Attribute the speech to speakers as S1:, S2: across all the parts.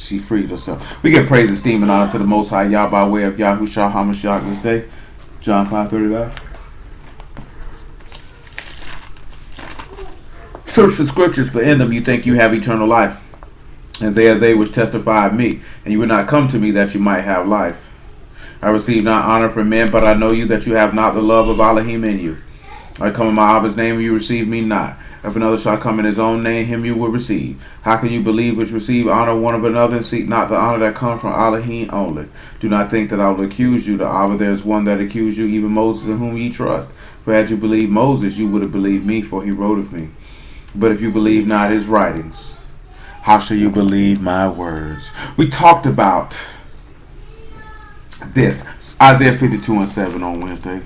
S1: she freed herself. We give praise, esteem, and honor to the Most High Yah by way of Yahushua HaMashiach this day. John 5:35. Search the scriptures, for in them you think you have eternal life, and they are they which testify of me. And you would not come to me that you might have life. I receive not honor from men, but I know you that you have not the love of Alahym in you. I come in my Abba's name, and you receive me not. If another shall come in his own name, him you will receive. How can you believe which receive honor one of another, and seek not the honor that comes from Alahym only? Do not think that I will accuse you. The Abba, there is one that accused you, even Moses, in whom ye trust. For had you believed Moses, you would have believed me, for he wrote of me. But if you believe not his writings, how shall you believe my words? We talked about this, Isaiah 52:7 on Wednesday.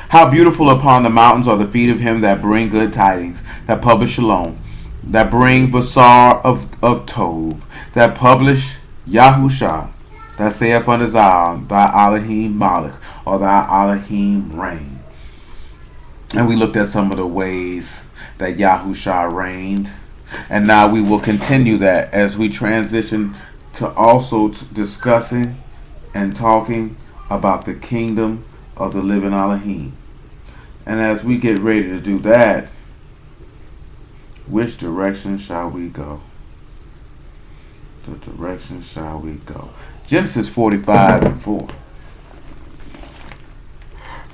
S1: How beautiful upon the mountains are the feet of him that bring good tidings, that publish shalom, that bring basar of Tov, that publish Yahusha, that saith unto Zion, thy Alahym Malach, or thy Alahym reign. And we looked at some of the ways that Yahusha reigned. And now we will continue that as we transition to also discussing and talking about the kingdom of the living Alahym. And as we get ready to do that, which direction shall we go? The direction shall we go? Genesis 45:4.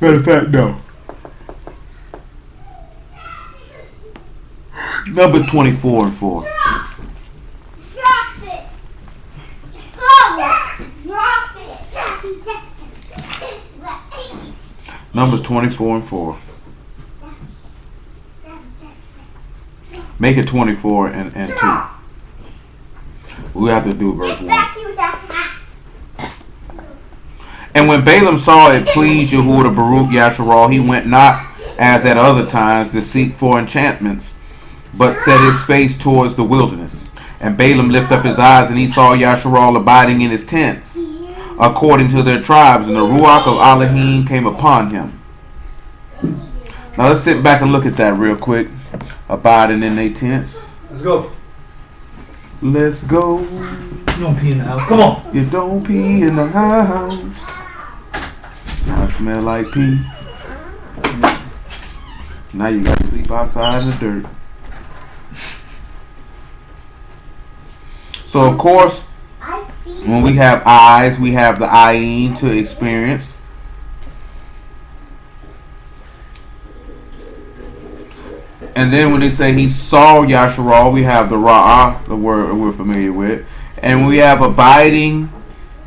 S1: Matter of fact, no. Numbers 24:4.
S2: Drop it. Drop it.
S1: Numbers 24:4. Make it 24 and 2. We have to do verse 1. And when Balaam saw it pleased Yahuwah Baruch Yasharal, he went not as at other times to seek for enchantments, but set his face towards the wilderness. And Balaam lifted up his eyes, and he saw Yasharal abiding in his tents, according to their tribes, and the Ruach of Alahym came upon him. Now let's sit back and look at that real quick. Abiding in their tents.
S3: Let's go.
S1: Let's go.
S3: You don't pee in the house. Come on.
S1: You don't pee in the house. I smell like pee. Now you got to sleep outside in the dirt. So of course, when we have eyes, we have the ayin to experience. And then when they say he saw Yasharal, we have the Ra'ah, the word we're familiar with. And we have abiding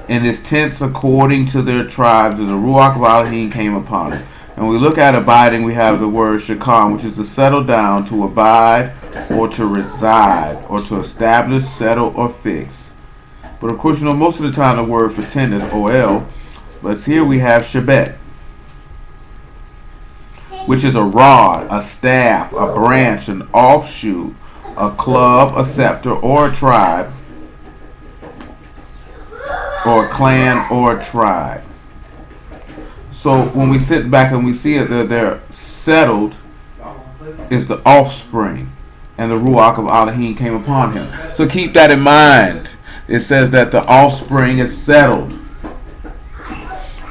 S1: in his tents according to their tribes, and the Ruach of Alahym came upon it. And we look at abiding, we have the word Shakam, which is to settle down, to abide, or to reside, or to establish, settle, or fix. But of course, you know, most of the time the word for tent is Oel, but here we have Shebet, which is a rod, a staff, a branch, an offshoot, a club, a scepter, or a tribe, or a clan, or a tribe. So when we sit back and we see it, they're settled, is the offspring, and the Ruach of Alahym came upon him. So keep that in mind. It says that the offspring is settled.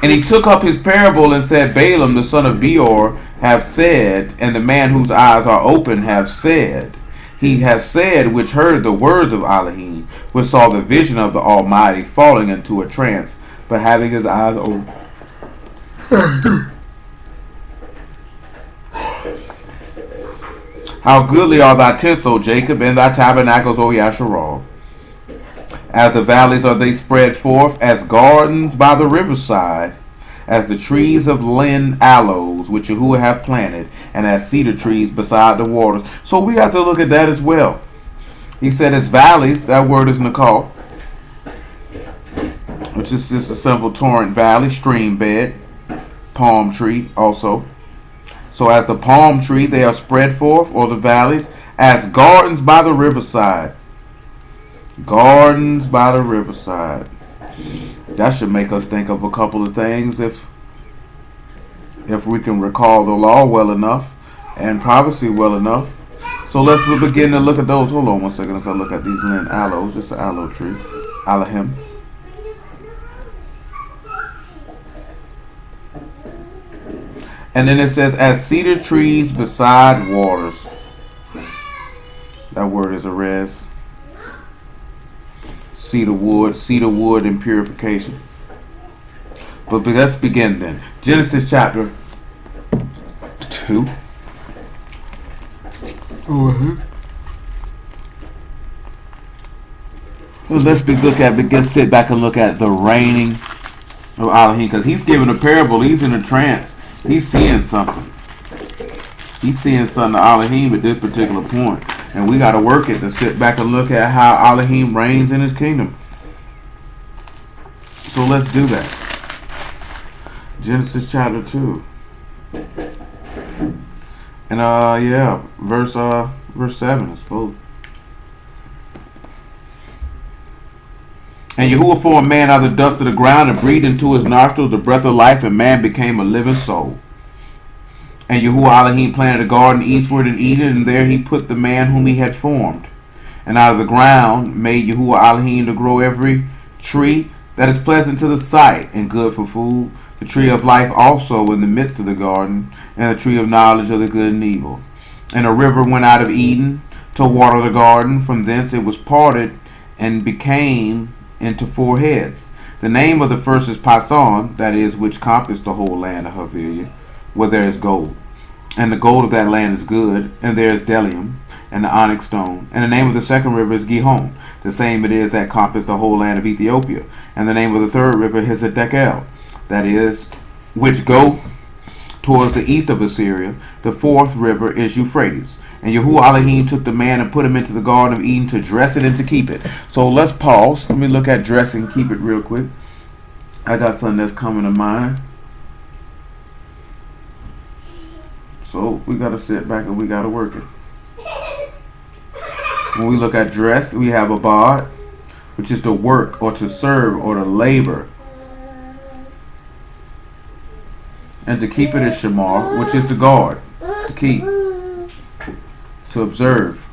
S1: And he took up his parable and said, Balaam the son of Beor have said, and the man whose eyes are open have said. He hath said, which heard the words of Alahym, which saw the vision of the Almighty, falling into a trance, but having his eyes open. How goodly are thy tents, O Jacob, and thy tabernacles, O Yasharal. As the valleys are they spread forth, as gardens by the riverside, as the trees of Lynn aloes, which Yahuwah hath planted, and as cedar trees beside the waters. So we have to look at that as well. He said as valleys, that word is Nakal, which is just a simple torrent valley, stream bed, palm tree also. So as the palm tree, they are spread forth, or the valleys, as gardens by the riverside. Gardens by the riverside. That should make us think of a couple of things. If if we can recall the law well enough and prophecy well enough. So let's begin to look at those. Hold on one second as I look at these lint aloes. Just an aloe tree. Alahym. And then it says, as cedar trees beside waters. That word is a res. Cedar wood and purification. But let's begin then. Genesis chapter 2. Well, let's sit back and look at the reigning of Alahym, because he's giving a parable. He's in a trance. He's seeing something. He's seeing something to Alahym at this particular point. And we got to work it to sit back and look at how Alahym reigns in his kingdom. So let's do that. Genesis chapter 2. And verse 7, I suppose. And Yahuwah formed man out of the dust of the ground and breathed into his nostrils the breath of life, and man became a living soul. And Yahuwah Alahym planted a garden eastward in Eden, and there he put the man whom he had formed. And out of the ground made Yahuwah Alahym to grow every tree that is pleasant to the sight and good for food, the tree of life also in the midst of the garden, and the tree of knowledge of the good and evil. And a river went out of Eden to water the garden. From thence it was parted and became into 4 heads. The name of the first is Pison, that is, which compassed the whole land of Havilah, where there is gold. And the gold of that land is good, and there is bdellium, and the onyx stone. And the name of the second river is Gihon, the same it is that compassed the whole land of Ethiopia. And the name of the third river is Hizdekel, that is, which go towards the east of Assyria. The fourth river is Euphrates. And Yahuwah Alahym took the man and put him into the garden of Eden to dress it and to keep it. So let's pause. Let me look at dress and keep it real quick. I got something that's coming to mind. So we got to sit back and we got to work it. When we look at dress, we have abad, which is to work or to serve or to labor. And to keep it is shamar, which is to guard, to keep, to observe,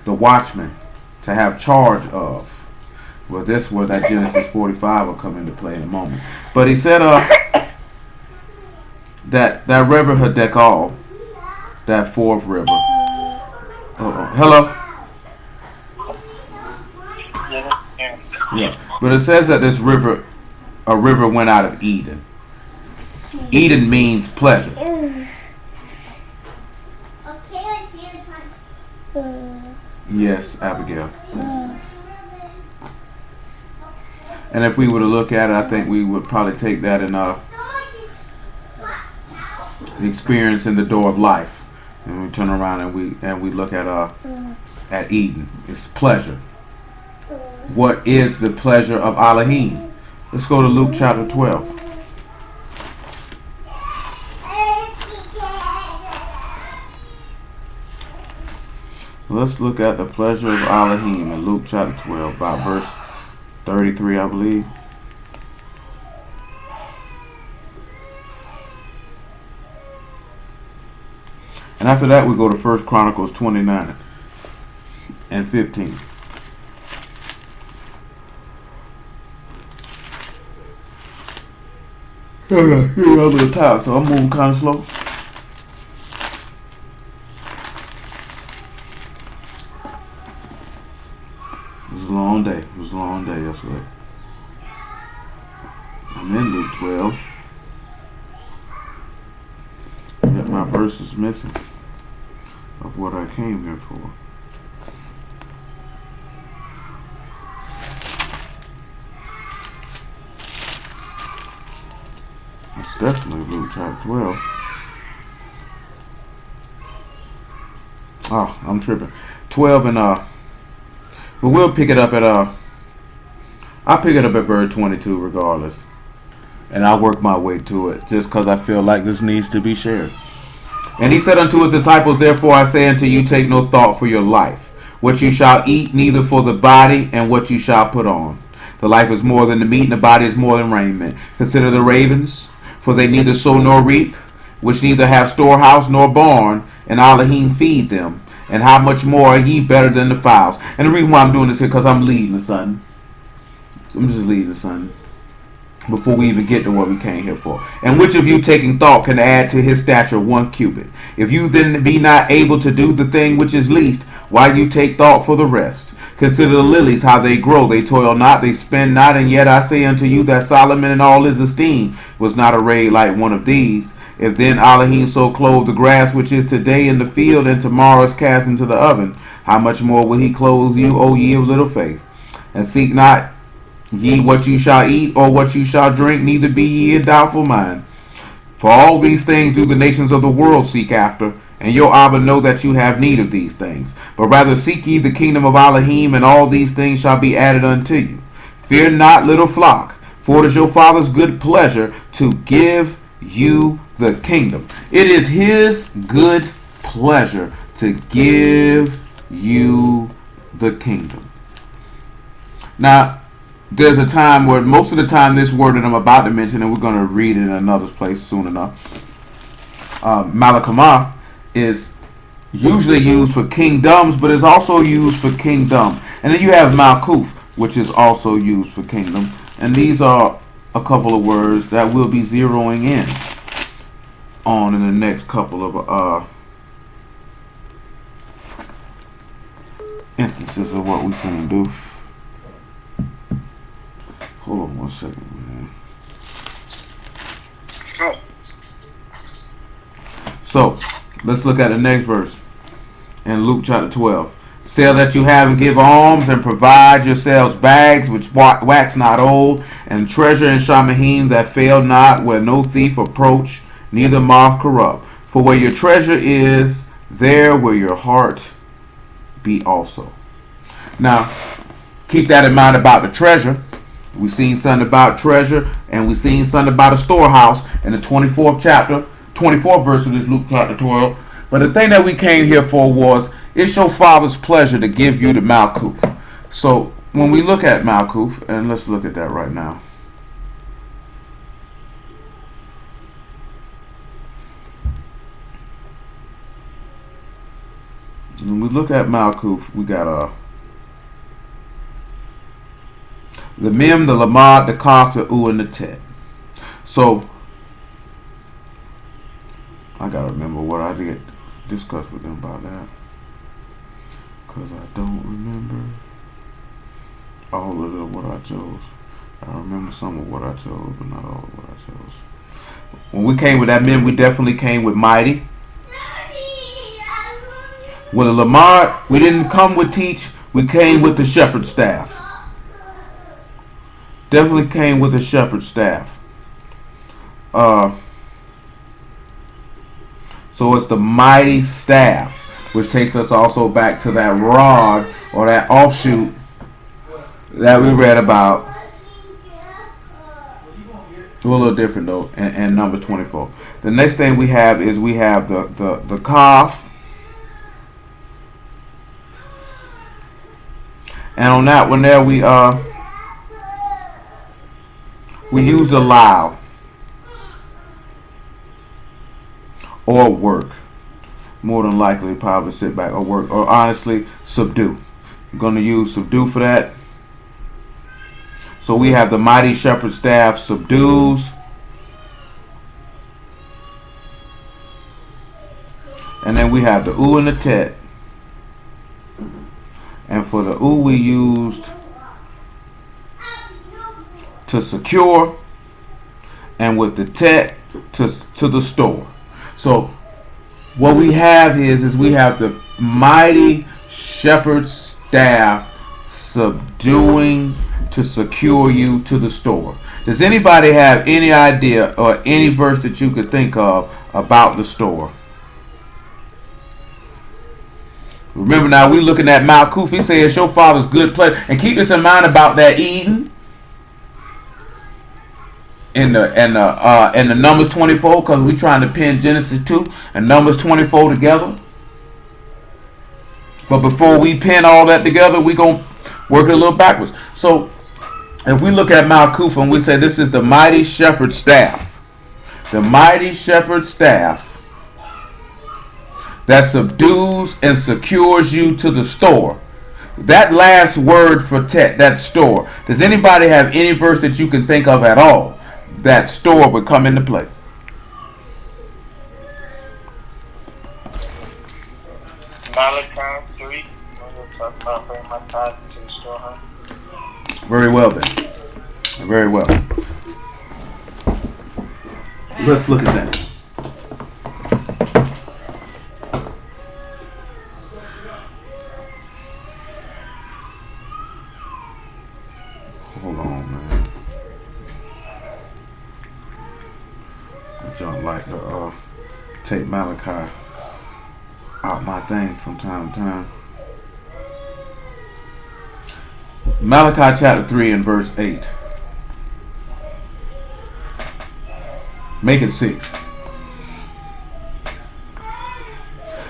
S1: the watchman, to have charge of. Well, this where that Genesis 45 will come into play in a moment. But he said that river Hiddekel, that fourth river. Hello? Yeah. But it says that this river, a river went out of Eden. Eden means pleasure. Yes, Abigail. And if we were to look at it, I think we would probably take that in the experience in the door of life. And we turn around and we look at Eden. It's pleasure. What is the pleasure of Alahym? Let's go to Luke chapter 12. Let's look at the pleasure of Alahym in Luke chapter 12 by verse 33, I believe. And after that, we go to 1 Chronicles 29 and 15. Okay, a little tired, so I'm moving kind of slow. It was a long day. It was a long day yesterday. I'm in Luke 12. Yet my verse is missing of what I came here for. It's definitely Luke chapter 12. Oh, I'm tripping. 12 and but we'll pick it up at I'll pick it up at verse 22 regardless. And I'll work my way to it just because I feel like this needs to be shared. And he said unto his disciples, therefore I say unto you, take no thought for your life, what you shall eat, neither for the body, and what you shall put on. The life is more than the meat, and the body is more than raiment. Consider the ravens, For they neither sow nor reap, which neither have storehouse nor barn, and Alahym feed them. And how much more are ye better than the fowls? And the reason why I'm doing this here, because I'm leading the son. I'm just leading the son. Before we even get to what we came here for. And which of you taking thought can add to his stature 1 cubit? If you then be not able to do the thing which is least, why do you take thought for the rest? Consider the lilies, how they grow. They toil not, they spin not. And yet I say unto you that Solomon in all his esteem was not arrayed like one of these. If then Alahym so clothe the grass which is today in the field, and tomorrow is cast into the oven, how much more will he clothe you, O ye of little faith? And seek not ye what you shall eat, or what you shall drink, neither be ye in doubtful mind. For all these things do the nations of the world seek after, and your Abba know that you have need of these things. But rather seek ye the kingdom of Alahym, and all these things shall be added unto you. Fear not, little flock, for it is your Father's good pleasure to give you the kingdom. It is his good pleasure to give you the kingdom. Now, there's a time where most of the time this word that I'm about to mention, and we're going to read it in another place soon enough, Malakama, is usually used for kingdoms, but is also used for kingdom. And then you have Malkuf, which is also used for kingdom. And these are a couple of words that we'll be zeroing in on in the next couple of instances of what we can do. Hold on 1 second, man. So, let's look at the next verse in Luke chapter 12. Sell that you have and give alms, and provide yourselves bags which wax not old, and treasure in Shamahim that fail not, where no thief approach, neither moth corrupt. For where your treasure is, there will your heart be also. Now, keep that in mind about the treasure. We seen something about treasure, and we seen something about a storehouse in the 24th chapter, 24th verse of this Luke chapter 12. But the thing that we came here for was, it's your Father's pleasure to give you the Malkuf. So when we look at Malkuf, and let's look at that right now. When we look at Malkuf, we got the Mem, the Lamad, the Kaf, the U, and the Tet. So I gotta remember what I did discuss with them about that, because I don't remember all of what I chose. I remember some of what I chose, but not all of what I chose. When we came with that Mem, we definitely came with mighty. With a Lamad, we didn't come with teach, we came with the shepherd's staff. Definitely came with the shepherd's staff. So it's the mighty staff, which takes us also back to that rod, or that offshoot that we read about. A little different though, in Numbers 24. The next thing we have is we have the Kaf. And on that one there we use the loud or work. More than likely probably sit back or work, or honestly subdue. I'm going to use subdue for that. So we have the mighty shepherd staff subdues. And then we have the U and the Tet. And for the U we used to secure, and with the Tet to the store. So what we have is we have the mighty shepherd's staff subduing to secure you to the store. Does anybody have any idea or any verse that you could think of about the store? Remember now, we looking at Malkuf. He says your Father's good pleasure. And keep this in mind about that Eden. In the Numbers 24, because we trying to pin Genesis 2 and Numbers 24 together. But before we pin all that together, we gonna work it a little backwards. So if we look at Malkuf and we say this is the mighty shepherd staff, the mighty shepherd's staff that subdues and secures you to the store. That last word for that store. Does anybody have any verse that you can think of at all that store would come into play?
S4: Malachi 3. We're talking about bringing my tithe to the storehouse.
S1: Very well then. Very well. Let's look at that. Hold on, man. Jump like to take Malachi out my thing from time to time. Malachi chapter 3 and verse 8. Make it 6.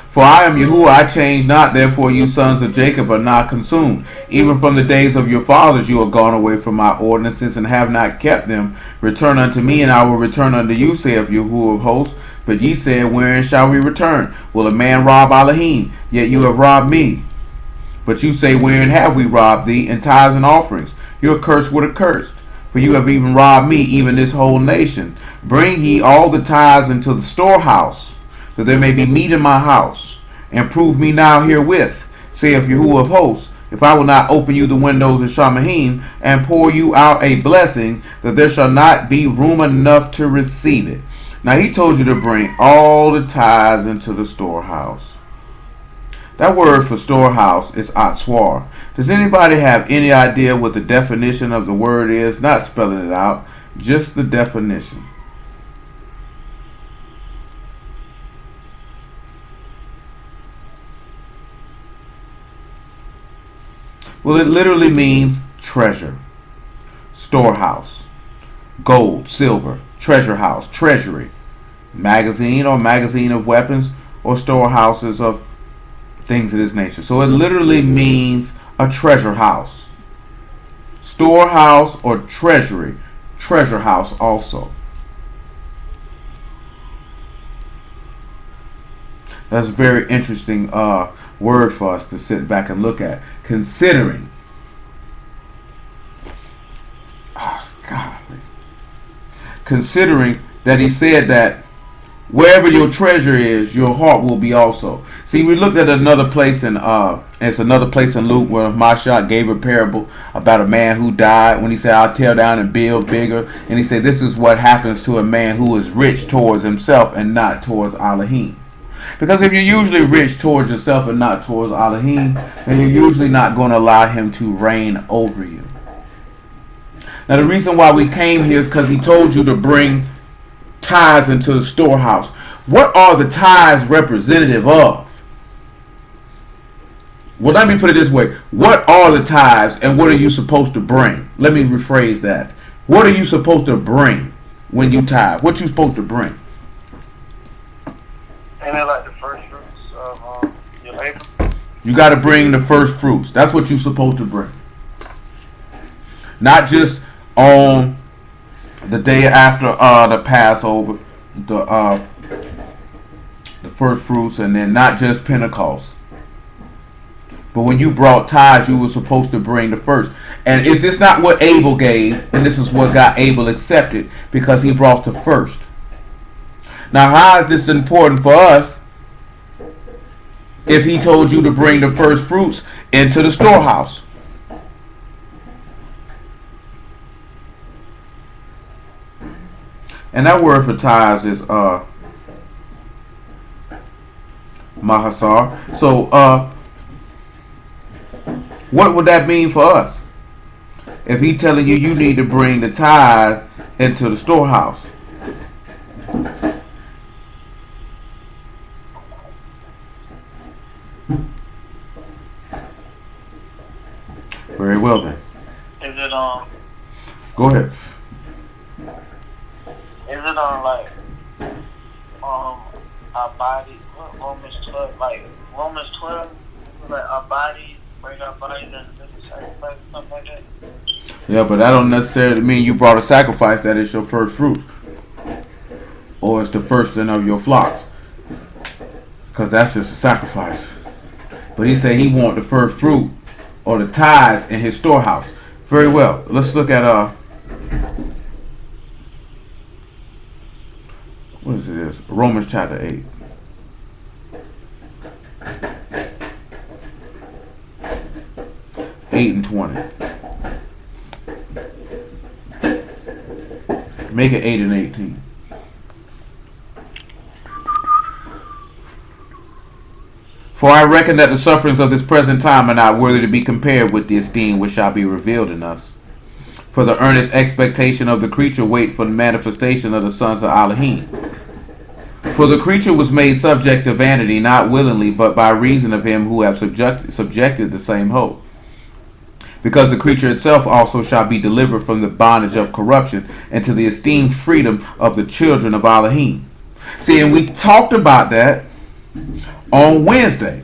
S1: For I am Yahuwah, I change not, therefore you sons of Jacob are not consumed. Even from the days of your fathers you are gone away from my ordinances, and have not kept them. Return unto me, and I will return unto you, saith Yahuwah of hosts. But ye said, wherein shall we return? Will a man rob Alahym? Yet you have robbed me. But you say, wherein have we robbed thee? In tithes and offerings. You are cursed with a curse. For you have even robbed me, even this whole nation. Bring ye all the tithes into the storehouse, that there may be meat in my house. And prove me now herewith, saith Yahuwah of hosts, if I will not open you the windows of Shamahim, and pour you out a blessing, that there shall not be room enough to receive it. Now he told you to bring all the tithes into the storehouse. That word for storehouse is atzwar. Does anybody have any idea what the definition of the word is? Not spelling it out, just the definition. Well, it literally means treasure, storehouse, gold, silver, treasure house, treasury, magazine or magazine of weapons, or storehouses of things of this nature. So it literally means a treasure house, storehouse or treasury, treasure house also. That's a very interesting word for us to sit back and look at. Considering, considering that he said that wherever your treasure is, your heart will be also. See, we looked at another place in it's another place in Luke where Mashiach gave a parable about a man who died when he said, I'll tear down and build bigger. And he said, this is what happens to a man who is rich towards himself and not towards Alahym. Because if you're usually rich towards yourself and not towards Alahym, then you're usually not going to allow him to reign over you. Now the reason why we came here is because he told you to bring tithes into the storehouse. What are the tithes representative of? Well, let me put it this way. What are the tithes and what are you supposed to bring? Let me rephrase that. What are you supposed to bring when you tithe? What you supposed to bring?
S4: Ain't it like the first fruits of your labor?
S1: You got to bring the first fruits. That's what you're supposed to bring. Not just on the day after the Passover, the first fruits, and then not just Pentecost. But when you brought tithes, you were supposed to bring the first. And is this not what Abel gave? And this is what got Abel accepted, because he brought the first. Now, how is this important for us if he told you to bring the first fruits into the storehouse? And that word for tithes is mahasar. So what would that mean for us? If he telling you need to bring the tithe into the storehouse. Very well then.
S4: Is it
S1: Go ahead.
S4: Is it like our body? What, Romans 12, like Romans 12, like our body, bring our bodies as a sacrifice, something like that.
S1: Yeah, but that don't necessarily mean you brought a sacrifice that is your first fruit. or it's the firsting of your flocks, because that's just a sacrifice. But he said he want the first fruit or the tithes in his storehouse. Very well. Let's look at what is it? Is Romans chapter 8. and 20. Make it 8 and 18. For I reckon that the sufferings of this present time are not worthy to be compared with the esteem which shall be revealed in us. For the earnest expectation of the creature wait for the manifestation of the sons of Alahym. For the creature was made subject to vanity, not willingly, but by reason of him who have subjected the same hope. Because the creature itself also shall be delivered from the bondage of corruption into the esteemed freedom of the children of Alahym. See, and we talked about that on Wednesday.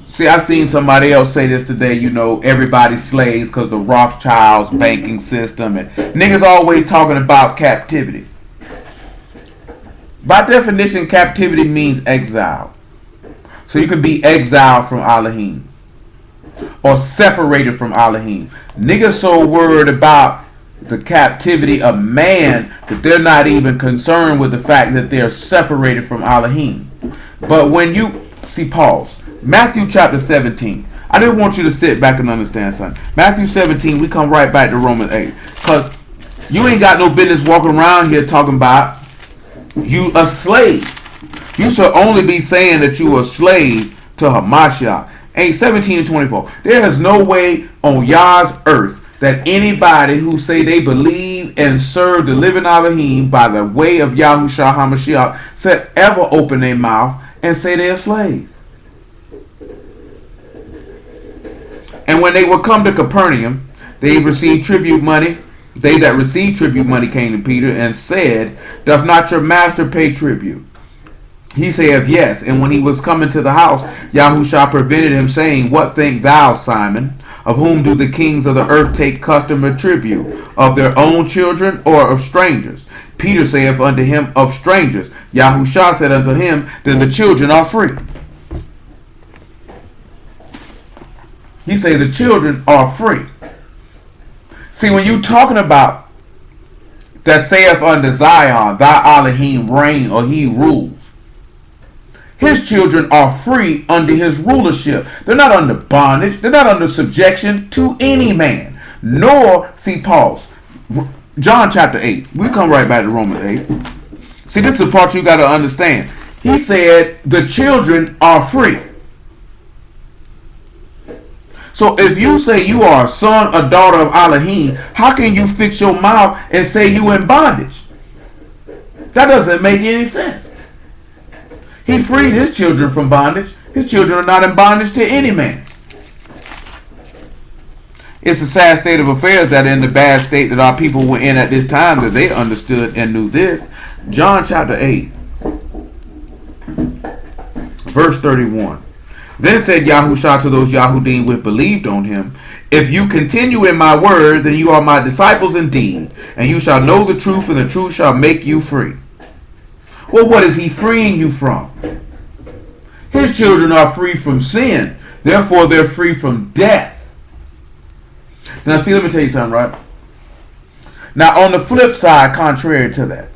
S1: See, I seen somebody else say this today, everybody's slaves because the Rothschilds banking system, and niggas always talking about captivity. By definition, captivity means exile. So you can be exiled from Alahym or separated from Alahym. Niggas so worried about the captivity of man that they're not even concerned with the fact that they're separated from Alahym. But when you see, pause, Matthew chapter 17. I didn't want you to sit back and understand something. Matthew 17, we come right back to Romans 8. Because you ain't got no business walking around here talking about you a slave. You should only be saying that you a slave to Hamashiach. Ain't 17 and 24. There is no way on Yah's earth that anybody who say they believe and serve the living Alahym by the way of Yahushua HaMashiach said ever open their mouth and say they're a slave. And when they would come to Capernaum, they received tribute money. They that received tribute money came to Peter and said, doth not your master pay tribute? He saith, yes. And when he was coming to the house, Yahushua prevented him, saying, what think thou, Simon? Of whom do the kings of the earth take custom or tribute? Of their own children or of strangers? Peter saith unto him, of strangers. Yahushua said unto him, then the children are free. He say the children are free. See, when you talking about that saith unto Zion, thy Alahym reign, or he rules, his children are free under his rulership. They're not under bondage. They're not under subjection to any man. Nor, see, pause, John chapter 8. We come right back to Romans 8. See, this is the part you got to understand. He said the children are free. So if you say you are a son or daughter of Alahym, how can you fix your mouth and say you in bondage? That doesn't make any sense. He freed his children from bondage. His children are not in bondage to any man. It's a sad state of affairs that in the bad state that our people were in at this time that they understood and knew this. John chapter 8, verse 31. Then said Yahushua to those Yahudim which believed on him, if you continue in my word, then you are my disciples indeed, and you shall know the truth, and the truth shall make you free. Well, what is he freeing you from? His children are free from sin. Therefore, they're free from death. Now, see, let me tell you something, right? Now, on the flip side, contrary to that,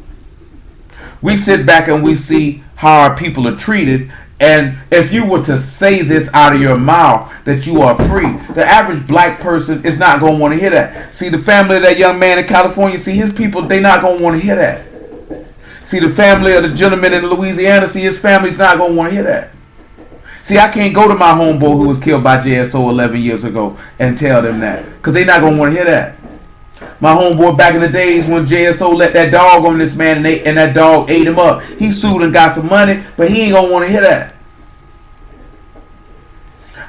S1: we sit back and we see how our people are treated. And if you were to say this out of your mouth, that you are free, the average black person is not going to want to hear that. See, the family of that young man in California, see, his people, they not going to want to hear that. See, the family of the gentleman in Louisiana, see, his family's not going to want to hear that. See, I can't go to my homeboy who was killed by JSO 11 years ago and tell them that, because they not going to want to hear that. My homeboy back in the days when JSO let that dog on this man and that dog ate him up. He sued and got some money, but he ain't going to want to hear that.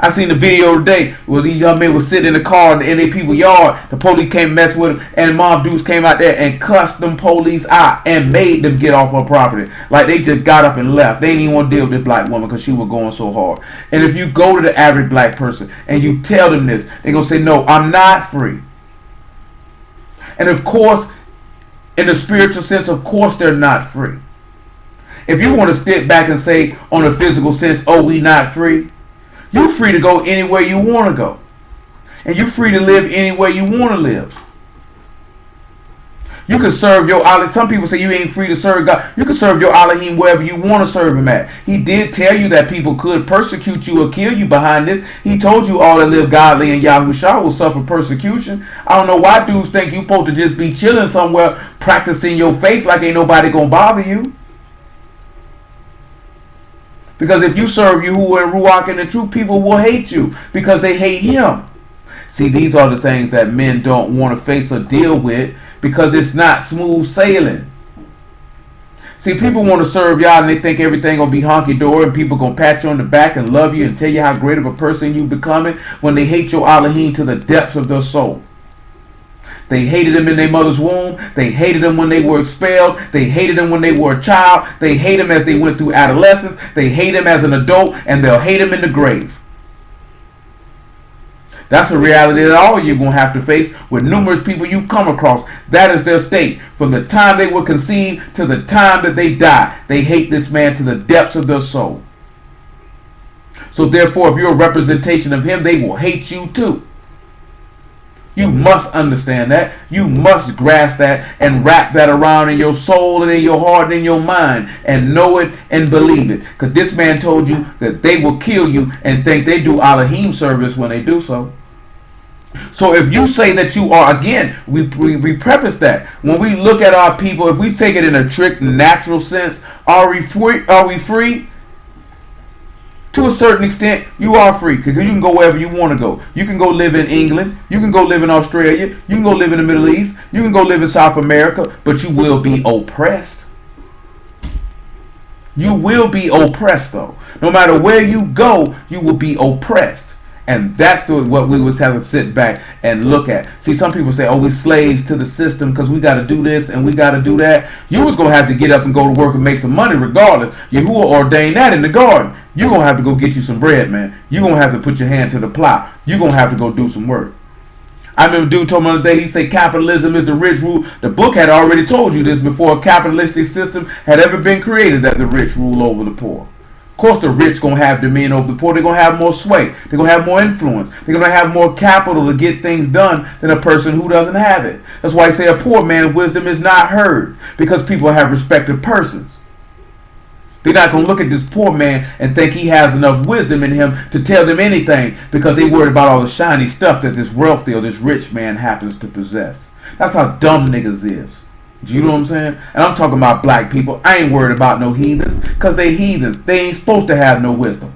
S1: I seen the video today where these young men were sitting in the car in the NA people yard. The police came mess with them, and the mob dudes came out there and cussed them police out and made them get off her property. Like they just got up and left. They didn't even want to deal with this black woman because she was going so hard. And if you go to the average black person and you tell them this, they're going to say, no, I'm not free. And of course, In the spiritual sense, of course they're not free. If you want to step back and say on a physical sense, oh, we not free, you're free to go anywhere you want to go. And you're free to live anywhere you want to live. You can serve your Alahym. Some people say you ain't free to serve God. You can serve your Alahym wherever you want to serve him at. He did tell you that people could persecute you or kill you behind this. He told you all that live godly in Yahushua will suffer persecution. I don't know why dudes think you supposed to just be chilling somewhere practicing your faith like ain't nobody gonna bother you. Because if you serve Yahuwah and Ruach and the truth, people will hate you because they hate him. See, these are the things that men don't want to face or deal with because it's not smooth sailing. See, people want to serve y'all and they think everything gonna be honky-dory and people gonna pat you on the back and love you and tell you how great of a person you becoming when they hate your Alahym to the depths of their soul. They hated them in their mother's womb. They hated them when they were expelled. They hated them when they were a child. They hate them as they went through adolescence. They hate them as an adult, and they'll hate them in the grave. That's a reality that all you're going to have to face with numerous people you come across. That is their state. From the time they were conceived to the time that they die, they hate this man to the depths of their soul. So therefore, if you're a representation of him, they will hate you too. You must understand that. You must grasp that and wrap that around in your soul and in your heart and in your mind and know it and believe it. Because this man told you that they will kill you and think they do Alahym service when they do so. So if you say that you are, again, we preface that. When we look at our people, if we take it in a strict natural sense, are we free? To a certain extent, you are free because you can go wherever you want to go. You can go live in England. You can go live in Australia. You can go live in the Middle East. You can go live in South America, but you will be oppressed. You will be oppressed, though. No matter where you go, you will be oppressed. And that's what we was having to sit back and look at. See, some people say, oh, we're slaves to the system because we got to do this and we got to do that. You was going to have to get up and go to work and make some money regardless. Yahuwah ordained that in the garden. You're going to have to go get you some bread, man. You're going to have to put your hand to the plow. You're going to have to go do some work. I remember a dude told me the other day, he said capitalism is the rich rule. The book had already told you this before a capitalistic system had ever been created, that the rich rule over the poor. Of course, the rich going to have dominion over the poor. They're going to have more sway. They're going to have more influence. They're going to have more capital to get things done than a person who doesn't have it. That's why I say a poor man's wisdom is not heard, because people have respected persons. They're not going to look at this poor man and think he has enough wisdom in him to tell them anything because they worried about all the shiny stuff that this wealthy or this rich man happens to possess. That's how dumb niggas is. Do you know what I'm saying? And I'm talking about black people. I ain't worried about no heathens because they heathens. They ain't supposed to have no wisdom.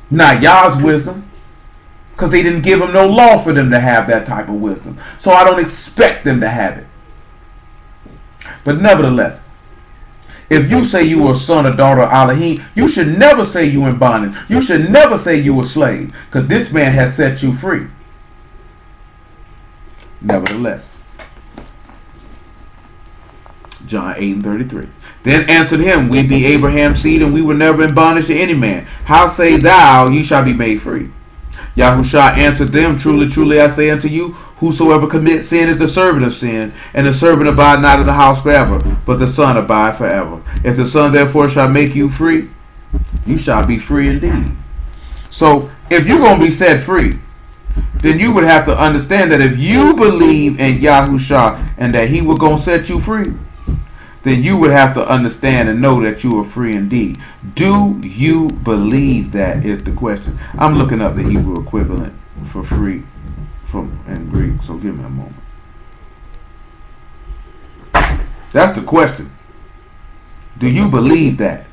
S1: Not y'all's wisdom, because they didn't give them no law for them to have that type of wisdom. So I don't expect them to have it. But nevertheless, if you say you are a son or daughter of Alahym, you should never say you in bondage. You should never say you a slave, because this man has set you free. Nevertheless, John 8:33. Then answered him, we be Abraham's seed, and we were never in bondage to any man. How say thou, ye shall be made free? Yahushua answered them, truly, truly, I say unto you, whosoever commits sin is the servant of sin, and the servant abide not in the house forever, but the Son abide forever. If the Son therefore shall make you free, you shall be free indeed. So, if you're going to be set free, then you would have to understand that if you believe in Yahushua and that he was going to set you free, then you would have to understand and know that you are free indeed. Do you believe that is the question. I'm looking up the Hebrew equivalent for free from in Greek, so give me a moment. That's the question. Do you believe that?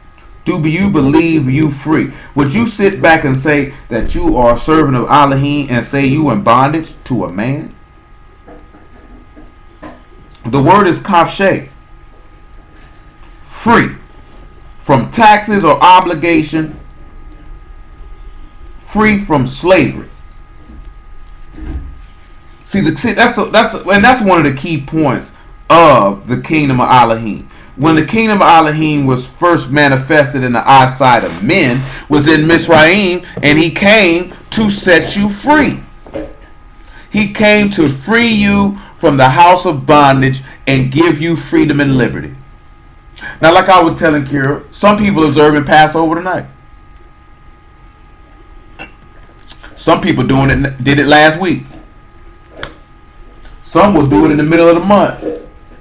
S1: Do you believe you free? Would you sit back and say that you are a servant of Alahym and say you in bondage to a man? The word is kafshe. Free from taxes or obligation, free from slavery. See, that's one of the key points of the kingdom of Alahym. When the kingdom of Alahym was first manifested in the eyesight of men, was in Mizraim, and he came to set you free. He came to free you from the house of bondage and give you freedom and liberty. Now, like I was telling Kira, some people observing Passover tonight. Some people did it last week. Some will do it in the middle of the month.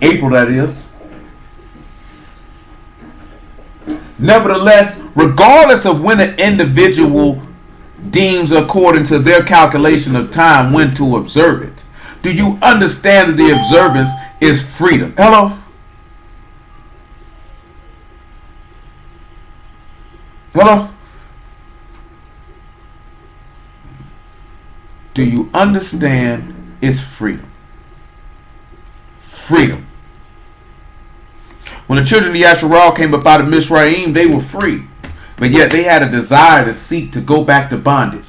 S1: April, that is. Nevertheless, regardless of when an individual deems according to their calculation of time when to observe it, do you understand that the observance is freedom? Hello? Hello? Do you understand it's freedom? Freedom. When the children of Yasharal came up out of Mizraim, they were free. But yet they had a desire to seek to go back to bondage.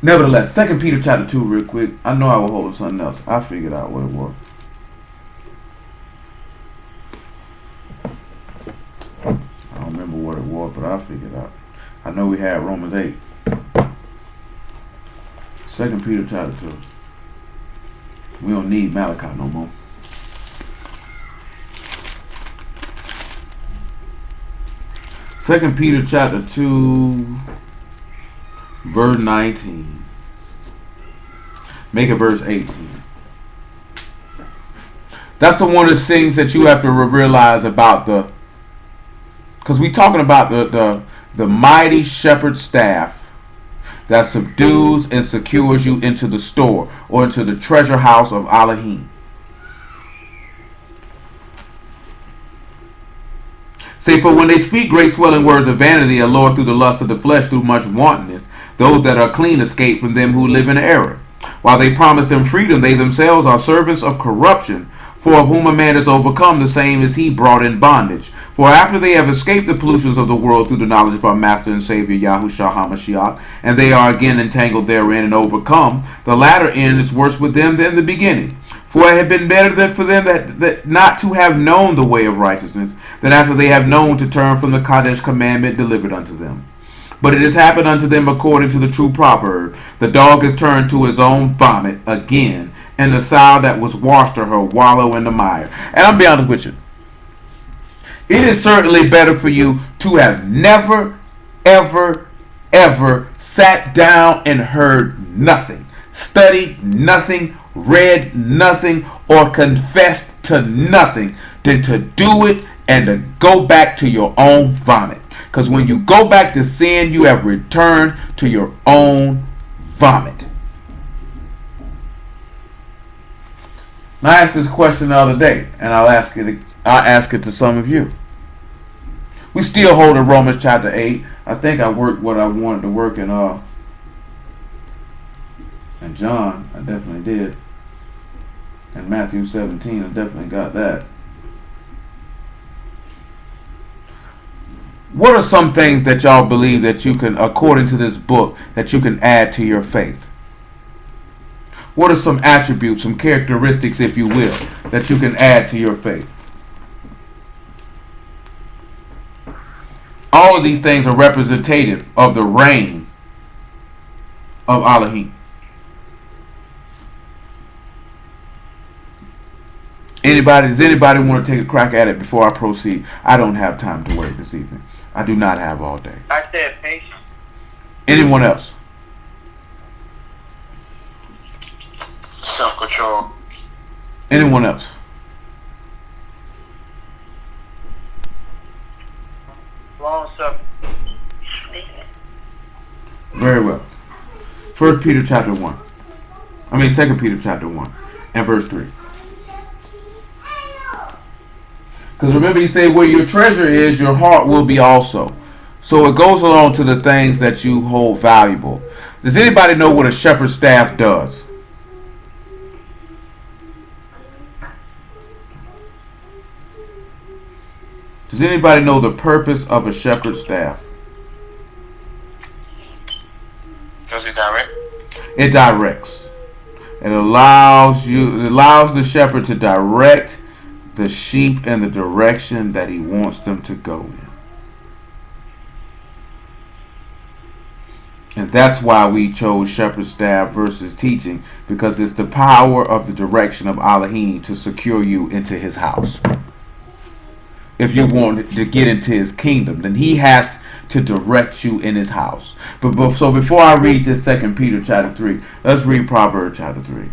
S1: Nevertheless, 2 Peter chapter 2 real quick. I know I was holding something else. I figured out what it was. I don't remember what it was, but I figured out. I know we had Romans 8. 2 Peter chapter 2. We don't need Malachi no more. Second Peter chapter 2, verse 19. Make it verse 18. That's the one of the things that you have to realize about the, because we talking about the mighty shepherd staff that subdues and secures you into the store or into the treasure house of Alahym. Say, for when they speak great swelling words of vanity, allure through the lust of the flesh, through much wantonness, those that are clean escape from them who live in error. While they promise them freedom, they themselves are servants of corruption. For of whom a man is overcome, the same is he brought in bondage. For after they have escaped the pollutions of the world through the knowledge of our Master and Savior Yahushua HaMashiach, and they are again entangled therein and overcome, the latter end is worse with them than the beginning. For it had been better for them that not to have known the way of righteousness, than after they have known to turn from the Kadesh commandment delivered unto them. But it has happened unto them according to the true proverb, the dog is turned to his own vomit again, and the sow that was washed of her wallow in the mire. And I'll be honest with you. It is certainly better for you to have never, ever, ever sat down and heard nothing, studied nothing, read nothing, or confessed to nothing, than to do it and to go back to your own vomit. Because when you go back to sin, you have returned to your own vomit. I asked this question the other day, and I'll ask it to some of you. We still hold in Romans chapter 8. I think I worked what I wanted to work in John. I definitely did. And Matthew 17, I definitely got that. What are some things that y'all believe that you can, according to this book, that you can add to your faith? What are some attributes, some characteristics, if you will, that you can add to your faith? All of these things are representative of the reign of Alahym. Does anybody want to take a crack at it before I proceed? I don't have time to wait this evening. I do not have all day.
S4: I said patience.
S1: Anyone else?
S4: Self-control.
S1: Anyone else?
S4: Long suffering.
S1: Very well. 1 Peter chapter 1. 2 Peter chapter 1 and verse 3. Because remember, he said, where your treasure is, your heart will be also. So it goes along to the things that you hold valuable. Does anybody know what a shepherd's staff does? Does anybody know the purpose of a shepherd's staff?
S4: Does it direct?
S1: It directs. It allows the shepherd to direct the sheep in the direction that he wants them to go in. And that's why we chose shepherd staff versus teaching, because it's the power of the direction of Alahym to secure you into his house. If you want to get into his kingdom, then he has to direct you in his house. So before I read this 2 Peter chapter 3, let's read Proverbs chapter 3.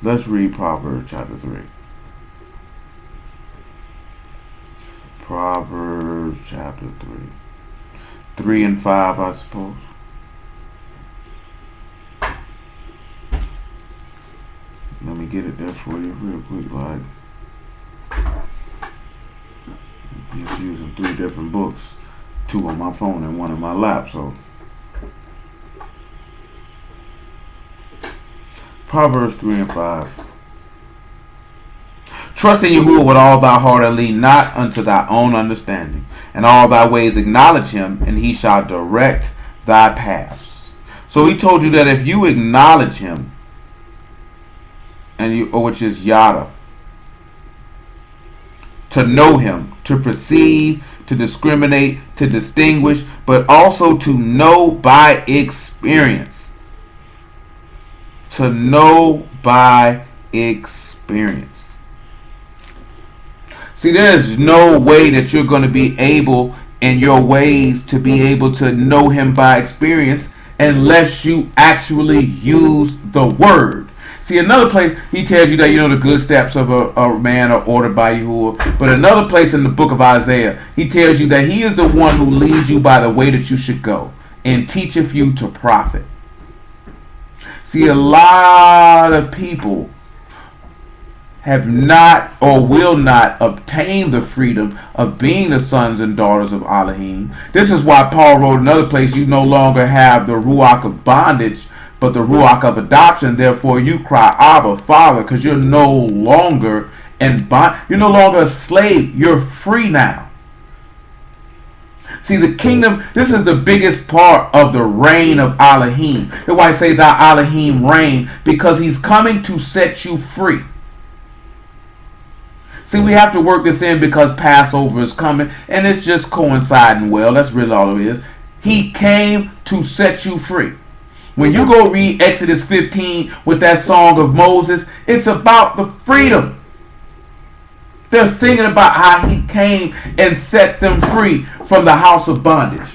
S1: Let's read Proverbs chapter 3. Proverbs chapter 3. 3 and 5, I suppose. Let me get it there for you real quick. Like, just using 3 different books. 2 on my phone and 1 on my lap. So Proverbs 3 and 5. Trust in Yahuwah with all thy heart, and lean not unto thy own understanding. And all thy ways acknowledge him, and he shall direct thy paths. So he told you that if you acknowledge him, which is yada, to know him, to perceive, to discriminate, to distinguish, but also to know by experience. To know by experience. See, there's no way that you're going to be able in your ways to be able to know him by experience unless you actually use the word. See, another place he tells you that, the good steps of a man are ordered by Yahuwah. But another place in the book of Isaiah, he tells you that he is the one who leads you by the way that you should go and teacheth you to profit. See, a lot of people have not or will not obtain the freedom of being the sons and daughters of Alahym. This is why Paul wrote another place, you no longer have the ruach of bondage, but the ruach of adoption. Therefore you cry, Abba, Father, because you're no longer you're no longer a slave. You're free now. See, the kingdom, this is the biggest part of the reign of Alahym. That's why I say thy Alahym reign, because he's coming to set you free. See, we have to work this in because Passover is coming, and it's just coinciding well. That's really all it is. He came to set you free. When you go read Exodus 15 with that song of Moses, it's about the freedom. They're singing about how he came and set them free from the house of bondage.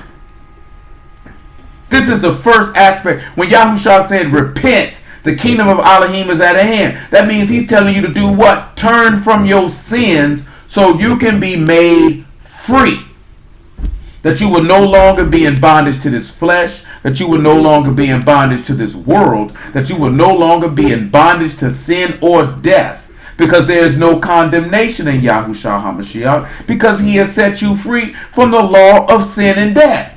S1: This is the first aspect. When Yahushua said, repent, the kingdom of Alahym is at hand. That means he's telling you to do what? Turn from your sins so you can be made free. That you will no longer be in bondage to this flesh. That you will no longer be in bondage to this world. That you will no longer be in bondage to sin or death. Because there is no condemnation in Yahushua HaMashiach. Because he has set you free from the law of sin and death.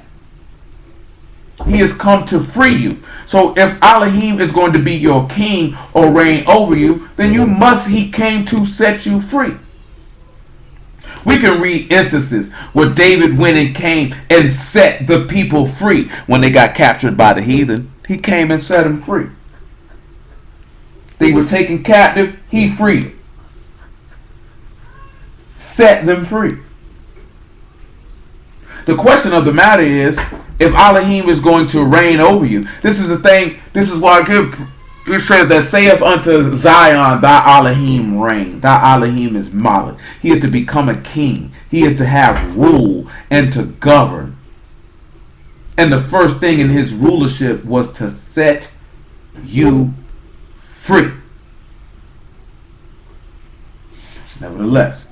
S1: He has come to free you. So if Alahym is going to be your king or reign over you, then he came to set you free. We can read instances where David went and came and set the people free. When they got captured by the heathen, he came and set them free. They were taken captive, he freed them. Set them free. The question of the matter is, if Alahym is going to reign over you, this is the thing, this is why it says that saith unto Zion, thy Alahym reign. Thy Alahym is Malach. He is to become a king. He is to have rule and to govern. And the first thing in his rulership was to set you free. Nevertheless,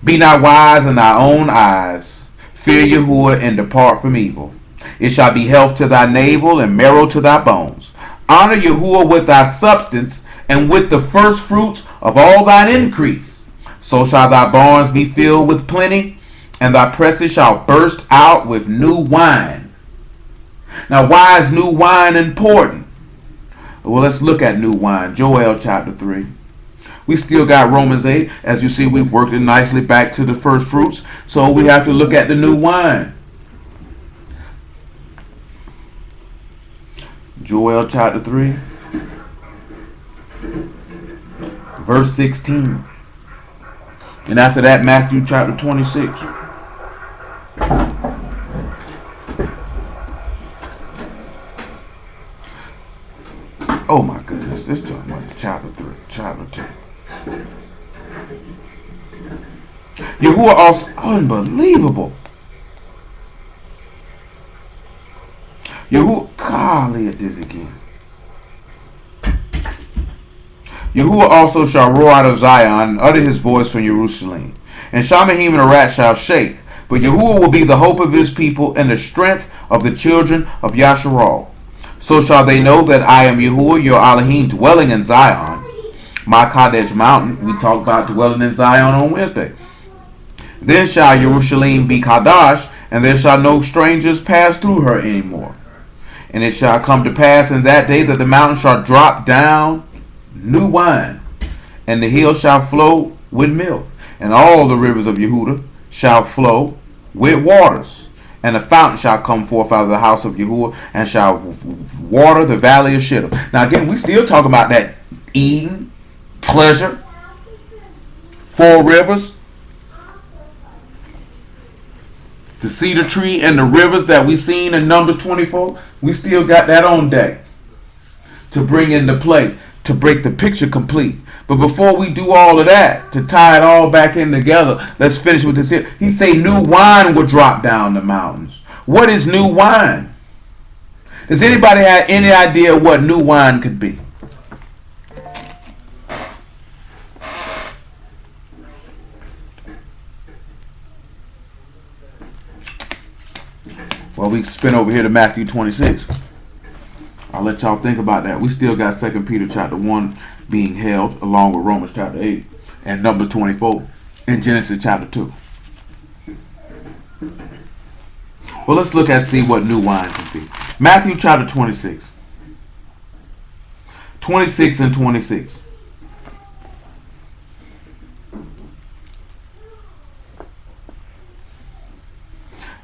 S1: be not wise in thy own eyes. Fear Yahuwah and depart from evil. It shall be health to thy navel and marrow to thy bones. Honor Yahuwah with thy substance and with the first fruits of all thine increase. So shall thy barns be filled with plenty, and thy presses shall burst out with new wine. Now, why is new wine important? Well, let's look at new wine. Joel chapter 3. We still got Romans 8. As you see, we've worked it nicely back to the first fruits. So we have to look at the new wine. Joel chapter 3. Verse 16. And after that, Matthew chapter 26. Oh my goodness, this joint went to chapter 3, chapter 2. Yahuwah also, unbelievable. Yahuwah, golly, it did it again. Yahuwah also shall roar out of Zion and utter his voice from Jerusalem. And Alahym and the rat shall shake. But Yahuwah will be the hope of his people and the strength of the children of Yasharal. So shall they know that I am Yahuwah, your Alahym, dwelling in Zion, my Kadesh mountain. We talked about dwelling in Zion on Wednesday. Then shall Jerusalem be Kadesh, and there shall no strangers pass through her anymore. And it shall come to pass in that day that the mountain shall drop down new wine, and the hill shall flow with milk, and all the rivers of Yehudah shall flow with waters. And a fountain shall come forth out of the house of Yahuwah, and shall water the valley of Shittim. Now again, we still talk about that Eden, pleasure, 4 rivers, the cedar tree and the rivers that we seen in Numbers 24. We still got that on deck to bring into play, to break the picture complete. But before we do all of that, to tie it all back in together, let's finish with this here. He say new wine will drop down the mountains. What is new wine? Does anybody have any idea what new wine could be? Well, we spin over here to Matthew 26. I'll let y'all think about that. We still got 2 Peter chapter 1 being held, along with Romans chapter 8 and Numbers 24 and Genesis chapter 2. Well, let's look at see what new wine can be. Matthew chapter 26. 26 and 26.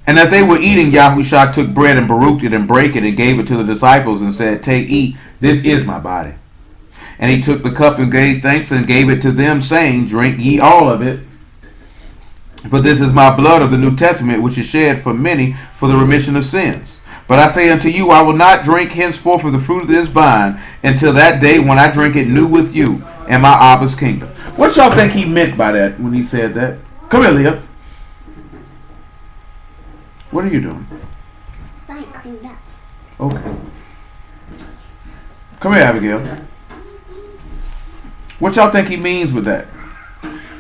S1: And as they were eating, Yahushua took bread and baruched it and brake it and gave it to the disciples and said, take, eat, this is my body. And he took the cup and gave thanks and gave it to them, saying, drink ye all of it. For this is my blood of the New Testament, which is shed for many for the remission of sins. But I say unto you, I will not drink henceforth of the fruit of this vine until that day when I drink it new with you in my Abba's kingdom. What y'all think he meant by that when he said that? Come here, Leah. What are you doing?
S2: I ain't cleaned up.
S1: Okay. Come here, Abigail. What y'all think he means with that?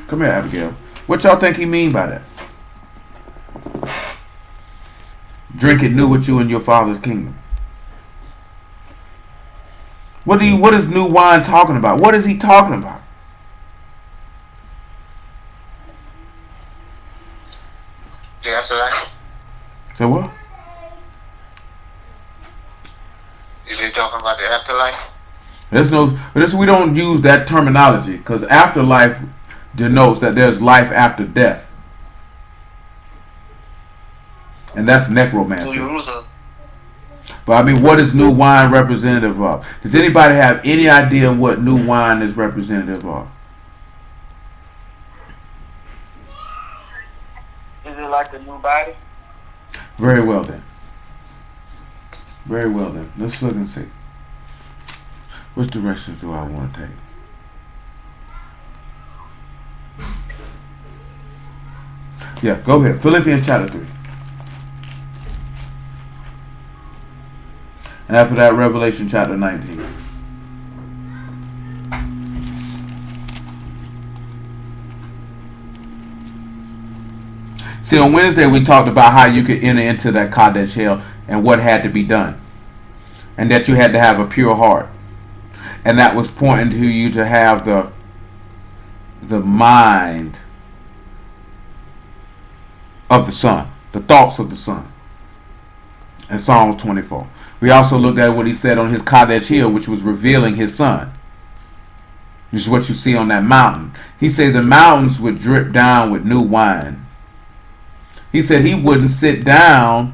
S1: Come here, Abigail. What y'all think he mean by that? Drink it new with you in your Father's kingdom. What is new wine talking about? What is he talking about?
S4: The afterlife.
S1: So what?
S4: Is he talking about the afterlife?
S1: We don't use that terminology because afterlife denotes that there's life after death, and that's necromancy. But I mean, what is new wine representative of? Does anybody have any idea what new wine is representative of?
S4: Is it like the new body?
S1: Very well then. Very well then. Let's look and see. Which direction do I want to take? Yeah, go ahead. Philippians chapter 3. And after that, Revelation chapter 19. See, on Wednesday we talked about how you could enter into that Kadesh hell and what had to be done. And that you had to have a pure heart. And that was pointing to you to have the mind of the Son. The thoughts of the Son. In Psalms 24. We also looked at what he said on his Kadesh hill, which was revealing his Son. Which is what you see on that mountain. He said the mountains would drip down with new wine. He said he wouldn't sit down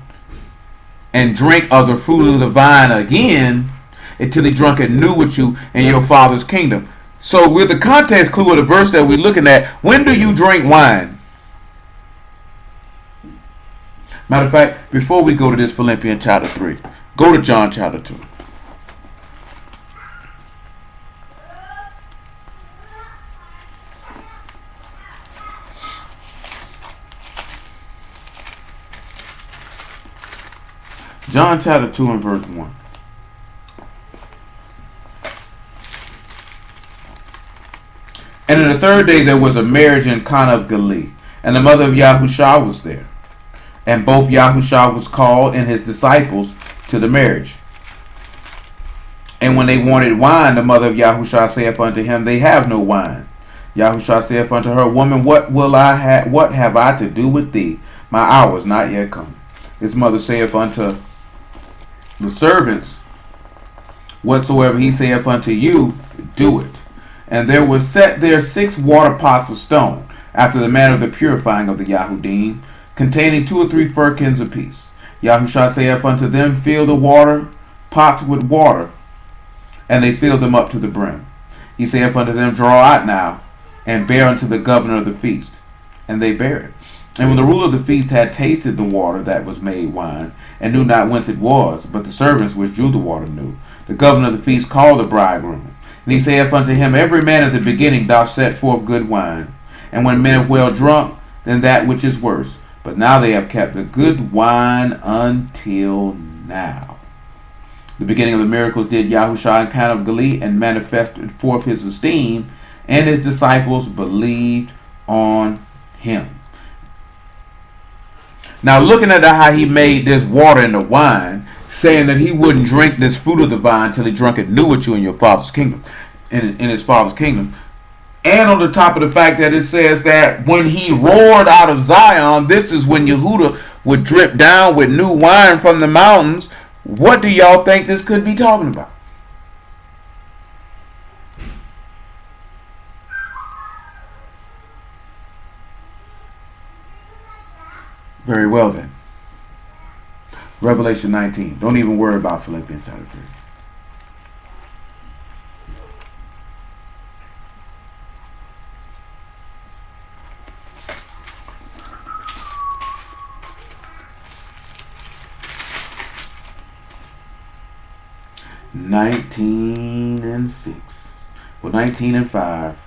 S1: and drink of the fruit of the vine again until he drunk it new with you in your Father's kingdom. So with the context clue of the verse that we're looking at, when do you drink wine? Matter of fact, before we go to this Philippians chapter 3, go to John chapter 2. John chapter 2 and verse 1. And on the third day there was a marriage in Cana of Galilee, and the mother of Yahushua was there. And both Yahushua was called and his disciples to the marriage. And when they wanted wine, the mother of Yahushua saith unto him, They have no wine. Yahushua saith unto her, Woman, what have I to do with thee? My hour is not yet come. His mother saith unto the servants, Whatsoever he saith unto you, do it. And there were set there 6 water pots of stone, after the manner of the purifying of the Yahudim, containing 2 or 3 firkins apiece. Yahushua saith unto them, Fill the water pots with water. And they filled them up to the brim. He saith unto them, Draw out now, and bear unto the governor of the feast. And they bare it. And when the ruler of the feast had tasted the water that was made wine, and knew not whence it was, but the servants which drew the water knew, the governor of the feast called the bridegroom. And he saith unto him, Every man at the beginning doth set forth good wine, and when men are well drunk, then that which is worse. But now they have kept the good wine until now. The beginning of the miracles did Yahushua in Cana of Galilee, and manifested forth his esteem, and his disciples believed on him. Now looking at how he made this water into wine, saying that he wouldn't drink this fruit of the vine till he drunk it new with you in your father's kingdom, in his father's kingdom. And on the top of the fact that it says that when he roared out of Zion, this is when Yehuda would drip down with new wine from the mountains. What do y'all think this could be talking about? Very well then. Revelation 19. Don't even worry about Philippians chapter 3. (19 and 6). Well, 19 and 5.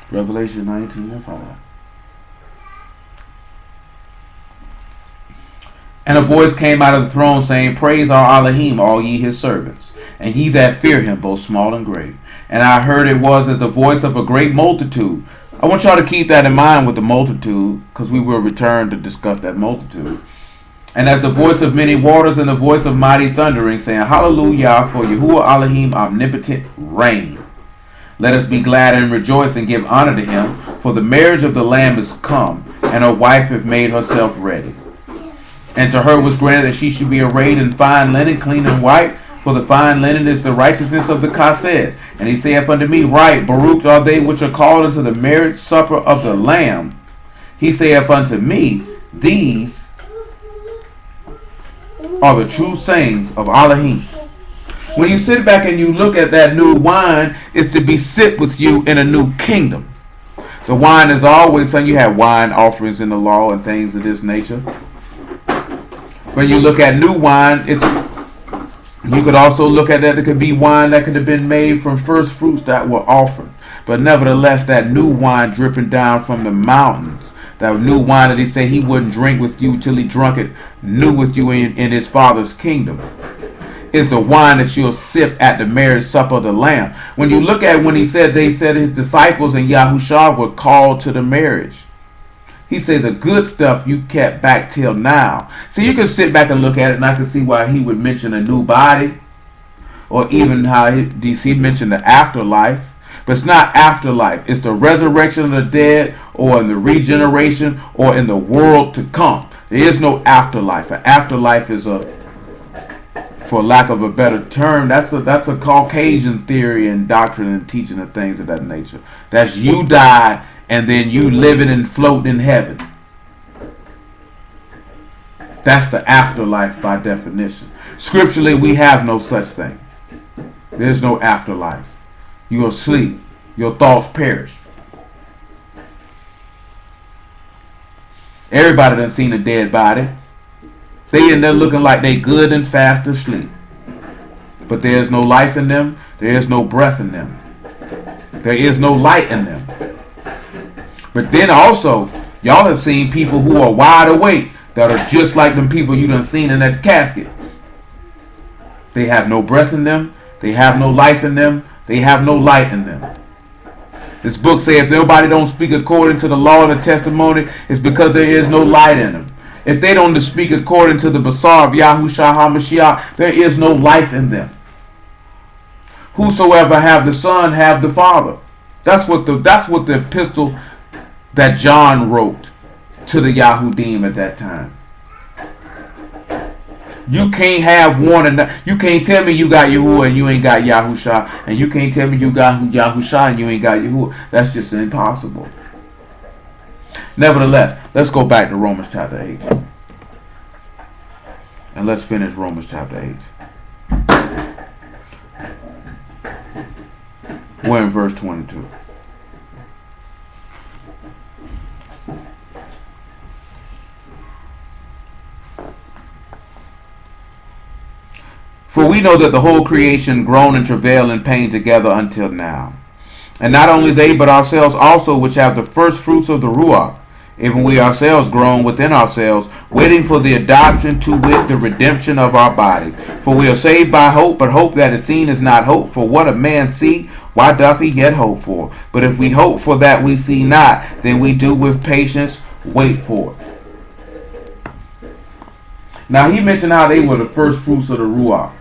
S1: Revelation 19 and 5. And a voice came out of the throne saying, Praise our Alahym, all ye his servants, and ye that fear him, both small and great. And I heard it was as the voice of a great multitude. I want y'all to keep that in mind with the multitude, because we will return to discuss that multitude. And as the voice of many waters and the voice of mighty thundering, saying, Hallelujah, for Yahuwah Alahym omnipotent reign. Let us be glad and rejoice and give honor to him, for the marriage of the Lamb is come, and her wife hath made herself ready. And to her was granted that she should be arrayed in fine linen, clean and white, for the fine linen is the righteousness of the Chesed. And he saith unto me, Right, Baruch are they which are called unto the marriage supper of the Lamb. He saith unto me, These are the true sayings of Alahym. When you sit back and you look at that new wine, it's to be sipped with you in a new kingdom. The wine is always, son, you have wine offerings in the law and things of this nature. When you look at new wine, you could also look at that. It could be wine that could have been made from first fruits that were offered. But nevertheless, that new wine dripping down from the mountains, that new wine that he said he wouldn't drink with you till he drunk it new with you in his father's kingdom, is the wine that you'll sip at the marriage supper of the Lamb. When you look at when he said, they said his disciples and Yahushua were called to the marriage. He said the good stuff you kept back till now. See, you can sit back and look at it, and I can see why he would mention a new body, or even how he mentioned the afterlife. But it's not afterlife. It's the resurrection of the dead, or in the regeneration, or in the world to come. There is no afterlife. An afterlife is for lack of a better term, that's a Caucasian theory and doctrine and teaching and things of that nature. That's you die and then you living and floating in heaven. That's the afterlife by definition. Scripturally, we have no such thing. There's no afterlife. You are asleep. Your thoughts perish. Everybody done seen a dead body. They in there looking like they good and fast asleep. But there is no life in them. There is no breath in them. There is no light in them. But then also, y'all have seen people who are wide awake that are just like them people you done seen in that casket. They have no breath in them. They have no life in them. They have no light in them. This book says if nobody don't speak according to the law and the testimony, it's because there is no light in them. If they don't speak according to the Basar of Yahushua HaMashiach, there is no life in them. Whosoever have the Son have the Father. That's what the epistle that John wrote to the Yahudim at that time. You can't have one and you can't tell me you got Yahuwah and you ain't got Yahusha, and you can't tell me you got Yahusha and you ain't got Yahuwah. That's just impossible. Nevertheless, let's go back to Romans chapter 8. And let's finish Romans chapter 8. We're in verse 22. For we know that the whole creation groan and travail in pain together until now. And not only they, but ourselves also, which have the first fruits of the Ruach, even we ourselves groan within ourselves, waiting for the adoption, to wit, the redemption of our body. For we are saved by hope, but hope that is seen is not hope. For what a man see, why doth he yet hope for? But if we hope for that we see not, then we do with patience wait for it. Now he mentioned how they were the first fruits of the Ruach.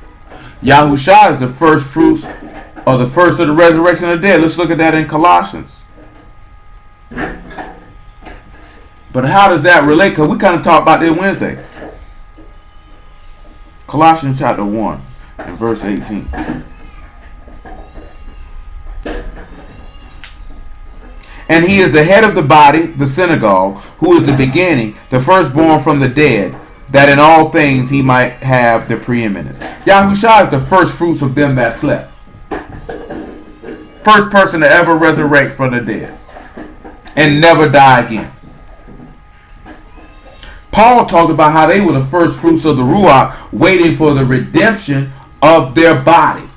S1: Yahusha is the first fruits, or the first of the resurrection of the dead. Let's look at that in Colossians. But how does that relate? Because we kind of talked about that Wednesday. Colossians chapter 1 and verse 18. And he is the head of the body, the synagogue, who is the beginning, the firstborn from the dead, that in all things he might have the preeminence. Yahusha is the first fruits of them that slept. First person to ever resurrect from the dead and never die again. Paul talked about how they were the first fruits of the Ruach, waiting for the redemption of their body.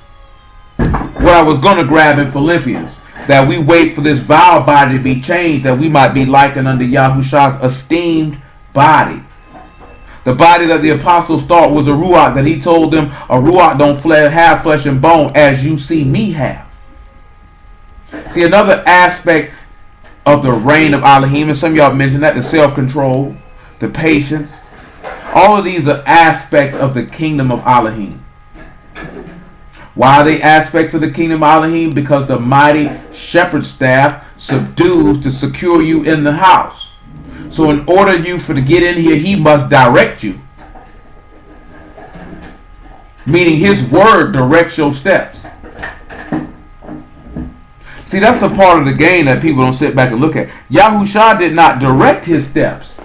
S1: What I was going to grab in Philippians, that we wait for this vile body to be changed, that we might be likened unto Yahusha's esteemed body. The body that the apostles thought was a Ruach, that he told them, a Ruach don't have flesh and bone as you see me have. See, another aspect of the reign of Alahym, and some of y'all mentioned that, the self-control, the patience. All of these are aspects of the kingdom of Alahym. Why are they aspects of the kingdom of Alahym? Because the mighty shepherd staff subdues to secure you in the house. So in order to get in here, he must direct you. Meaning his word directs your steps. See, that's a part of the game that people don't sit back and look at. Yahusha did not direct his steps.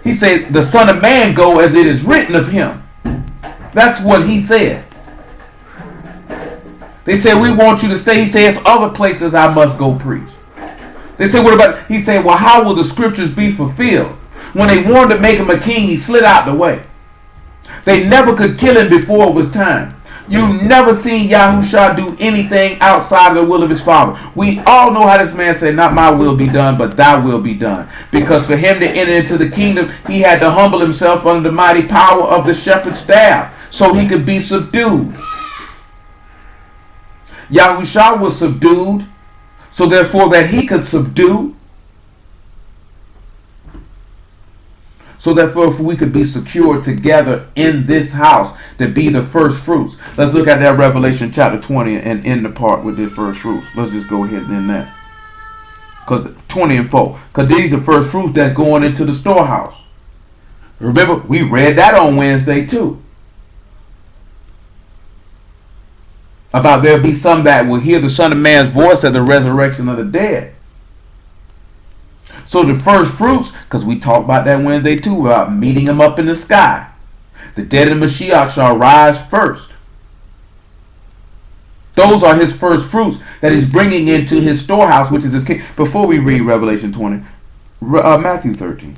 S1: He said, the Son of Man go as it is written of him. That's what he said. They said, we want you to stay. He says, other places I must go preach. They said, what about, he said, well, how will the scriptures be fulfilled? When they wanted to make him a king, he slid out the way. They never could kill him before it was time. You never seen Yahusha do anything outside of the will of his Father. We all know how this man said, not my will be done, but thy will be done. Because for him to enter into the kingdom, he had to humble himself under the mighty power of the shepherd's staff so he could be subdued. Yahusha was subdued, so therefore that he could subdue. So therefore we could be secured together in this house to be the first fruits. Let's look at that Revelation chapter 20 and end the part with the first fruits. Let's just go ahead and end that. Because 20 and 4. Because these are first fruits that's going into the storehouse. Remember, we read that on Wednesday too. About there'll be some that will hear the Son of Man's voice at the resurrection of the dead. So the first fruits, because we talked about that Wednesday too, about meeting them up in the sky. The dead in Mashiach shall rise first. Those are his first fruits that he's bringing into his storehouse, which is his king. Before we read Revelation 20, Matthew 13.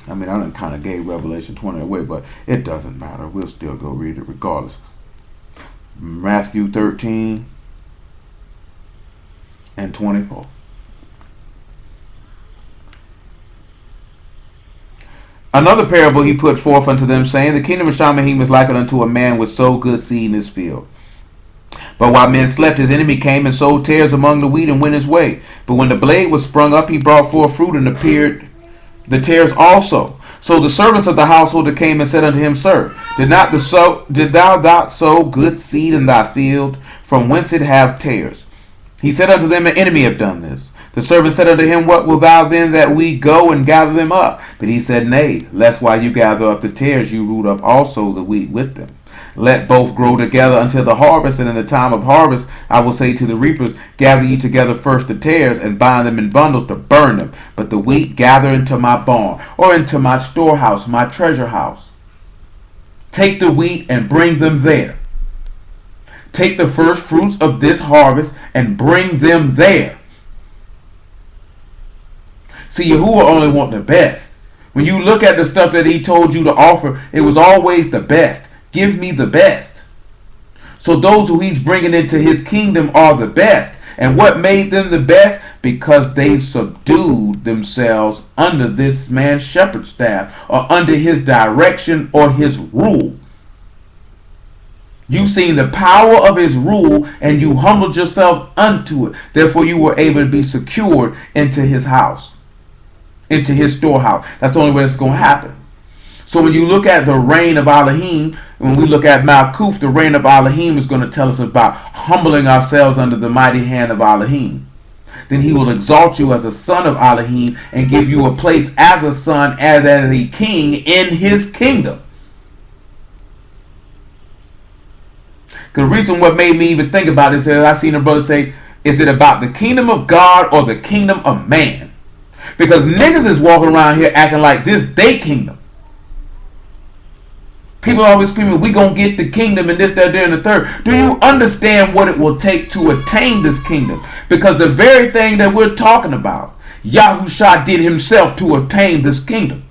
S1: I mean, I done kind of gave Revelation 20 away, but it doesn't matter. We'll still go read it regardless. Matthew 13 and 24. Another parable he put forth unto them, saying, the kingdom of Shamahim is likened unto a man which sowed good seed in his field. But while men slept, his enemy came and sowed tares among the wheat and went his way. But when the blade was sprung up, he brought forth fruit, and appeared the tares also. So the servants of the householder came and said unto him, Sir, did thou not sow good seed in thy field? From whence it have tares? He said unto them, an enemy have done this. The servant said unto him, what wilt thou then that we go and gather them up? But he said, Nay, lest while you gather up the tares, you root up also the wheat with them. Let both grow together until the harvest, and in the time of harvest I will say to the reapers, gather ye together first the tares, and bind them in bundles to burn them, but the wheat gather into my barn, or into my storehouse, my treasure house. Take the wheat and bring them there. Take the first fruits of this harvest and bring them there. See, Yahuwah only want the best. When you look at the stuff that he told you to offer, it was always the best. Give me the best. So those who he's bringing into his kingdom are the best. And what made them the best? Because they subdued themselves under this man's shepherd staff, or under his direction or his rule. You seen the power of his rule, and you humbled yourself unto it. Therefore you were able to be secured into his house, into his storehouse. That's the only way it's going to happen. So when you look at the reign of Alahym, when we look at Malkuth, the reign of Alahym is going to tell us about humbling ourselves under the mighty hand of Alahym. Then he will exalt you as a son of Alahym and give you a place as a son, as a king in his kingdom. The reason what made me even think about this is I seen a brother say, is it about the kingdom of God or the kingdom of man? Because niggas is walking around here acting like this they kingdom. People always screaming, we gonna get the kingdom and this, that, there, and the third. Do you understand what it will take to attain this kingdom? Because the very thing that we're talking about, Yahusha did himself to obtain this kingdom.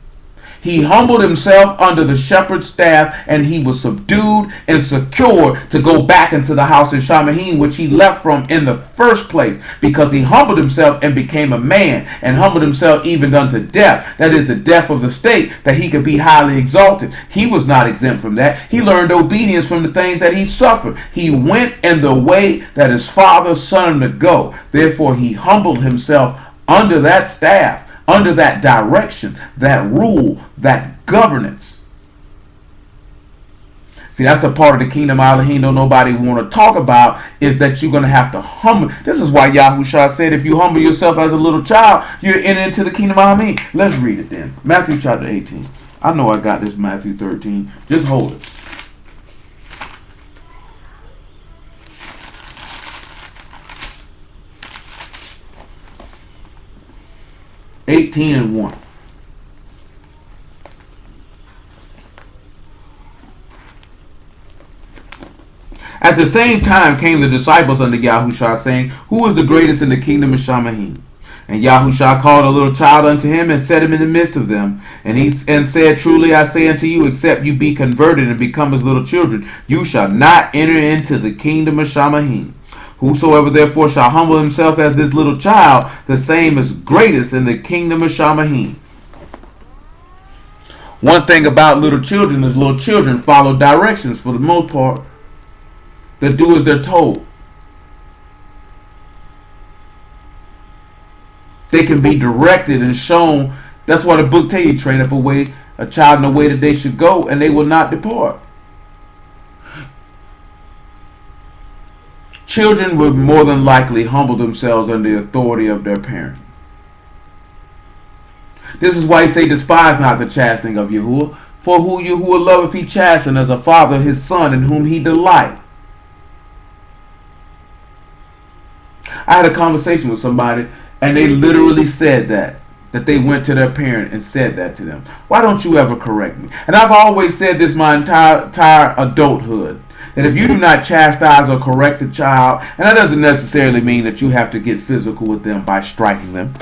S1: He humbled himself under the shepherd's staff, and he was subdued and secured to go back into the house of Shamahim, which he left from in the first place, because he humbled himself and became a man, and humbled himself even unto death. That is the death of the state, that he could be highly exalted. He was not exempt from that. He learned obedience from the things that he suffered. He went in the way that his father sent him to go. Therefore, he humbled himself under that staff, under that direction, that rule, that governance. See, that's the part of the kingdom Alahym don't nobody want to talk about, is that you're going to have to humble. This is why Yahusha said, if you humble yourself as a little child, you're into the kingdom Alahym. Let's read it then. Matthew chapter 18. I know I got this Matthew 13. Just hold it. and 1. At the same time came the disciples unto Yahusha, saying, Who is the greatest in the kingdom of Shamahim? And Yahusha called a little child unto him, and set him in the midst of them. And said, Truly I say unto you, except you be converted and become as little children, you shall not enter into the kingdom of Shamahim. Whosoever therefore shall humble himself as this little child, the same is greatest in the kingdom of Shamahim. One thing about little children is little children follow directions for the most part. They do as they're told. They can be directed and shown. That's why the book tell you, train up a child in the way that they should go, and they will not depart. Children would more than likely humble themselves under the authority of their parent. This is why he say, despise not the chastening of Yahuwah, for who Yahuwah loveth he chasten, as a father his son in whom he delight. I had a conversation with somebody, and they literally said that. that they went to their parent and said that to them? Why don't you ever correct me? And I've always said this my entire adulthood, that if you do not chastise or correct a child, and that doesn't necessarily mean that you have to get physical with them by striking them,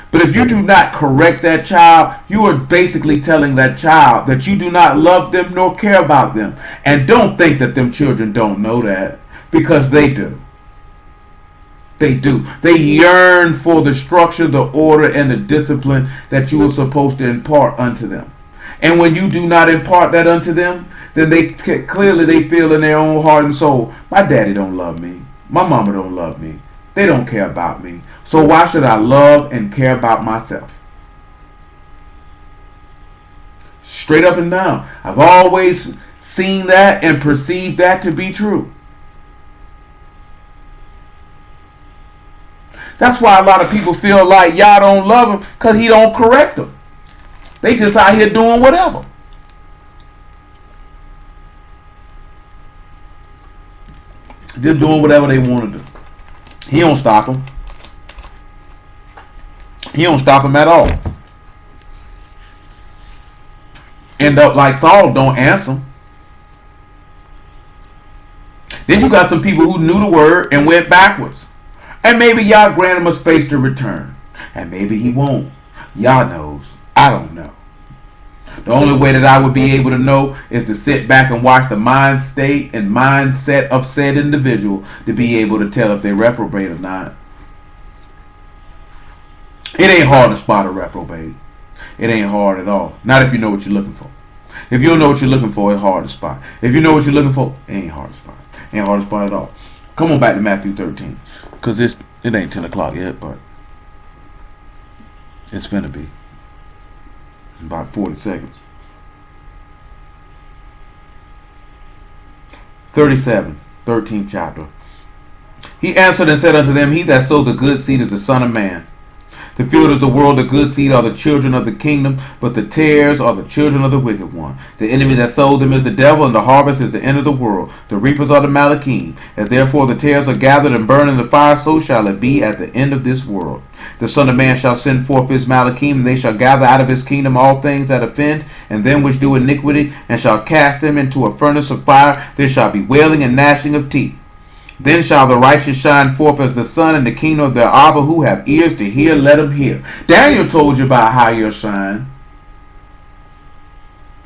S1: but if you do not correct that child, you are basically telling that child that you do not love them nor care about them. And don't think that them children don't know that, because they do. They do. They yearn for the structure, the order, and the discipline that you are supposed to impart unto them. And when you do not impart that unto them, then they feel in their own heart and soul, my daddy don't love me. My mama don't love me. They don't care about me. So why should I love and care about myself? Straight up and down. I've always seen that and perceived that to be true. That's why a lot of people feel like y'all don't love him, because he don't correct them. They just out here doing whatever. Just doing whatever they want to do. He don't stop them. He don't stop them at all. End up like Saul, don't answer him. Then you got some people who knew the word and went backwards. And maybe y'all grant him a space to return. And maybe he won't. Y'all knows. I don't know. The only way that I would be able to know is to sit back and watch the mind state and mindset of said individual to be able to tell if they reprobate or not. It ain't hard to spot a reprobate. It ain't hard at all. Not if you know what you're looking for. If you don't know what you're looking for, it's hard to spot. If you know what you're looking for, it ain't hard to spot. It ain't hard to spot at all. Come on back to Matthew 13. Because it ain't 10 o'clock yet, but it's finna be. It's about 40 seconds. 37, 13th chapter. He answered and said unto them, he that sowed the good seed is the Son of Man. The field is the world, the good seed are the children of the kingdom, but the tares are the children of the wicked one. The enemy that sowed them is the devil, and the harvest is the end of the world. The reapers are the Alahym. As therefore the tares are gathered and burned in the fire, so shall it be at the end of this world. The Son of Man shall send forth his Alahym, and they shall gather out of his kingdom all things that offend, and them which do iniquity, and shall cast them into a furnace of fire. There shall be wailing and gnashing of teeth. Then shall the righteous shine forth as the sun in the kingdom of their Abba. Who have ears to hear, let them hear. Daniel told you about how you'll shine.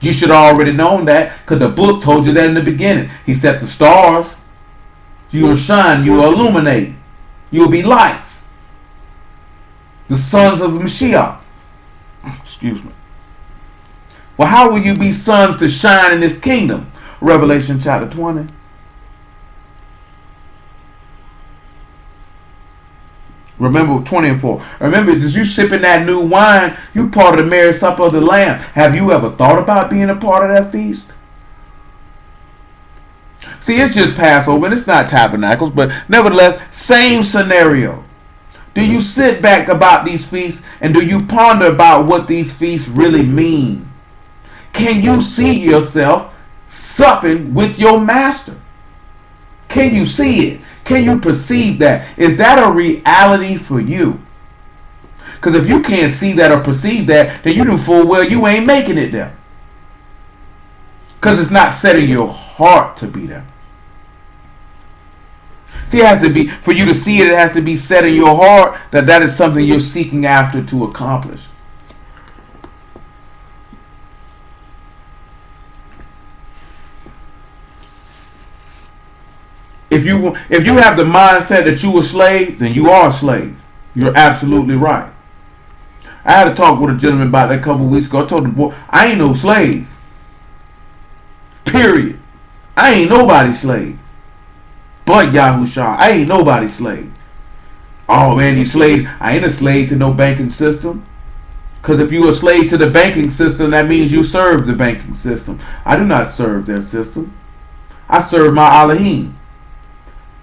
S1: You should have already known that, because the book told you that in the beginning. He set the stars. You'll shine, you'll illuminate. You'll be lights. The sons of Mashiach. Excuse me. Well, how will you be sons to shine in this kingdom? Revelation chapter 20. Remember 20 and 4. Remember, as you sipping that new wine, you part of the marriage supper of the Lamb. Have you ever thought about being a part of that feast? See, it's just Passover, and it's not Tabernacles, but nevertheless, same scenario. Do you sit back about these feasts, and do you ponder about what these feasts really mean? Can you see yourself supping with your master? Can you see it? Can you perceive that? Is that a reality for you? Because if you can't see that or perceive that, then you do full well you ain't making it there. Because it's not setting your heart to be there. See, it has to be, for you to see it, it has to be set in your heart that is something you're seeking after to accomplish. If you have the mindset that you a slave, then you are a slave. You're absolutely right. I had a talk with a gentleman about that a couple of weeks ago. I told him, boy, I ain't no slave. Period. I ain't nobody's slave. But Yahushua, I ain't nobody's slave. Oh man, you slave. I ain't a slave to no banking system. Because if you a slave to the banking system, that means you serve the banking system. I do not serve their system. I serve my Alahym.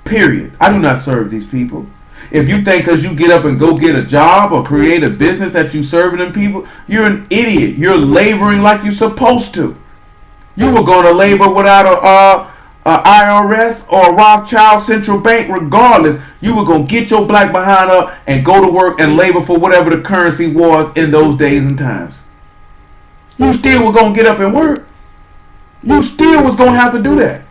S1: Period. I do not serve these people. If you think because you get up and go get a job or create a business that you serving them people, you're an idiot. You're laboring like you're supposed to. You were going to labor without IRS or a Rothschild Central Bank, regardless, you were going to get your black behind up and go to work and labor for whatever the currency was in those days and times. You still were going to get up and work. You still was going to have to do that.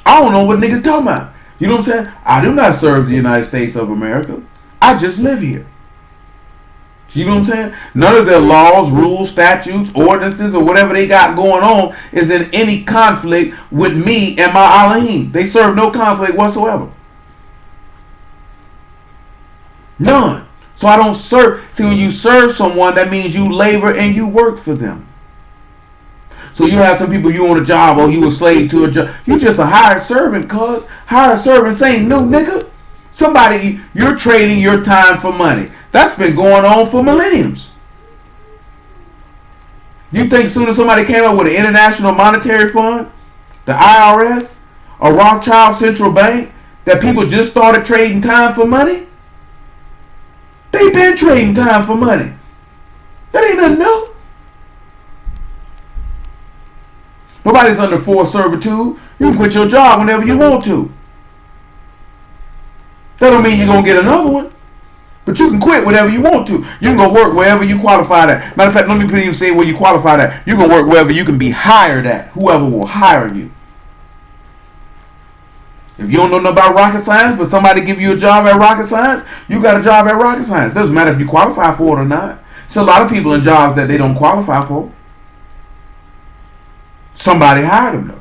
S1: I don't know what niggas talking about. You know what I'm saying? I do not serve the United States of America. I just live here. You know what I'm saying? None of their laws, rules, statutes, ordinances, or whatever they got going on is in any conflict with me and my Alahym. They serve no conflict whatsoever. None. So I don't serve. See, when you serve someone, that means you labor and you work for them. So you have some people, you on a job or you a slave to a job. You just a hired servant, cuz. Hired servants ain't no nigga. Somebody, you're trading your time for money. That's been going on for millenniums. You think soon as somebody came up with an International Monetary Fund, the IRS, a Rothschild Central Bank, that people just started trading time for money? They've been trading time for money. That ain't nothing new. Nobody's under forced servitude. You can quit your job whenever you want to. That don't mean you're going to get another one. But you can quit whenever you want to. You can go work wherever you qualify at. Matter of fact, let me even say where you qualify at. You can work wherever you can be hired at. Whoever will hire you. If you don't know nothing about rocket science, but somebody give you a job at rocket science, you got a job at rocket science. Doesn't matter if you qualify for it or not. There's a lot of people in jobs that they don't qualify for. Somebody hired them though.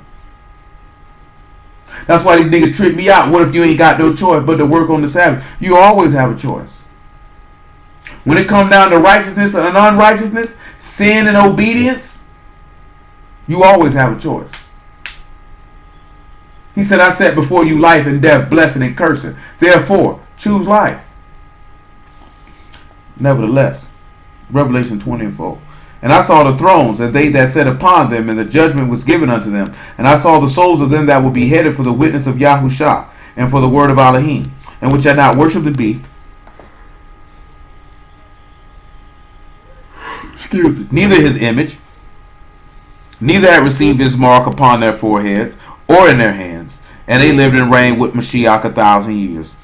S1: That's why these niggas trick me out. What if you ain't got no choice but to work on the Sabbath? You always have a choice. When it comes down to righteousness and unrighteousness, sin and obedience, you always have a choice. He said, I set before you life and death, blessing and cursing. Therefore, choose life. Nevertheless, Revelation 20:4. And I saw the thrones, and they that sat upon them, and the judgment was given unto them. And I saw the souls of them that were beheaded for the witness of Yahushua, and for the word of Alahym, and which had not worshipped the beast, neither his image, neither had received his mark upon their foreheads, or in their hands. And they lived and reigned with Mashiach 1,000 years.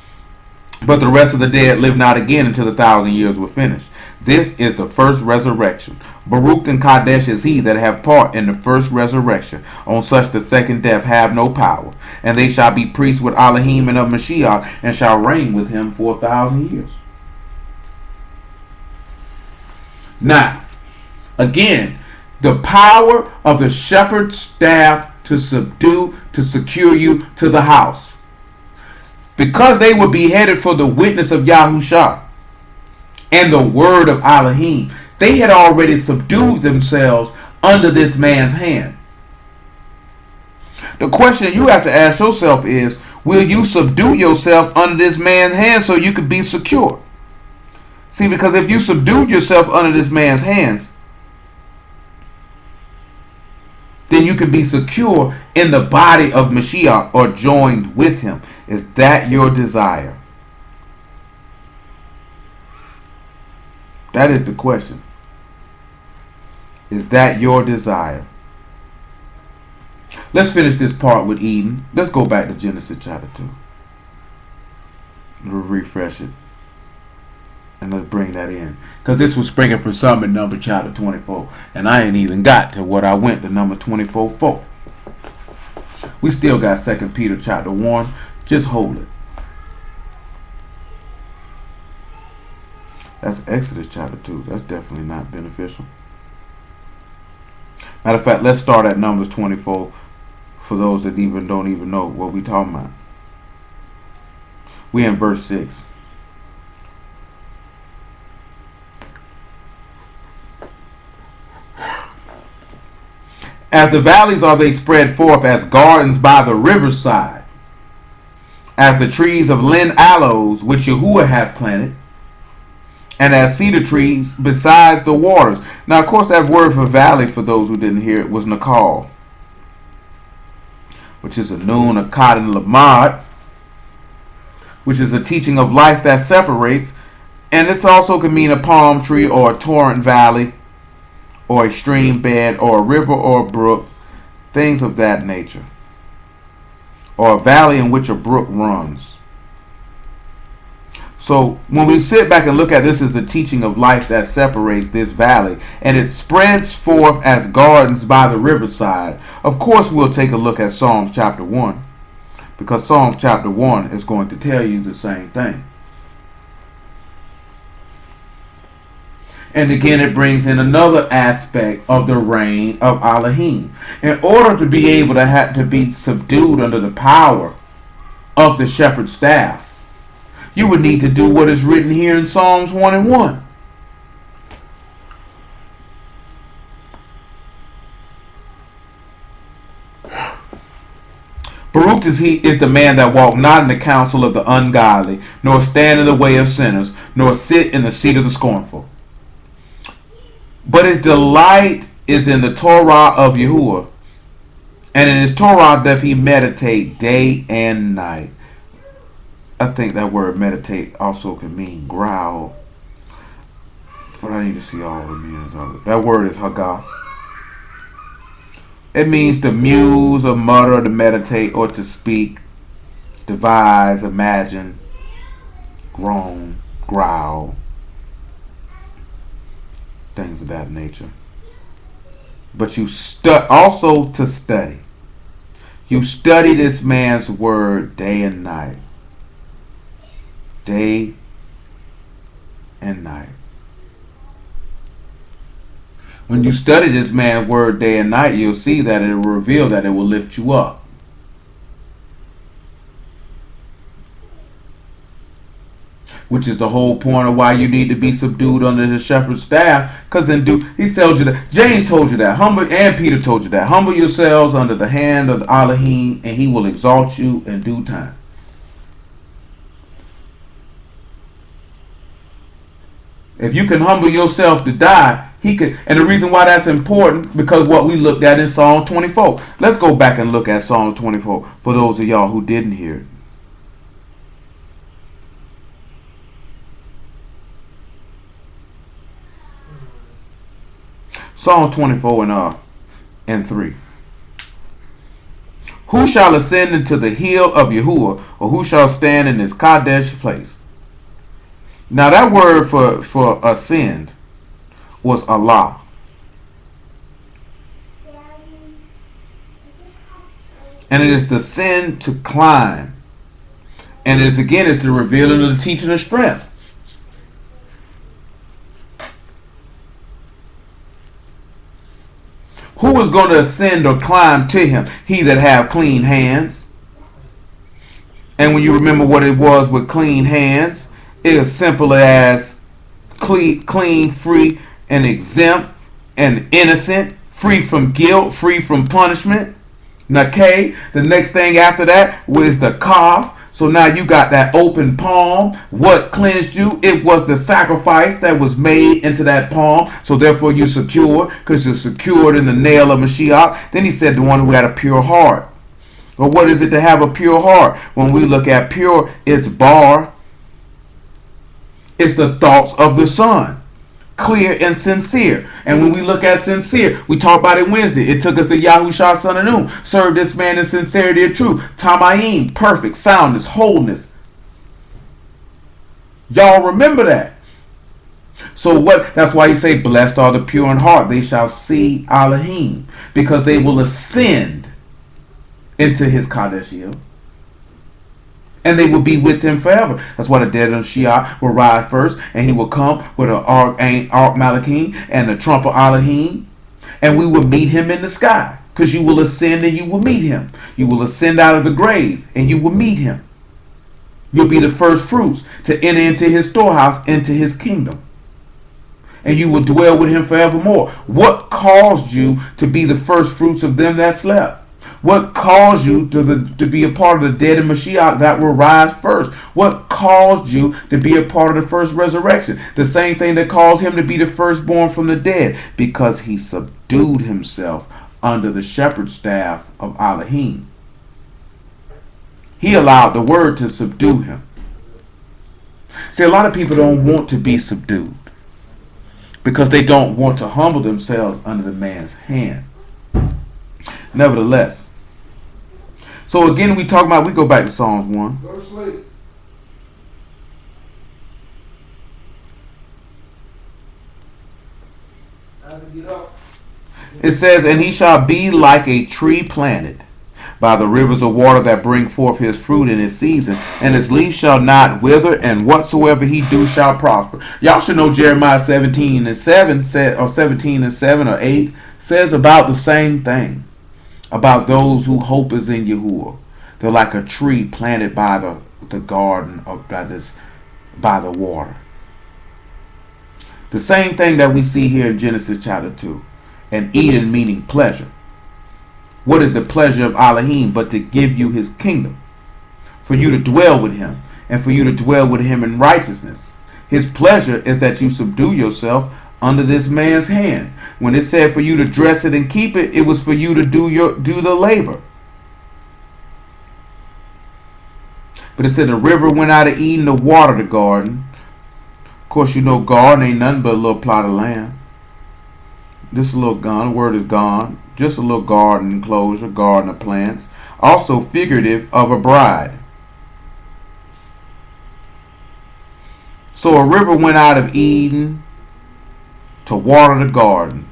S1: But the rest of the dead lived not again until the 1,000 years were finished. This is the first resurrection. Baruch and Kadesh is he that have part in the first resurrection. On such the second death have no power. And they shall be priests with Alahym and of Mashiach, and shall reign with him for 1,000 years. Now, again, the power of the shepherd's staff to subdue, to secure you to the house. Because they were beheaded for the witness of Yahushua and the word of Alahym, they had already subdued themselves under this man's hand. The question you have to ask yourself is, will you subdue yourself under this man's hand so you can be secure? See, because if you subdued yourself under this man's hands, then you can be secure in the body of Mashiach or joined with him. Is that your desire? That is the question. Is that your desire? Let's finish this part with Eden. Let's go back to Genesis chapter 2. We'll refresh it. And let's bring that in. Because this was springing from some in Numbers chapter 24. And I ain't even got to what I went to Numbers 24:4. We still got 2 Peter chapter 1. Just hold it. That's Exodus chapter 2. That's definitely not beneficial. Matter of fact, let's start at Numbers 24 for those that don't even know what we talking about. We in verse 6. As the valleys are they spread forth as gardens by the riverside, as the trees of lin aloes which Yahuwah hath planted, and as cedar trees besides the waters. Now, of course, that word for valley, for those who didn't hear it, was Nakal, which is a Nun, a Kad, and Lamad, which is a teaching of life that separates, and it also can mean a palm tree or a torrent valley, or a stream bed, or a river, or a brook. things of that nature, or a valley in which a brook runs. So when we sit back and look at this as the teaching of life that separates this valley, and it spreads forth as gardens by the riverside, of course we'll take a look at Psalms chapter 1, because Psalms chapter 1 is going to tell you the same thing. And again, it brings in another aspect of the reign of Alahym. In order to be able to have to be subdued under the power of the shepherd's staff, you would need to do what is written here in Psalms 1 and 1. Baruch is the man that walked not in the counsel of the ungodly, nor stand in the way of sinners, nor sit in the seat of the scornful. But his delight is in the Torah of Yahuwah, and in his Torah doth he meditate day and night. I think that word meditate also can mean growl, but I need to see all the meanings of it. That word is Haggah. It means to muse or mutter, to meditate or to speak, devise, imagine, groan, growl, things of that nature. But you also to study. You study this man's word day and night. Day and night. When you study this man's word day and night, you'll see that it will reveal that it will lift you up. Which is the whole point of why you need to be subdued under the shepherd's staff. Because he tells you that. James told you that. Humble, and Peter told you that. Humble yourselves under the hand of Alahym, and he will exalt you in due time. If you can humble yourself to die, he could. And the reason why that's important, because what we looked at in Psalm 24. Let's go back and look at Psalm 24 for those of y'all who didn't hear it. Psalms 24 and 3. Who shall ascend into the hill of Yahuwah, or who shall stand in his Kadesh place? Now that word for ascend was Allah. And it is the sin to climb. And it's the revealing of the teaching of strength. Who is going to ascend or climb to him? He that have clean hands. And when you remember what it was with clean hands, it is simple as clean, free, and exempt, and innocent, free from guilt, free from punishment. Okay, the next thing after that was the kaf. So now you got that open palm. What cleansed you? It was the sacrifice that was made into that palm. So therefore you're secure, because you're secured in the nail of Mashiach. Then he said the one who had a pure heart. Well, what is it to have a pure heart? When we look at pure, it's bar. It's the thoughts of the Son. Clear and sincere. And when we look at sincere, we talked about it Wednesday. It took us to Yahushua son of Nun. Serve this man in sincerity of truth. Tamayim, perfect, soundness, wholeness. Y'all remember that. So that's why you say, blessed are the pure in heart. They shall see Alahym. Because they will ascend into his Kadesh hill. And they will be with him forever. That's why the dead of Shiach will rise first, and he will come with an ark Malachim and the trump of Alahym, and we will meet him in the sky. Because you will ascend and you will meet him. You will ascend out of the grave and you will meet him. You'll be the first fruits to enter into his storehouse, into his kingdom. And you will dwell with him forevermore. What caused you to be the first fruits of them that slept? What caused you to be a part of the dead in Mashiach that will rise first? What caused you to be a part of the first resurrection? The same thing that caused him to be the firstborn from the dead. Because he subdued himself under the shepherd's staff of Alahym. He allowed the word to subdue him. See, a lot of people don't want to be subdued. Because they don't want to humble themselves under the man's hand. Nevertheless. So again, we go back to Psalms 1.
S5: Go to sleep. I have to get up.
S1: It says, and he shall be like a tree planted by the rivers of water that bring forth his fruit in his season, and his leaf shall not wither, and whatsoever he do shall prosper. Y'all should know Jeremiah 17:7 said, or 17:7 or 8 says about the same thing. About those who hope is in Yahuwah. They're like a tree planted by the garden of by the water. The same thing that we see here in Genesis chapter 2. And Eden meaning pleasure. What is the pleasure of Alahym but to give you his kingdom? For you to dwell with him. And for you to dwell with him in righteousness. His pleasure is that you subdue yourself under this man's hand. When it said for you to dress it and keep it, it was for you to do the labor. But it said the river went out of Eden to water the garden. Of course, you know garden ain't nothing but a little plot of land. Just a little gone. The word is gone. Just a little garden enclosure, garden of plants. Also figurative of a bride. So a river went out of Eden to water the garden.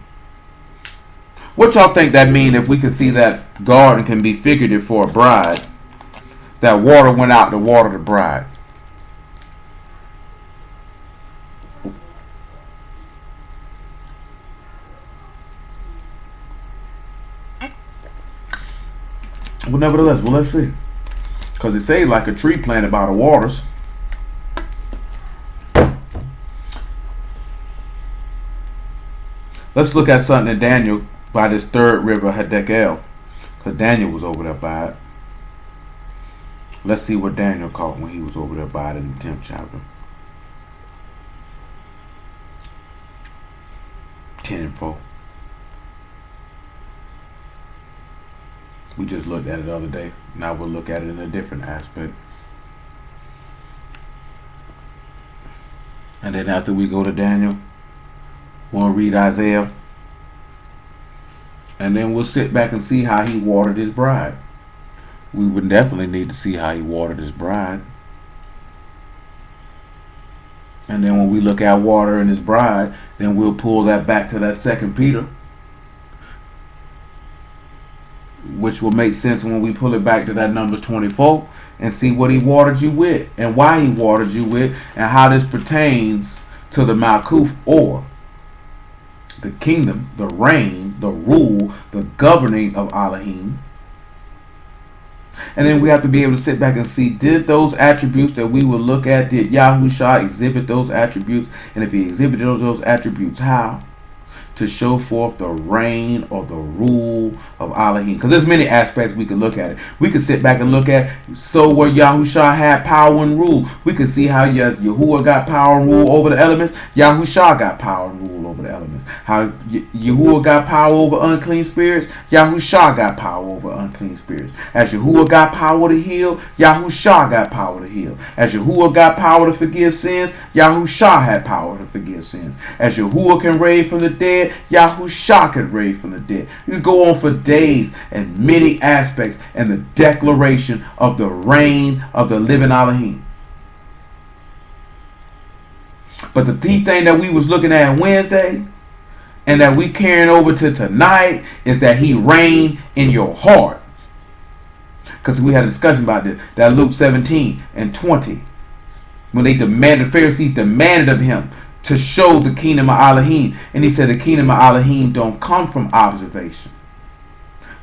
S1: What y'all think that mean if we could see that garden can be figurative for a bride? That water went out to water the bride. Well, nevertheless, let's see. Because it says like a tree planted by the waters. Let's look at something in Daniel by this third river, Hadekel. Because Daniel was over there by it. Let's see what Daniel caught when he was over there by it in the 10th chapter. 10:4. We just looked at it the other day. Now we'll look at it in a different aspect. And then after we go to Daniel, we'll read Isaiah. And then we'll sit back and see how he watered his bride. We would definitely need to see how he watered his bride. And then when we look at water and his bride, then we'll pull that back to that 2 Peter. Which will make sense when we pull it back to that Numbers 24 and see what he watered you with and why he watered you with and how this pertains to the Malkuth, or the kingdom, the reign, the rule, the governing of Alahym. And then we have to be able to sit back and see, did those attributes that we will look at, did Yahushua exhibit those attributes? And if he exhibited those attributes, how? To show forth the reign or the rule of Alahym. Because there's many aspects we could look at it. We could sit back and look at, so where Yahushua had power and rule. We could see how, yes, Yahuwah got power and rule over the elements. Yahushua got power and rule over the elements. How Yahuwah got power over unclean spirits. Yahushua got power over unclean spirits. As Yahuwah got power to heal, Yahushua got power to heal. As Yahuwah got power to forgive sins, Yahushua had power to forgive sins. As Yahuwah can raise from the dead, Yahushua could raise from the dead. You could go on for days and many aspects and the declaration of the reign of the living Alahym. But the key thing that we was looking at Wednesday and that we carrying over to tonight is that he reigned in your heart. Because we had a discussion about this. That Luke 17:20. When the Pharisees demanded of him to show the kingdom of Alahym. And he said the kingdom of Alahym don't come from observation.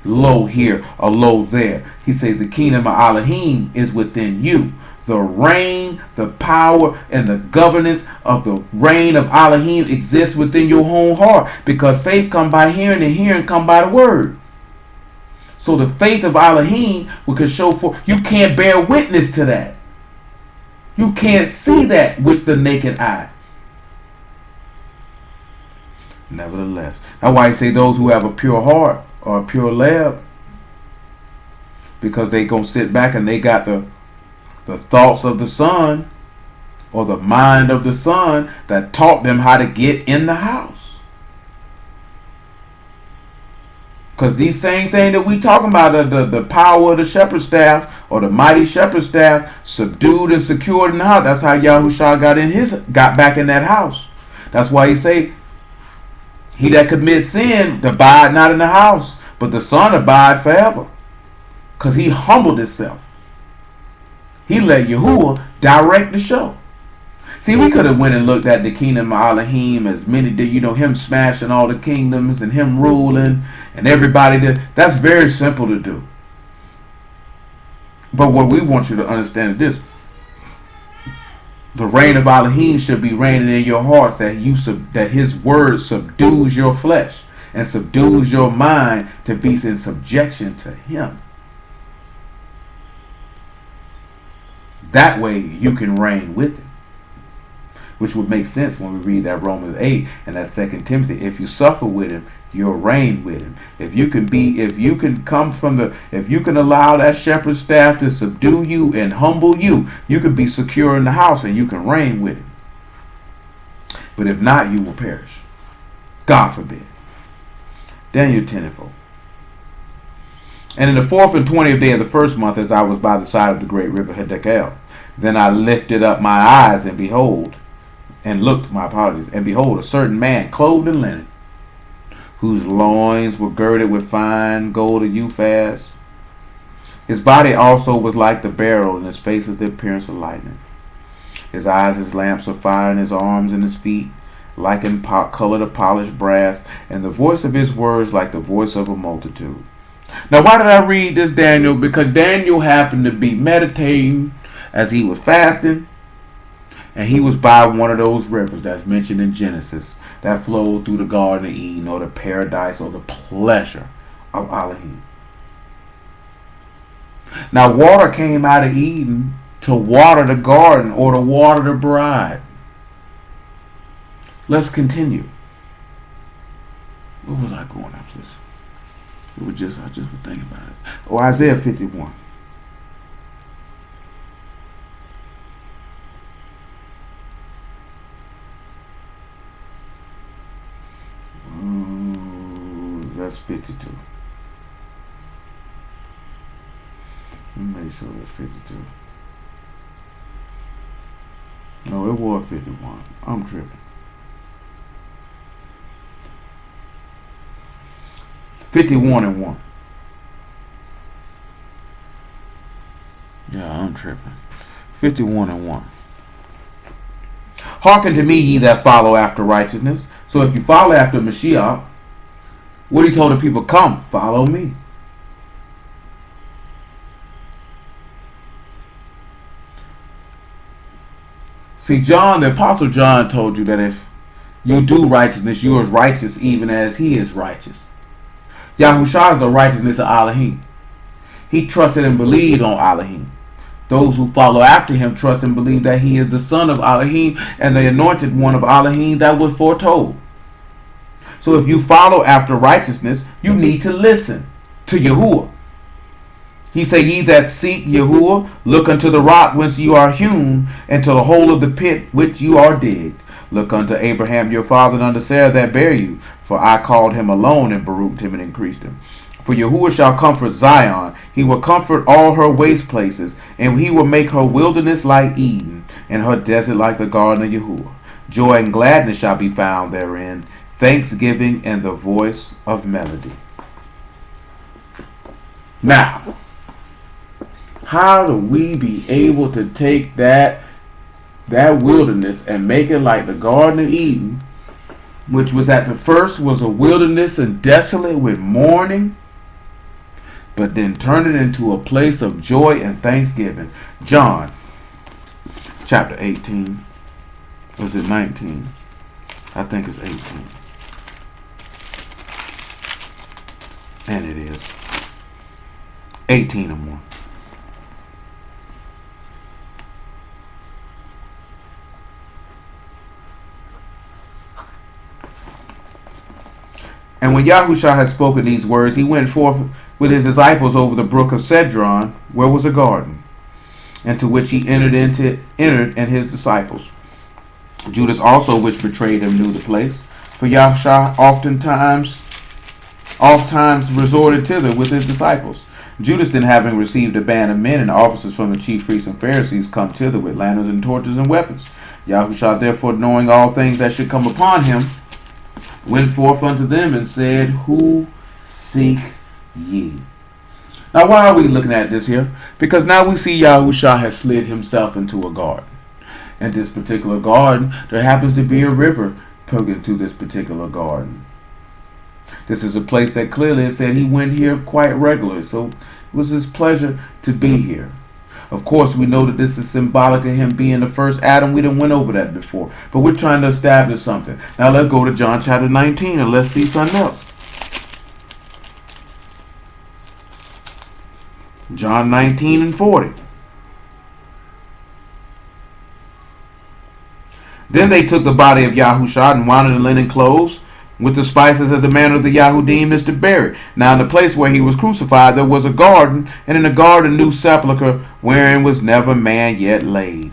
S1: Lo here or lo there. He said the kingdom of Alahym is within you. The reign, the power, and the governance of the reign of Alahym exists within your own heart. Because faith come by hearing and hearing come by the word. So the faith of Alahym we could show for. You can't bear witness to that. You can't see that with the naked eye. Nevertheless, that's why he say those who have a pure heart or a pure lab, because they gonna sit back and they got the thoughts of the Son or the mind of the Son that taught them how to get in the house. Because these same thing that we talking about, the power of the shepherd staff or the mighty shepherd staff, subdued and secured in the house. That's how Yahushua got back in that house. That's why he say, he that commits sin abide not in the house, but the Son abide forever. Because he humbled himself. He let Yahuwah direct the show. See, we could have went and looked at the kingdom of Alahym as many did, him smashing all the kingdoms and him ruling and everybody did. That's very simple to do. But what we want you to understand is this. The reign of Alahym should be reigning in your hearts, that his word subdues your flesh and subdues your mind to be in subjection to him. That way you can reign with him. Which would make sense when we read that Romans 8 and that 2 Timothy. If you suffer with him, you'll reign with him. If you can allow that shepherd staff to subdue you and humble you, you can be secure in the house and you can reign with him. But if not, you will perish. God forbid. Daniel 10:4. And in the 4th and 20th day of the 1st month, as I was by the side of the great river Hiddekel, then I lifted up my eyes and behold, and behold, a certain man clothed in linen, whose loins were girded with fine gold and Uphaz. His body also was like the beryl, and his face as the appearance of lightning. His eyes as lamps of fire, and his arms and his feet like in color of polished brass, and the voice of his words like the voice of a multitude. Now, why did I read this, Daniel? Because Daniel happened to be meditating as he was fasting, and he was by one of those rivers that's mentioned in Genesis that flowed through the Garden of Eden, or the paradise, or the pleasure of Alahym. Now, water came out of Eden to water the garden, or to water the bride. Let's continue. What was I going after this? I just was thinking about it. Oh, Isaiah 51. That's 52. Let me make sure that's 52. No, it was 51. I'm tripping. 51:1. Yeah, I'm tripping. 51:1. Hearken to me, ye that follow after righteousness. So if you follow after Mashiach, what he told the people, come, follow me. See, John, the Apostle John told you that if you do righteousness, you are righteous even as he is righteous. Yahushua is the righteousness of Alahym. He trusted and believed on Alahym. Those who follow after him trust and believe that he is the son of Alahym and the anointed one of Alahym that was foretold. So if you follow after righteousness, you need to listen to Yahuwah. He said, ye that seek Yahuwah, look unto the rock whence you are hewn, and to the hole of the pit which you are digged. Look unto Abraham your father, and unto Sarah that bare you. For I called him alone, and baruched him, and increased him. For Yahuwah shall comfort Zion. He will comfort all her waste places, and he will make her wilderness like Eden, and her desert like the garden of Yahuwah. Joy and gladness shall be found therein, thanksgiving and the voice of melody. Now, how do we be able to take that wilderness and make it like the Garden of Eden, which was at the first was a wilderness and desolate with mourning, but then turn it into a place of joy and thanksgiving? John chapter 18. Was it 19? I think it's 18. And it is 18:1. And when Yahushua had spoken these words, he went forth with his disciples over the brook of Cedron, where was a garden, and to which he entered and his disciples. Judas also, which betrayed him, knew the place. For Yahushua oft times resorted thither with his disciples. Judas then, having received a band of men and officers from the chief priests and Pharisees, come thither with lanterns and torches and weapons. Yahushua therefore, knowing all things that should come upon him, went forth unto them and said, Who seek ye? Now, why are we looking at this here? Because now we see Yahushua has slid himself into a garden. In this particular garden, there happens to be a river plugging through this particular garden. This is a place that clearly it said he went here quite regularly. So it was his pleasure to be here. Of course, we know that this is symbolic of him being the first Adam. We didn't went over that before. But we're trying to establish something. Now let's go to John chapter 19 and let's see something else. John 19 and 40. Then they took the body of Yahushua and wound it in linen clothes with the spices as the manner of the Yahudim is to bury. Now in the place where he was crucified there was a garden, and in the garden a new sepulchre wherein was never man yet laid.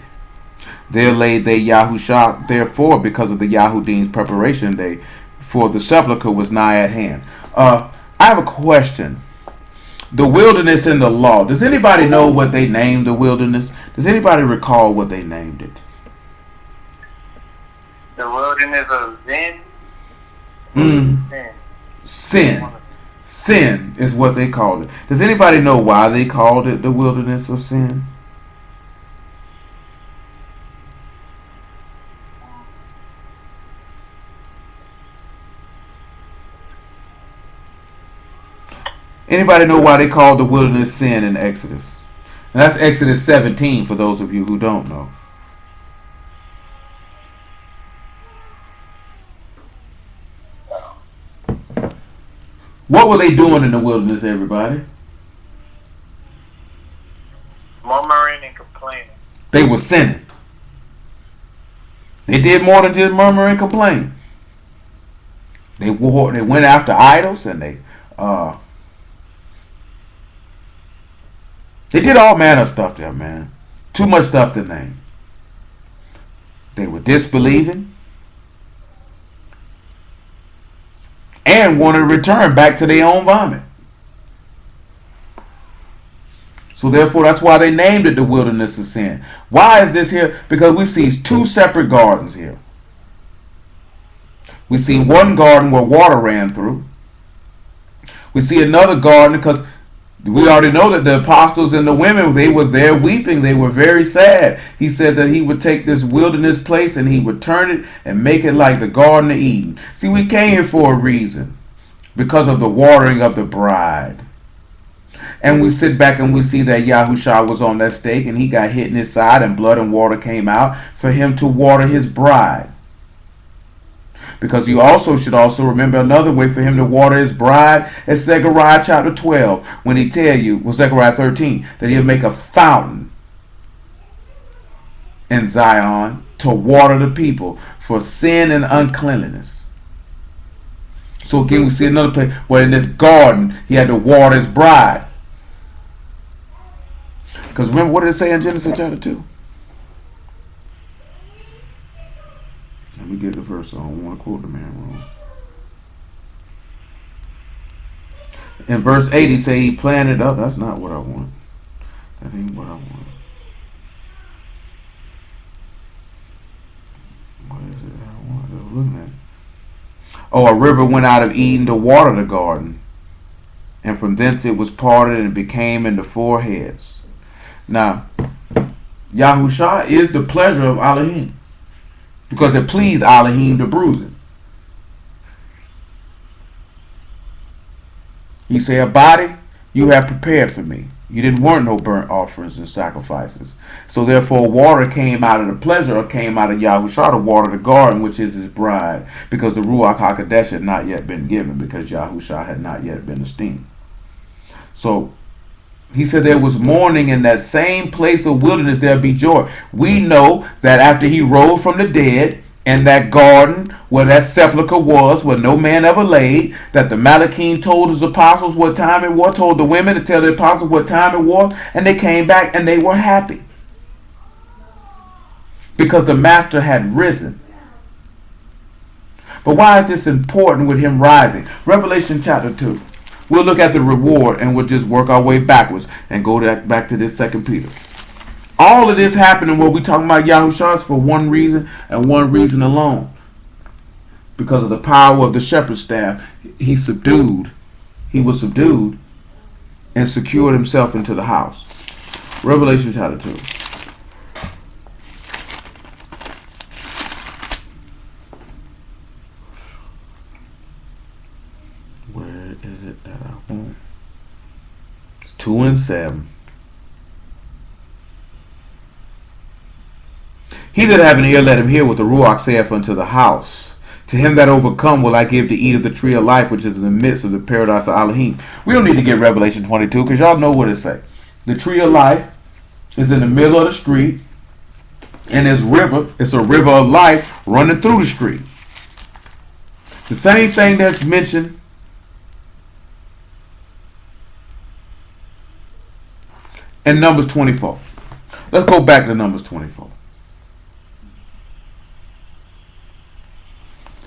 S1: There laid they Yahushua therefore because of the Yahudim's preparation day, for the sepulchre was nigh at hand. I have a question. The wilderness in the law. Does anybody know what they named the wilderness? Does anybody recall what they named it?
S4: The wilderness of Zen.
S1: Sin is what they called it. Does anybody know why they called it the wilderness of sin? Anybody know why they called the wilderness sin in Exodus? And that's Exodus 17 for those of you who don't know. What were they doing in the wilderness, everybody?
S4: Murmuring and complaining.
S1: They were sinning. They did more than just murmur and complain. They went after idols, and they did all manner of stuff there, man. Too much stuff to name. They were disbelieving and wanted to return back to their own vomit. So therefore, that's why they named it the wilderness of sin. Why is this here? Because we see two separate gardens here. We see one garden where water ran through. We see another garden because we already know that the apostles and the women, they were there weeping. They were very sad. He said that he would take this wilderness place and he would turn it and make it like the Garden of Eden. See, we came here for a reason. Because of the watering of the bride. And we sit back and we see that Yahushua was on that stake and he got hit in his side and blood and water came out for him to water his bride. Because you also should also remember another way for him to water his bride is Zechariah chapter 12. When he tell you, well, Zechariah 13, that he'll make a fountain in Zion to water the people for sin and uncleanliness. So again, we see another place where in this garden he had to water his bride. Because remember, what did it say in Genesis chapter 2? Let me get the verse. I don't want to quote the man wrong. In verse 8, he say he planted up. That's not what I want. That ain't what I want. What is it I want? I was looking at. Oh, a river went out of Eden to water the garden, and from thence it was parted and became into four heads. Now, Yahushua is the pleasure of Alahym. Because it pleased Alahym to bruise it. He said, a body you have prepared for me. You didn't want no burnt offerings and sacrifices. So therefore water came out of the pleasure, or came out of Yahushua to water the garden, which is his bride. Because the Ruach HaKodesh had not yet been given, because Yahushua had not yet been esteemed. So he said there was mourning in that same place of wilderness, there'll be joy. We know that after he rose from the dead, in that garden where that sepulchre was, where no man ever laid, that the Malachim told his apostles what time it was, told the women to tell the apostles what time it was, and they came back and they were happy. Because the master had risen. But why is this important with him rising? Revelation chapter 2. We'll look at the reward and we'll just work our way backwards and go back to this 2 Peter. All of this happening, what we talking about Yahushua, is for one reason and one reason alone. Because of the power of the shepherd's staff, he was subdued and secured himself into the house. Revelation chapter 2. Where is it that I want? It's 2 and 7. He that have an ear, let him hear what the Ruach saith unto the house. To him that overcome will I give to eat of the tree of life, which is in the midst of the paradise of Alahym. We don't need to get Revelation 22 because y'all know what it say. The tree of life is in the middle of the street, and it's a river of life running through the street. The same thing that's mentioned in Numbers 24. Let's go back to Numbers 24.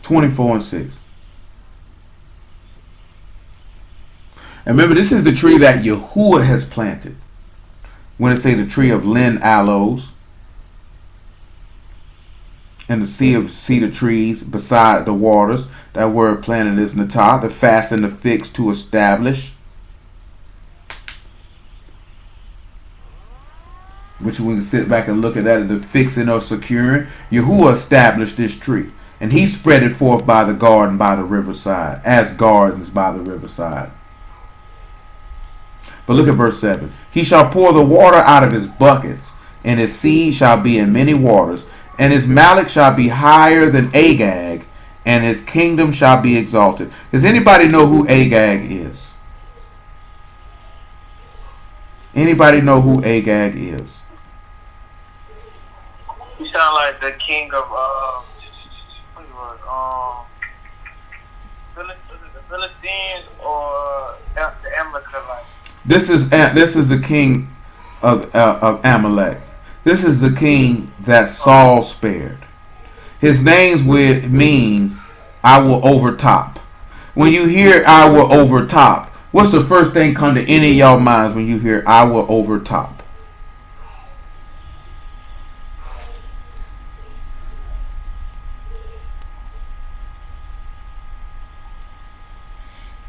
S1: 24 and 6. And remember, this is the tree that Yahuwah has planted. When it say the tree of Lin aloes and the sea of cedar trees beside the waters. That word planted is natah, to fasten, to fix, to establish. Which we can sit back and look at that, the fixing or securing. Yahuwah established this tree. And he spread it forth by the garden by the riverside, as gardens by the riverside. But look at verse 7. He shall pour the water out of his buckets, and his seed shall be in many waters, and his mallet shall be higher than Agag, and his kingdom shall be exalted. Does anybody know who Agag is? Anybody know who Agag is?
S4: You sound like the king of the Philistines or the Amalekites.
S1: This is the king of Amalek. This is the king that Saul spared. His name means I will overtop. When you hear I will overtop, what's the first thing come to any of y'all minds when you hear I will overtop?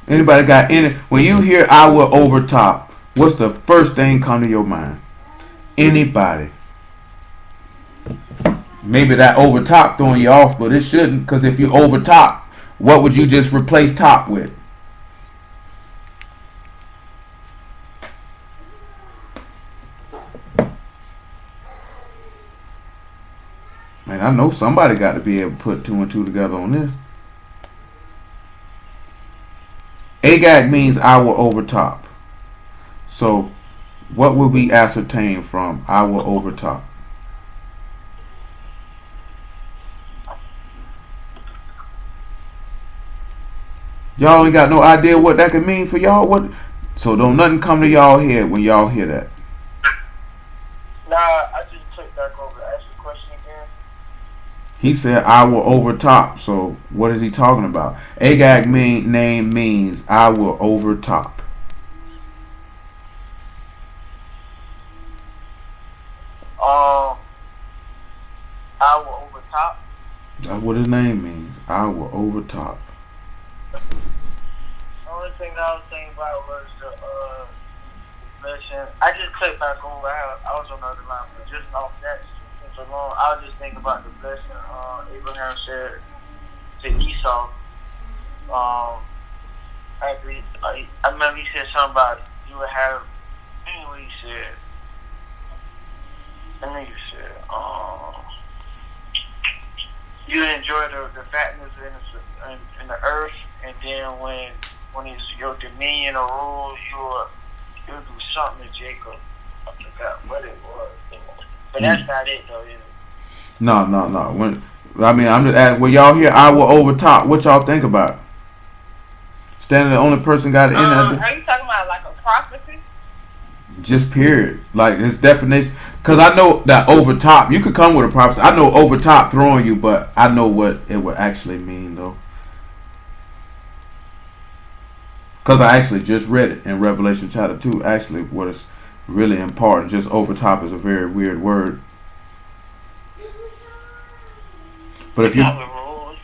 S1: Anybody got any? When you hear I will overtop, what's the first thing come to your mind? Anybody? Maybe that overtop throwing you off, but it shouldn't, because if you overtop, what would you just replace top with? Man, I know somebody got to be able to put 2 and 2 together on this. Agag means I will overtop. So, what will we ascertain from I will overtop? Y'all ain't got no idea what that could mean for y'all? What? So don't nothing come to y'all head when y'all hear that.
S4: Nah, I just clicked back over. Ask the question again.
S1: He said I will overtop. So what is he talking about? Agag name means I will overtop.
S4: I will overtop.
S1: That's what his name means. I will overtop.
S4: The only thing I was thinking about was the blessing. I just clicked back over. I was on the other line, but just off that sentence alone, I was just thinking about the blessing Abraham said to Esau. I remember he said something about you would have. Anyway, he said. I think he said. You enjoy the fatness in the earth, and then when it's your dominion or rule, you'll do something to Jacob. I forgot what it was, but that's not it though, is it?
S1: No. I'm just asking. When y'all hear I will overtop, what y'all think about? Standing the only person got it in there.
S5: Are you talking about like a prophecy?
S1: Just period. Like his definition. Because I know that over top, you could come with a prophecy. I know over top throwing you, but I know what it would actually mean though. Because I actually just read it in Revelation chapter 2. Actually, what is really important. Just over top is a very weird word. But if you, all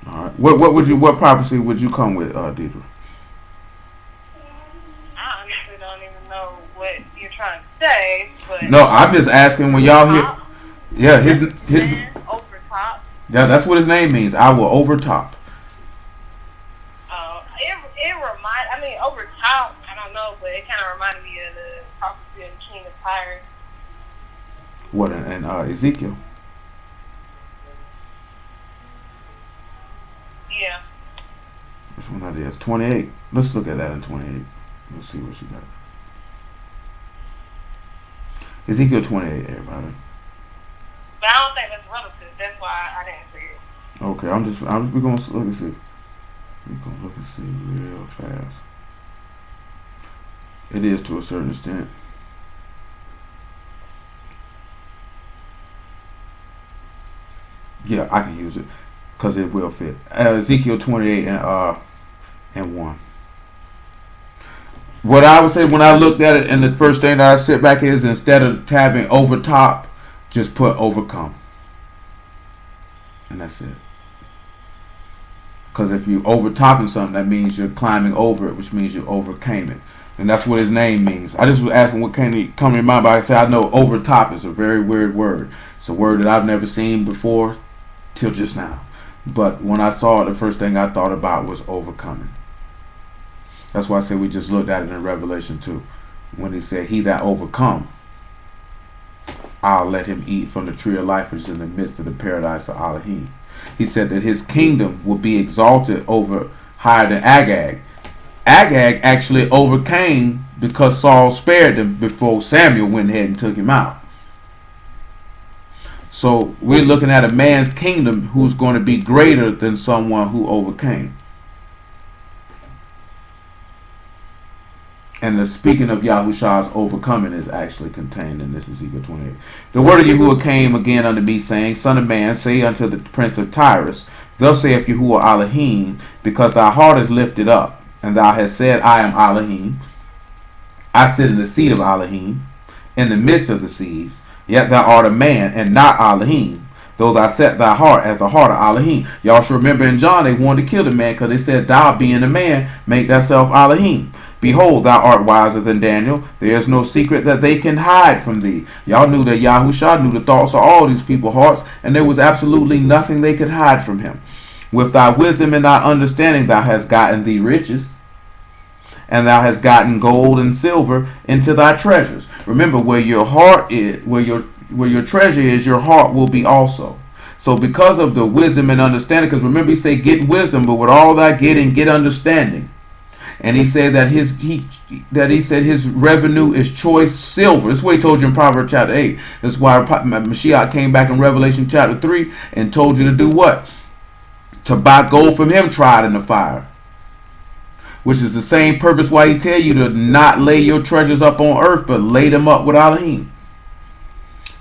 S1: right, what prophecy would you come with, Deidre?
S5: I honestly don't even know what you're trying to say, but
S1: No, I'm just asking when y'all hear. Yeah, his
S5: over top.
S1: Yeah, that's what his name means. I will overtop.
S5: I mean, over top. I don't know, but it kind of reminded me of the prophecy of the King of Tyre.
S1: What in Ezekiel?
S5: Yeah.
S1: Which one that is? 28. Let's look at that in 28. Let's see what she got. Ezekiel 28, everybody.
S5: But I don't think that's relative. That's why I didn't see it.
S1: Okay, we're gonna look and see. We're gonna look and see real fast. It is to a certain extent. Yeah, I can use it because it will fit. Ezekiel 28 and 1. What I would say when I looked at it, and the first thing that I sit back is instead of tabbing over top, just put overcome, and that's it. Because if you overtopping something, that means you're climbing over it, which means you overcame it. And that's what his name means. I just was asking what came to mind, but I said I know overtop is a very weird word. It's a word that I've never seen before till just now. But when I saw it, the first thing I thought about was overcoming. That's why I said we just looked at it in Revelation 2. When he said, he that overcome, I'll let him eat from the tree of life which is in the midst of the paradise of Alahym. He said that his kingdom will be exalted over higher than Agag. Agag actually overcame because Saul spared him before Samuel went ahead and took him out. So we're looking at a man's kingdom who's going to be greater than someone who overcame. And the speaking of Yahushua's overcoming is actually contained in this Ezekiel 28. The word of Yahuwah came again unto me, saying, Son of man, say unto the prince of Tyrus, Thus saith Yahuwah Alahym, because thy heart is lifted up, and thou hast said, I am Alahym. I sit in the seat of Alahym, in the midst of the seas. Yet thou art a man, and not Alahym, though thou set thy heart as the heart of Alahym. Y'all should remember in John, they wanted to kill the man, because they said, Thou being a man, make thyself Alahym. Behold, thou art wiser than Daniel. There is no secret that they can hide from thee. Y'all knew that Yahushua knew the thoughts of all these people's hearts, and there was absolutely nothing they could hide from him. With thy wisdom and thy understanding thou hast gotten thee riches, and thou hast gotten gold and silver into thy treasures. Remember, where your heart is, where your treasure is, your heart will be also. So because of the wisdom and understanding, because remember he said, get wisdom, but with all thy getting, get understanding. And he said that his revenue is choice silver. That's what he told you in Proverbs chapter 8. That's why Mashiach came back in Revelation chapter 3 and told you to do what? To buy gold from him tried in the fire. Which is the same purpose why he tell you to not lay your treasures up on earth, but lay them up with Alahym.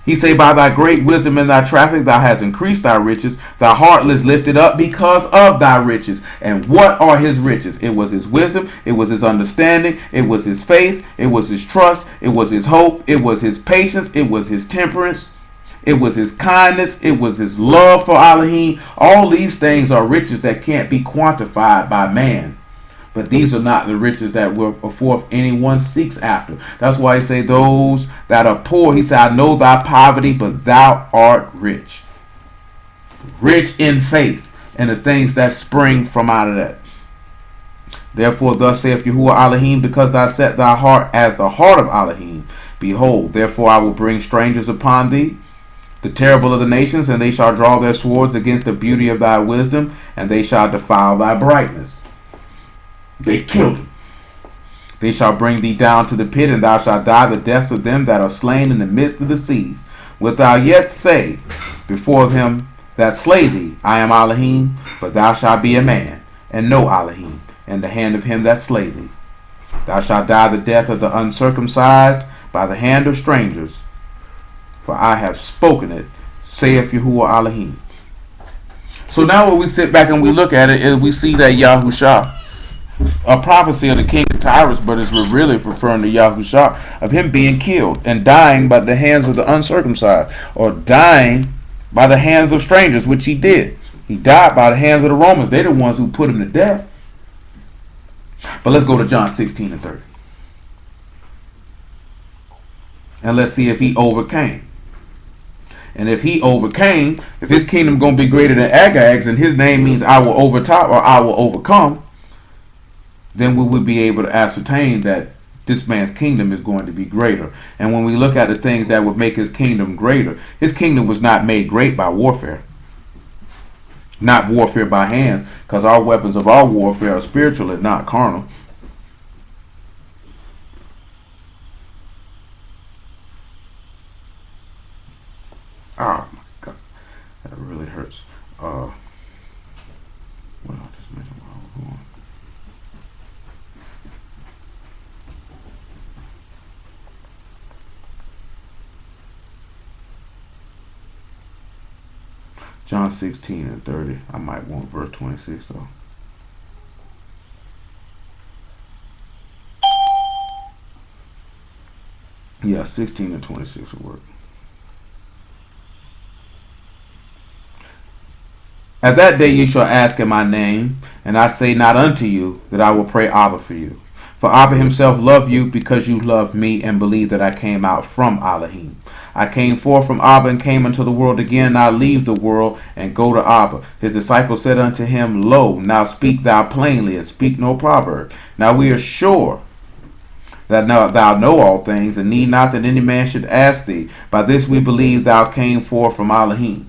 S1: He say, by thy great wisdom and thy traffic, thou hast increased thy riches. Thy heart is lifted up because of thy riches. And what are his riches? It was his wisdom. It was his understanding. It was his faith. It was his trust. It was his hope. It was his patience. It was his temperance. It was his kindness. It was his love for Alahym. All these things are riches that can't be quantified by man. But these are not the riches that will forth anyone seeks after. That's why he say those that are poor. He said, I know thy poverty, but thou art rich. Rich in faith and the things that spring from out of that. Therefore, thus saith Yahuwah Alahym, because thou set thy heart as the heart of Alahym. Behold, therefore I will bring strangers upon thee, the terrible of the nations, and they shall draw their swords against the beauty of thy wisdom, and they shall defile thy brightness. They killed him. They shall bring thee down to the pit, and thou shalt die the deaths of them that are slain in the midst of the seas. Wilt thou yet say before them that slay thee, I am Alahym, but thou shalt be a man, and know Alahym, and the hand of him that slay thee. Thou shalt die the death of the uncircumcised by the hand of strangers, for I have spoken it, saith Yahuwah Alahym. So now when we sit back and we look at it, is we see that Yahusha, a prophecy of the king of Tyrus, but it's really referring to Yahusha, of him being killed and dying by the hands of the uncircumcised, or dying by the hands of strangers, which he did. He died by the hands of the Romans. They're the ones who put him to death. But let's go to John 16 and 30. And let's see if he overcame. And if he overcame, if his kingdom going to be greater than Agag's, and his name means I will overtop or I will overcome, then we would be able to ascertain that this man's kingdom is going to be greater. And when we look at the things that would make his kingdom greater, his kingdom was not made great by warfare. Not warfare by hands, because our weapons of our warfare are spiritual and not carnal. Oh my God, that really hurts. Well, just make it while we're John 16 and 30. I might want verse 26 though. Yeah, 16 and 26 will work. At that day you shall ask in my name, and I say not unto you that I will pray Abba for you. For Abba himself loved you because you loved me and believed that I came out from Alahym. I came forth from Abba and came into the world again, and I leave the world and go to Abba. His disciples said unto him, Lo, now speak thou plainly, and speak no proverb. Now we are sure that thou know all things, and need not that any man should ask thee. By this we believe thou came forth from Alahym.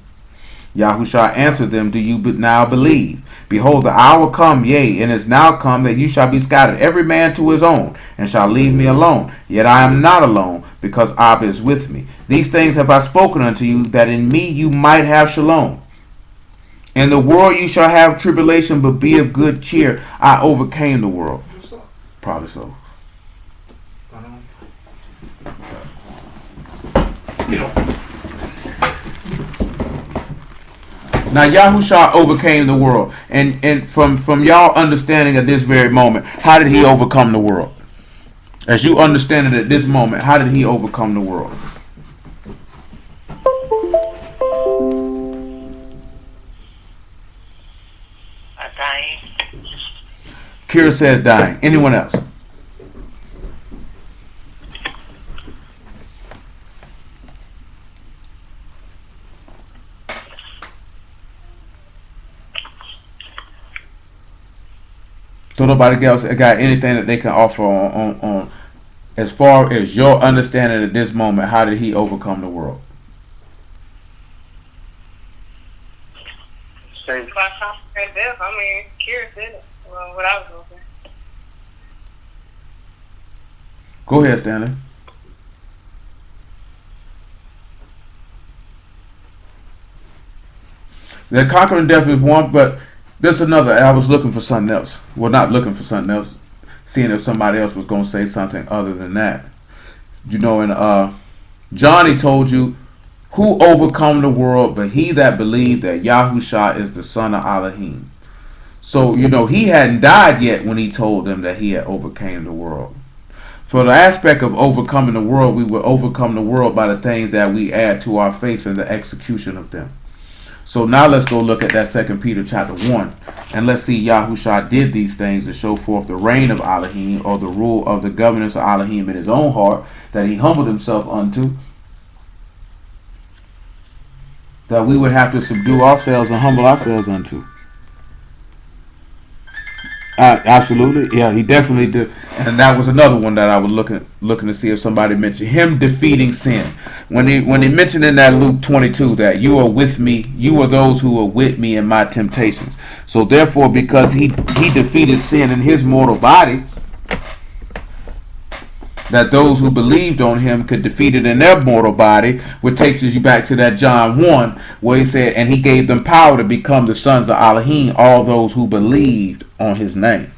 S1: Yahusha answered them, Do you now believe? Behold, the hour come, yea, and is now come, that you shall be scattered, every man to his own, and shall leave me alone. Yet I am not alone, because Abba is with me. These things have I spoken unto you, that in me you might have shalom. In the world you shall have tribulation, but be of good cheer. I overcame the world. Probably so. You know. Now Yahusha overcame the world. And from y'all understanding at this very moment, how did he overcome the world? As you understand it at this moment, how did he overcome the world?
S4: Dying.
S1: Kira says dying. Anyone else? So nobody else got anything that they can offer on as far as your understanding at this moment, how did he overcome the world?
S5: By conquering death. I mean, Kira said it. Well, what I was going to say.
S1: Go ahead, Stanley. The conquering death is one, but there's another. I was looking for something else. Well, not looking for something else. Seeing if somebody else was going to say something other than that. You know, and Johnny told you, who overcome the world but he that believed that Yahusha is the son of Alahym. So, you know, he hadn't died yet when he told them that he had overcame the world. For the aspect of overcoming the world, we will overcome the world by the things that we add to our faith and the execution of them. So now let's go look at that 2 Peter chapter 1. And let's see Yahusha did these things to show forth the reign of Alahym, or the rule of the governance of Alahym in his own heart, that he humbled himself unto. That we would have to subdue ourselves and humble ourselves unto. Absolutely, yeah, he definitely did. And that was another one that I was looking to see if somebody mentioned him defeating sin. When he mentioned in that Luke 22 that you are with me, you are those who are with me in my temptations. So therefore, because he defeated sin in his mortal body, that those who believed on him could defeat it in their mortal body, which takes you back to that John 1, where he said, and he gave them power to become the sons of Alahym, all those who believed on his name.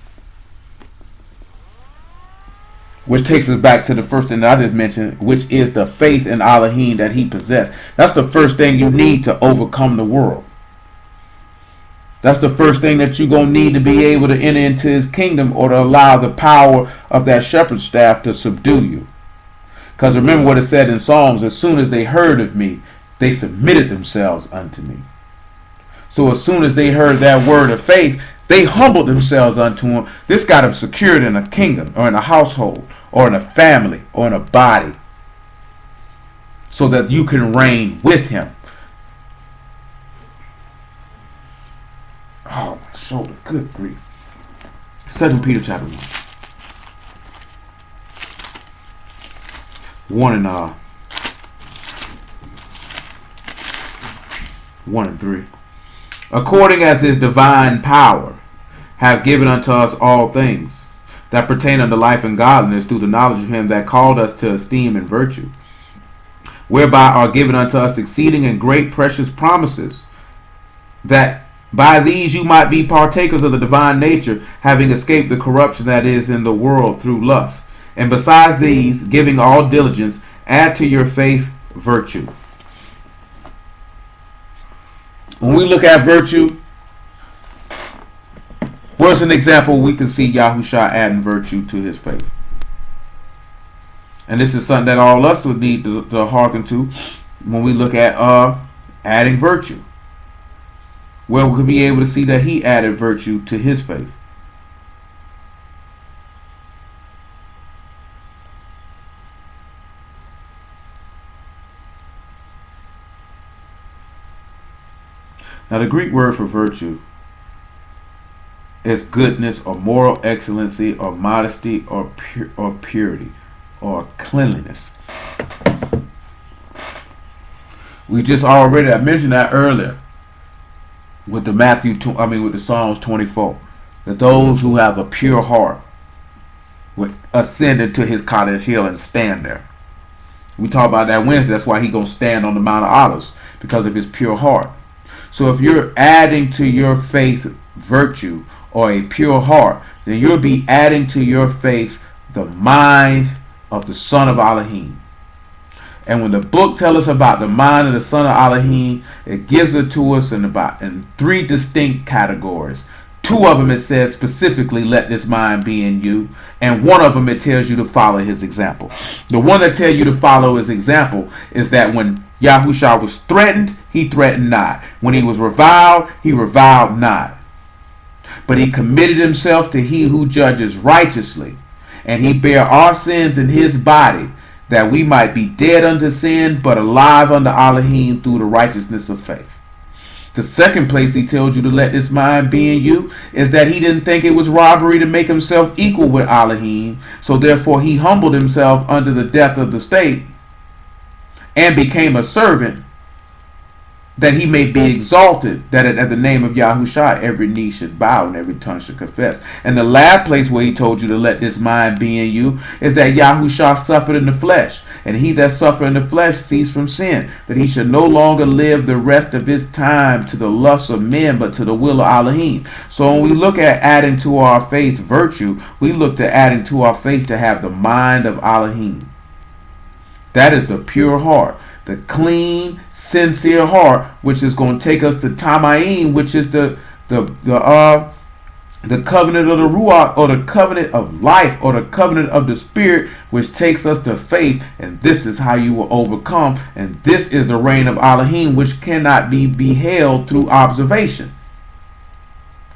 S1: Which takes us back to the first thing that I just mentioned, which is the faith in Alahym that he possessed. That's the first thing you need to overcome the world. That's the first thing that you're going to need to be able to enter into his kingdom, or to allow the power of that shepherd's staff to subdue you. Because remember what it said in Psalms, as soon as they heard of me, they submitted themselves unto me. So as soon as they heard that word of faith, they humbled themselves unto him. This got them secured in a kingdom, or in a household, or in a family, or in a body, so that you can reign with him. Oh, my shoulder. Good grief. 2 Peter chapter 1. 1 and 3. According as his divine power have given unto us all things that pertain unto life and godliness, through the knowledge of him that called us to esteem and virtue, whereby are given unto us exceeding and great precious promises, that by these you might be partakers of the divine nature, having escaped the corruption that is in the world through lust. And besides these, giving all diligence, add to your faith virtue. When we look at virtue, where's an example we can see Yahushua adding virtue to his faith? And this is something that all of us would need to hearken to when we look at adding virtue. Where we could be able to see that he added virtue to his faith. Now the Greek word for virtue is goodness, or moral excellency, or modesty, or purity, or cleanliness. We just already, I mentioned that earlier with the with the Psalms 24, that those who have a pure heart would ascend into his cottage hill and stand there. We talked about that Wednesday. That's why he gonna stand on the Mount of Olives, because of his pure heart. So if you're adding to your faith virtue, or a pure heart, then you'll be adding to your faith the mind of the son of Alahym. And when the book tells us about the mind of the son of Alahym, it gives it to us in three distinct categories. Two of them it says specifically, let this mind be in you. And one of them it tells you to follow his example. The one that tells you to follow his example is that when Yahushua was threatened, he threatened not. When he was reviled, he reviled not. But he committed himself to he who judges righteously. And he bare our sins in his body, that we might be dead unto sin, but alive unto Alahym through the righteousness of faith. The second place he tells you to let this mind be in you is that he didn't think it was robbery to make himself equal with Alahym. So therefore he humbled himself under the death of the state and became a servant, that he may be exalted, that at the name of Yahushua every knee should bow and every tongue should confess. And the last place where he told you to let this mind be in you is that Yahushua suffered in the flesh, and he that suffered in the flesh ceased from sin, that he should no longer live the rest of his time to the lust of men, but to the will of Alahym. So when we look at adding to our faith virtue, we look to adding to our faith to have the mind of Alahym. That is the pure heart, the clean, sincere heart, which is going to take us to Tamayim, which is the covenant of the Ruach, or the covenant of life, or the covenant of the Spirit, which takes us to faith. And this is how you will overcome. And this is the reign of Alahym, which cannot be beheld through observation,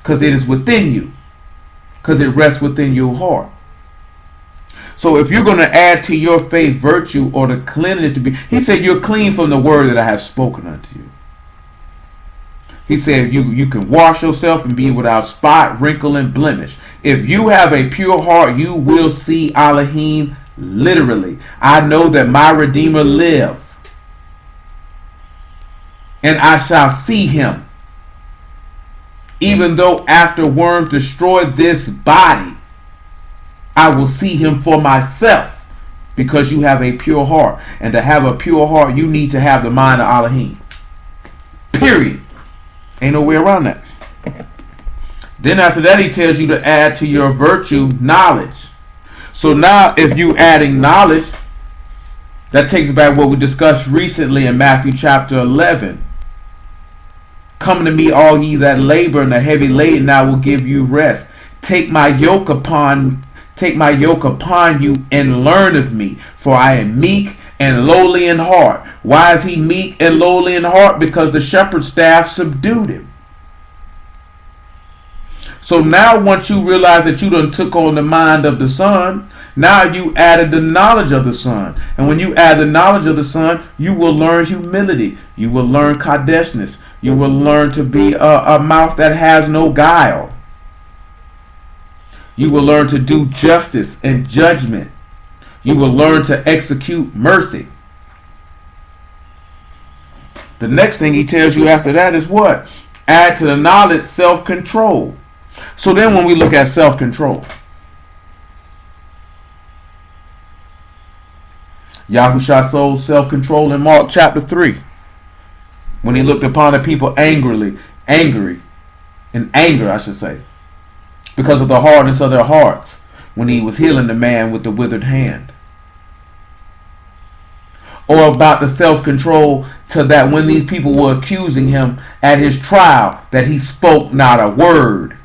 S1: because it is within you, because it rests within your heart. So if you're going to add to your faith virtue, or the cleanliness to be, he said, you're clean from the word that I have spoken unto you. He said you can wash yourself and be without spot, wrinkle, and blemish. If you have a pure heart, you will see Alahym literally. I know that my Redeemer live, and I shall see him. Even though after worms destroy this body, I will see him for myself, because you have a pure heart. And to have a pure heart, you need to have the mind of Alahym. Period. Ain't no way around that. Then after that, he tells you to add to your virtue knowledge. So now if you adding knowledge, that takes us back what we discussed recently in Matthew chapter 11. Come to me, all ye that labor and are heavy laden, and I will give you rest. Take my yoke upon you and learn of me, for I am meek and lowly in heart. Why is he meek and lowly in heart? Because the shepherd's staff subdued him. So now once you realize that you done took on the mind of the Son, now you added the knowledge of the Son. And when you add the knowledge of the Son, you will learn humility. You will learn kadeshness. You will learn to be a mouth that has no guile. You will learn to do justice and judgment. You will learn to execute mercy. The next thing he tells you after that is what? Add to the knowledge self-control. So then when we look at self-control, Yahushua showed self-control in Mark chapter 3. When he looked upon the people angry, in anger, I should say, because of the hardness of their hearts, when he was healing the man with the withered hand. Or about the self-control to that when these people were accusing him at his trial, that he spoke not a word.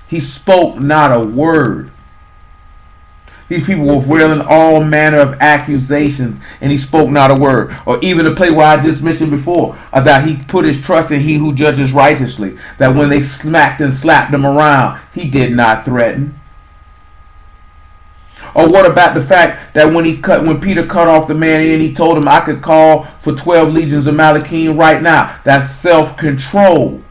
S1: He spoke not a word. These people were railing all manner of accusations, and he spoke not a word. Or even the play where I just mentioned before, that he put his trust in he who judges righteously. That when they smacked and slapped him around, he did not threaten. Or what about the fact that when Peter cut off the man and he told him, I could call for 12 legions of Alahym right now. That's self-control.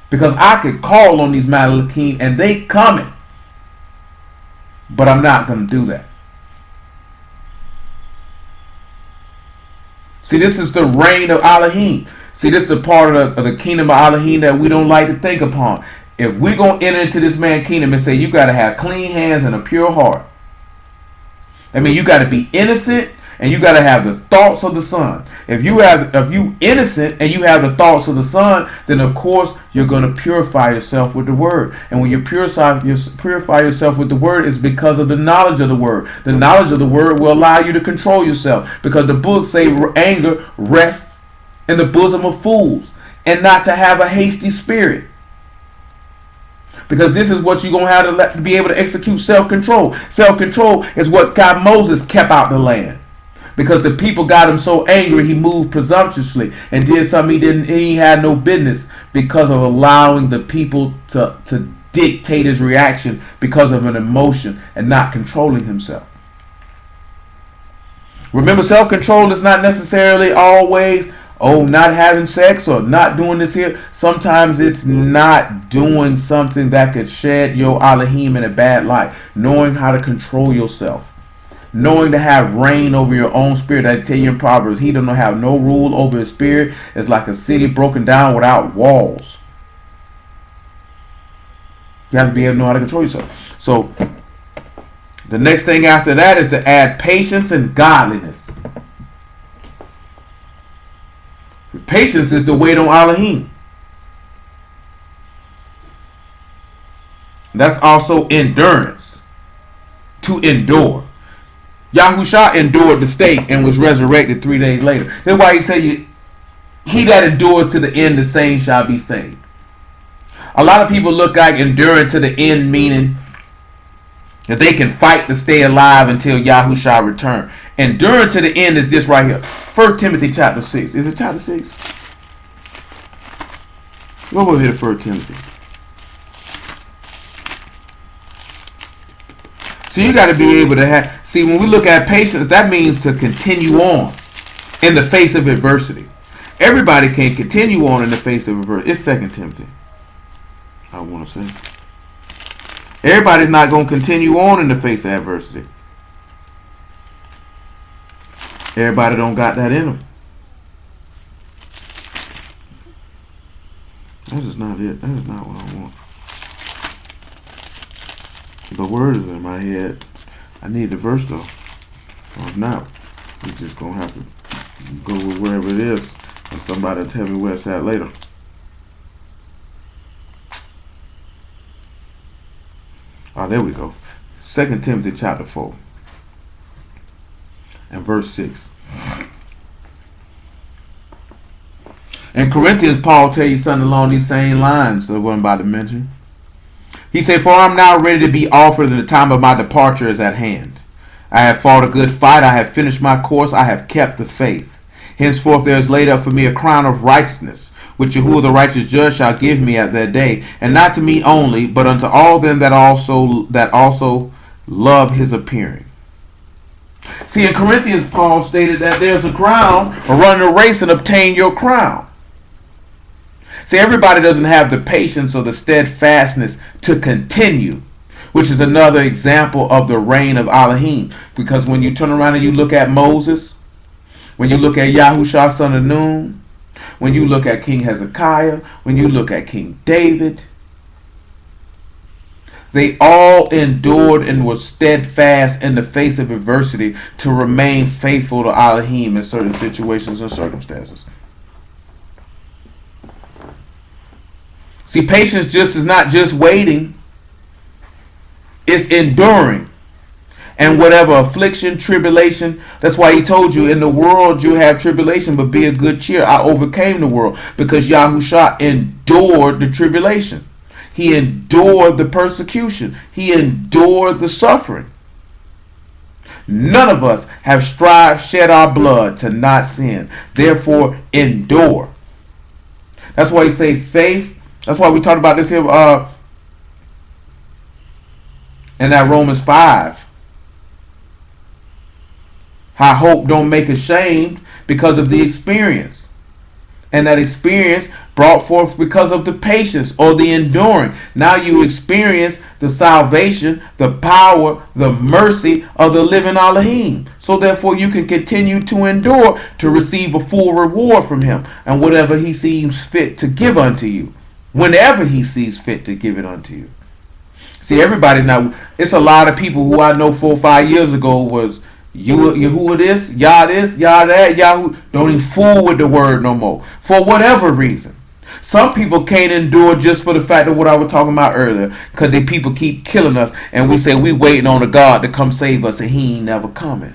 S1: Because I could call on these Alahym and they coming. But I'm not going to do that. See, this is the reign of Alahym. See, this is a part of the kingdom of Alahym that we don't like to think upon. If we're going to enter into this man's kingdom and say you got to have clean hands and a pure heart. I mean, you got to be innocent and you got to have the thoughts of the Son. If you innocent and you have the thoughts of the Son, then of course you're going to purify yourself with the Word. And when you purify yourself with the Word, it's because of the knowledge of the Word. The knowledge of the Word will allow you to control yourself, because the book say anger rests in the bosom of fools, and not to have a hasty spirit. Because this is what you're going to have to be able to execute self-control. Self-control is what got Moses kept out the land. Because the people got him so angry, he moved presumptuously and did something he had no business, because of allowing the people to dictate his reaction because of an emotion and not controlling himself. Remember, self-control is not necessarily always, not having sex or not doing this here. Sometimes it's not doing something that could shed your Alahym in a bad light. Knowing how to control yourself. Knowing to have reign over your own spirit. I tell you in Proverbs, he don't have no rule over his spirit. It's like a city broken down without walls. You have to be able to know how to control yourself. So, the next thing after that is to add patience and godliness. Patience is the wait on Alahym. That's also endurance. To endure. Yahushua endured the stake and was resurrected 3 days later. That's why he said, he that endures to the end, the same shall be saved. A lot of people look like enduring to the end, meaning that they can fight to stay alive until Yahushua return. Enduring to the end is this right here. 1 Timothy chapter 6. Is it chapter 6? Go over here to 1 Timothy. So you got to be able to have... See, when we look at patience, that means to continue on in the face of adversity. Everybody can continue on in the face of adversity. It's 2 Timothy, I want to say. Everybody's not going to continue on in the face of adversity. Everybody don't got that in them. That is not it. That is not what I want. The word is in my head. I need the verse though. Or if not, we're just going to have to go with wherever it is. And somebody will tell me where it's at later. Oh, there we go. 2 Timothy chapter 4 and verse 6. In Corinthians, Paul tell you something along these same lines that I wasn't about to mention. He said, "For I am now ready to be offered, and the time of my departure is at hand. I have fought a good fight. I have finished my course. I have kept the faith. Henceforth there is laid up for me a crown of righteousness, which Yahuwah the righteous judge shall give me at that day, and not to me only, but unto all them that also love his appearing." See, in Corinthians, Paul stated that there's a crown, or run a race and obtain your crown. See, everybody doesn't have the patience or the steadfastness to continue, which is another example of the reign of Alahym. Because when you turn around and you look at Moses, when you look at Yahushua son of Nun, when you look at King Hezekiah, when you look at King David, they all endured and were steadfast in the face of adversity to remain faithful to Alahym in certain situations and circumstances. See, patience just is not just waiting, it's enduring. And whatever affliction, tribulation, that's why he told you, in the world you have tribulation, but be of good cheer. I overcame the world, because Yahushua endured the tribulation. He endured the persecution. He endured the suffering. None of us have shed our blood to not sin. Therefore, endure. That's why he say faith. That's why we talked about this here in that Romans 5. How hope don't make ashamed because of the experience. And that experience brought forth because of the patience or the enduring. Now you experience the salvation, the power, the mercy of the living Alahym. So therefore you can continue to endure to receive a full reward from him and whatever he seems fit to give unto you. Whenever he sees fit to give it unto you. See, everybody now, it's a lot of people who I know 4 or 5 years ago was Yahuwah this, Yah this, Yah that, Yahoo. Don't even fool with the word no more. For whatever reason. Some people can't endure just for the fact of what I was talking about earlier. Because the people keep killing us. And we say we waiting on a God to come save us. And he ain't never coming.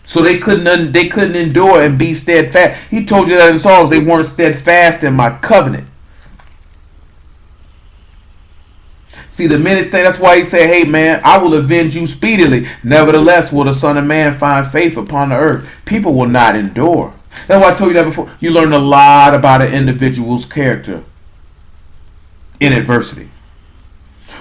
S1: So they couldn't endure and be steadfast. He told you that in Psalms. They weren't steadfast in my covenant. See, the minute thing, that's why he said, hey man, I will avenge you speedily. Nevertheless, will the Son of Man find faith upon the earth? People will not endure. That's why I told you that before. You learn a lot about an individual's character in adversity.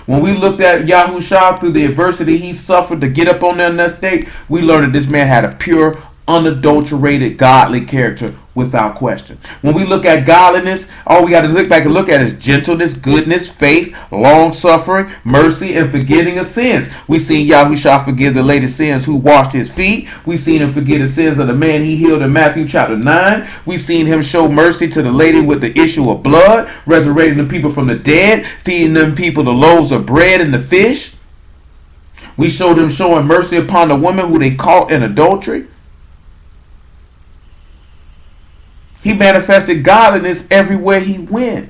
S1: When we looked at Yahushua through the adversity he suffered to get up on that next day, we learned that this man had a pure, unadulterated, godly character without question. When we look at godliness, all we got to look back and look at is gentleness, goodness, faith, long-suffering, mercy, and forgiving of sins. We seen Yahushua forgive the lady's sins who washed his feet. We seen him forgive the sins of the man he healed in Matthew chapter 9. We seen him show mercy to the lady with the issue of blood, resurrecting the people from the dead, feeding them people the loaves of bread and the fish. We showed him showing mercy upon the woman who they caught in adultery. He manifested godliness everywhere he went.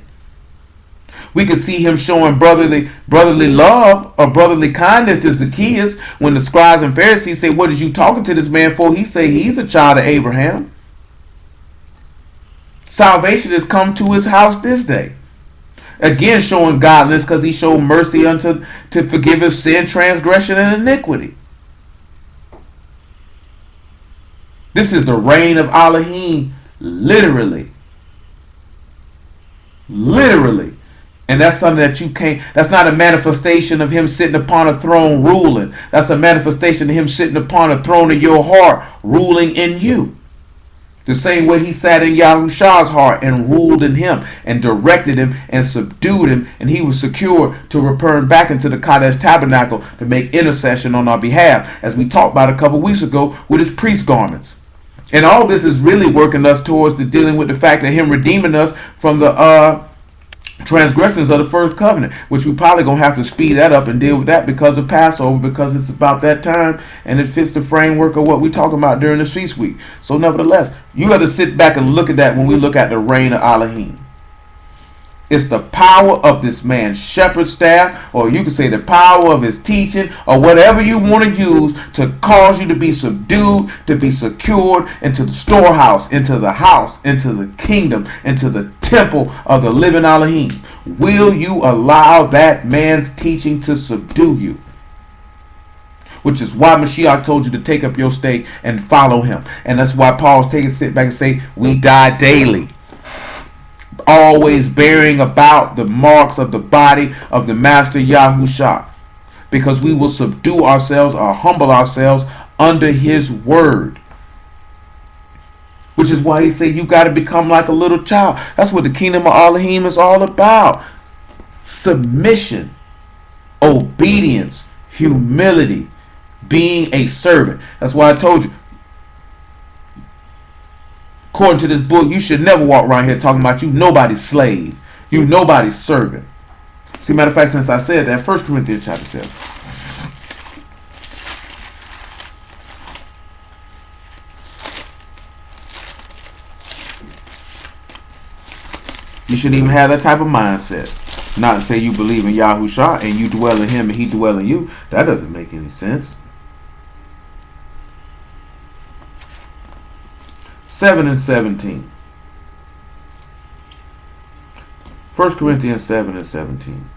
S1: We could see him showing brotherly love or brotherly kindness to Zacchaeus when the scribes and Pharisees say, what is you talking to this man for? He say he's a child of Abraham. Salvation has come to his house this day. Again, showing godliness because he showed mercy to forgive his sin, transgression, and iniquity. This is the reign of Alahym. Literally. And that's something that you can't, that's not a manifestation of him sitting upon a throne ruling. That's a manifestation of him sitting upon a throne in your heart, ruling in you. The same way he sat in Yahushua's heart and ruled in him and directed him and subdued him, and he was secure to return back into the Kadesh tabernacle to make intercession on our behalf, as we talked about a couple weeks ago with his priest garments. And all this is really working us towards the dealing with the fact that him redeeming us from the transgressions of the first covenant, which we probably going to have to speed that up and deal with that because of Passover, because it's about that time and it fits the framework of what we're talking about during the feast week. So nevertheless, you have to sit back and look at that when we look at the reign of Alahym. It's the power of this man's shepherd staff, or you can say the power of his teaching, or whatever you want to use to cause you to be subdued, to be secured into the storehouse, into the house, into the kingdom, into the temple of the living Alahym. Will you allow that man's teaching to subdue you? Which is why Mashiach told you to take up your stake and follow him. And that's why Paul's taking sit back and say, we die daily. Always bearing about the marks of the body of the Master Yahushua, because we will subdue ourselves or humble ourselves under his word. Which is why he said you got to become like a little child. That's what the kingdom of Alahym is all about. Submission, obedience, humility, being a servant. That's why I told you, according to this book, you should never walk around here talking about you nobody's slave. You nobody's servant. See, matter of fact, since I said that, 1 Corinthians chapter 7. You shouldn't even have that type of mindset. Not to say you believe in Yahushua and you dwell in him and he dwell in you. That doesn't make any sense. 7 and 17. 1 Corinthians 7 and 17.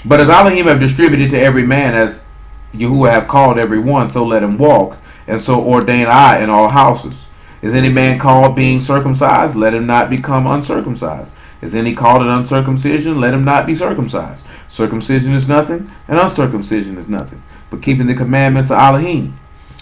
S1: But as Alahym have distributed to every man as Yahuwah have called every one, so let him walk, and so ordain I in all houses. Is any man called being circumcised? Let him not become uncircumcised. Is any called in uncircumcision? Let him not be circumcised. Circumcision is nothing, and uncircumcision is nothing, but keeping the commandments of Alahym.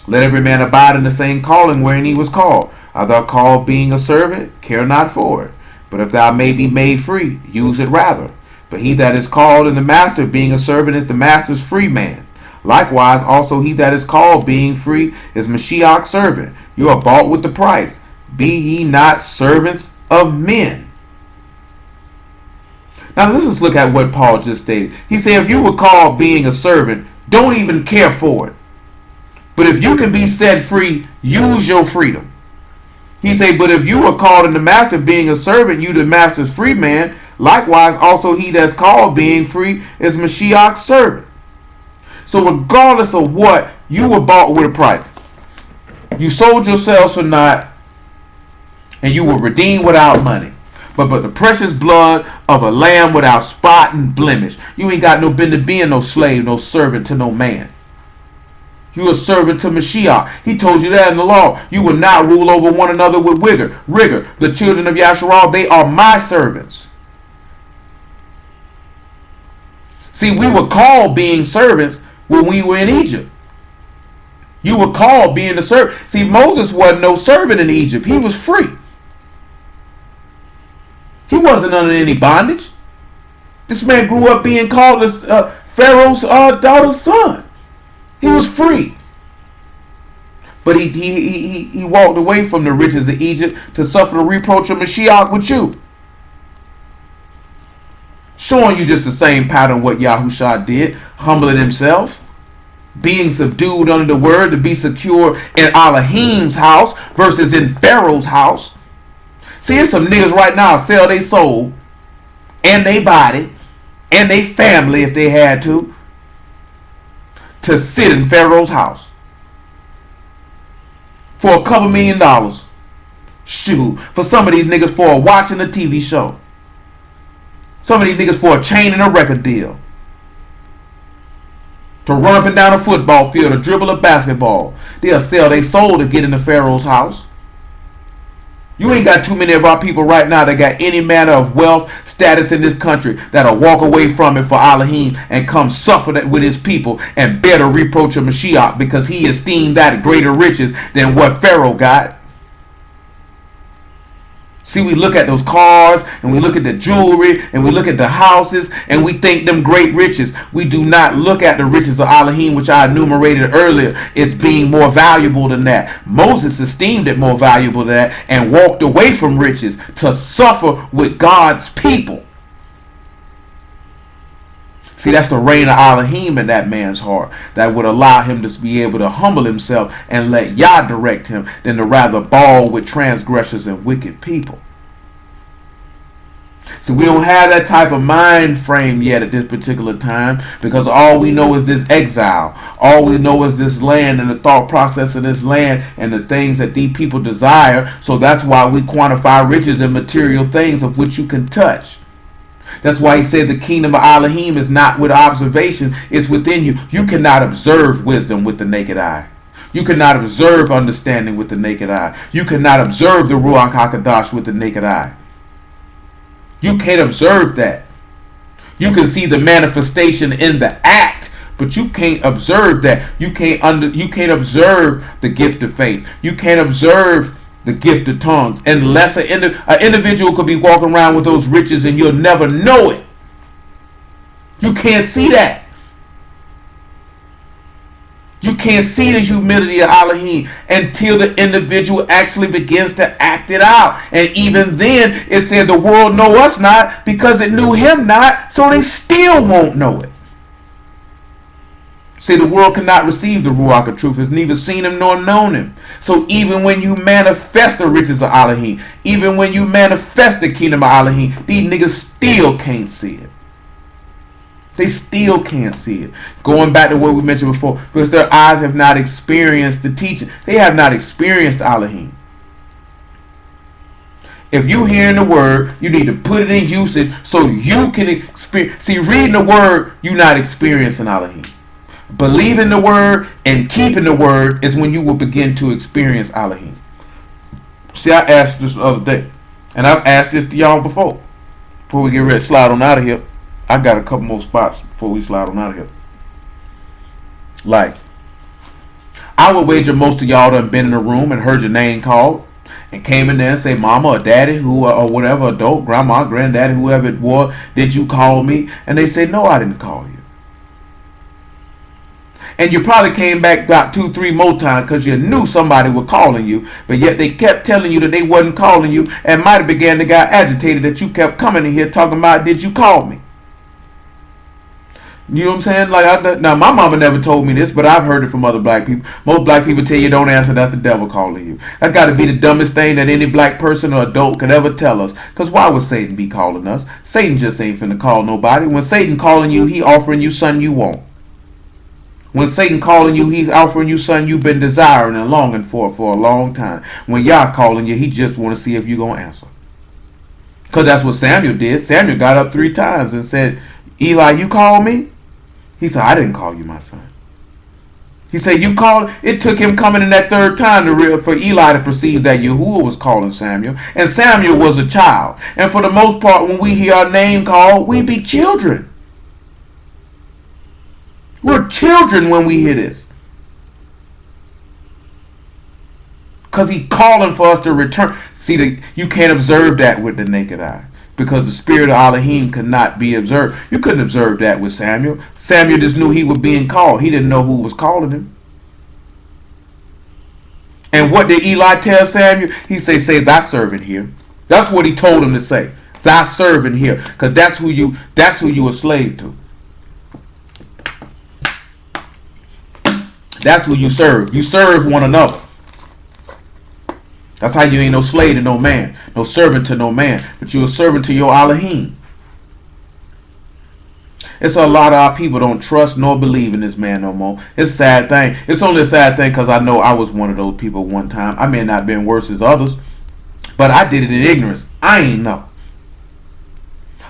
S1: Let every man abide in the same calling wherein he was called. Art thou called being a servant? Care not for it. But if thou may be made free, use it rather. But he that is called in the master being a servant is the master's free man. Likewise also he that is called being free is Mashiach's servant. You are bought with the price. Be ye not servants of men. Now let's just look at what Paul just stated. He said if you were called being a servant, don't even care for it. But if you can be set free, use your freedom. He said, but if you are called in the master being a servant, you the master's free man. Likewise, also he that's called being free is Mashiach's servant. So regardless of what, you were bought with a price. You sold yourselves for naught, and you were redeemed without money. But the precious blood of a lamb without spot and blemish. You ain't got no business being no slave, no servant to no man. You a servant to Mashiach. He told you that in the law. You will not rule over one another with rigor. The children of Yasharal, they are my servants. See, we were called being servants when we were in Egypt. You were called being a servant. See, Moses wasn't no servant in Egypt. He was free. He wasn't under any bondage. This man grew up being called Pharaoh's daughter's son. He was free. But he walked away from the riches of Egypt to suffer the reproach of Mashiach with you. Showing you just the same pattern what Yahushua did. Humbling himself. Being subdued under the word to be secure in Alahym's house versus in Pharaoh's house. See, there's some niggas right now sell their soul and their body and their family if they had to sit in Pharaoh's house for a couple $1 million. Shoot, for some of these niggas for watching a TV show. Some of these niggas for a chain and a record deal. To run up and down a football field or dribble a basketball. They'll sell their soul to get into Pharaoh's house. You ain't got too many of our people right now that got any manner of wealth, status in this country that'll walk away from it for Alahym and come suffer that with his people and bear the reproach of Mashiach because he esteemed that greater riches than what Pharaoh got. See, we look at those cars and we look at the jewelry and we look at the houses and we think them great riches. We do not look at the riches of Alahym, which I enumerated earlier. It's being more valuable than that. Moses esteemed it more valuable than that and walked away from riches to suffer with God's people. See, that's the reign of Alahym in that man's heart that would allow him to be able to humble himself and let Yah direct him than to rather bawl with transgressors and wicked people. So we don't have that type of mind frame yet at this particular time, because all we know is this exile. All we know is this land and the thought process of this land and the things that these people desire. So that's why we quantify riches and material things of which you can touch. That's why he said the kingdom of Alahym is not with observation, it's within you. You cannot observe wisdom with the naked eye. You cannot observe understanding with the naked eye. You cannot observe the Ruach HaKadosh with the naked eye. You can't observe that. You can see the manifestation in the act, but you can't observe that. You can't observe the gift of faith. You can't observe the gift of tongues, unless an individual could be walking around with those riches and you'll never know it. You can't see that. You can't see the humility of Alahym until the individual actually begins to act it out. And even then, it said the world know us not because it knew him not, so they still won't know it. See, the world cannot receive the Ruach of truth. It's neither seen him nor known him. So even when you manifest the riches of Alahym, even when you manifest the kingdom of Alahym, these niggas still can't see it. They still can't see it. Going back to what we mentioned before, because their eyes have not experienced the teaching. They have not experienced Alahym. If you hearing the word, you need to put it in usage so you can experience. See, reading the word, you're not experiencing Alahym. Believing the word and keeping the word is when you will begin to experience Alahym. See, I asked this the other day, and I've asked this to y'all before we get ready to slide on out of here. I got a couple more spots before we slide on out of here. Like, I would wager most of y'all done been in a room and heard your name called and came in there and say, mama or daddy, who or whatever, adult, grandma, granddaddy, whoever it was, did you call me? And they say, no, I didn't call you. And you probably came back about 2-3 more times because you knew somebody was calling you, but yet they kept telling you that they wasn't calling you, and might have began to get agitated that you kept coming in here talking about, did you call me? You know what I'm saying? Like, now my mama never told me this, but I've heard it from other black people. Most black people tell you don't answer, that's the devil calling you. That got to be the dumbest thing that any black person or adult could ever tell us. Because why would Satan be calling us? Satan just ain't finna call nobody. When Satan calling you, he offering you something you want. When Satan calling you, he's offering you something you've been desiring and longing for a long time. When Yah calling you, he just want to see if you're going to answer. Because that's what Samuel did. Samuel got up 3 times and said, Eli, you called me? He said, I didn't call you, my son. He said, you called. It took him coming in that 3rd time for Eli to perceive that Yahuwah was calling Samuel. And Samuel was a child. And for the most part, when we hear our name called, we be children. We're children when we hear this. Because he's calling for us to return. See, you can't observe that with the naked eye. Because the spirit of Alahym could not be observed. You couldn't observe that with Samuel. Samuel just knew he was being called. He didn't know who was calling him. And what did Eli tell Samuel? He say thy servant here. That's what he told him to say. Thy servant here. Because that's who you a slave to. That's who you serve. You serve one another. That's how you ain't no slave to no man, no servant to no man, but you're a servant to your Alahym. It's a lot of our people don't trust nor believe in this man no more. It's a sad thing. It's only a sad thing because I know I was one of those people one time. I may not have been worse as others, but I did it in ignorance. I ain't know.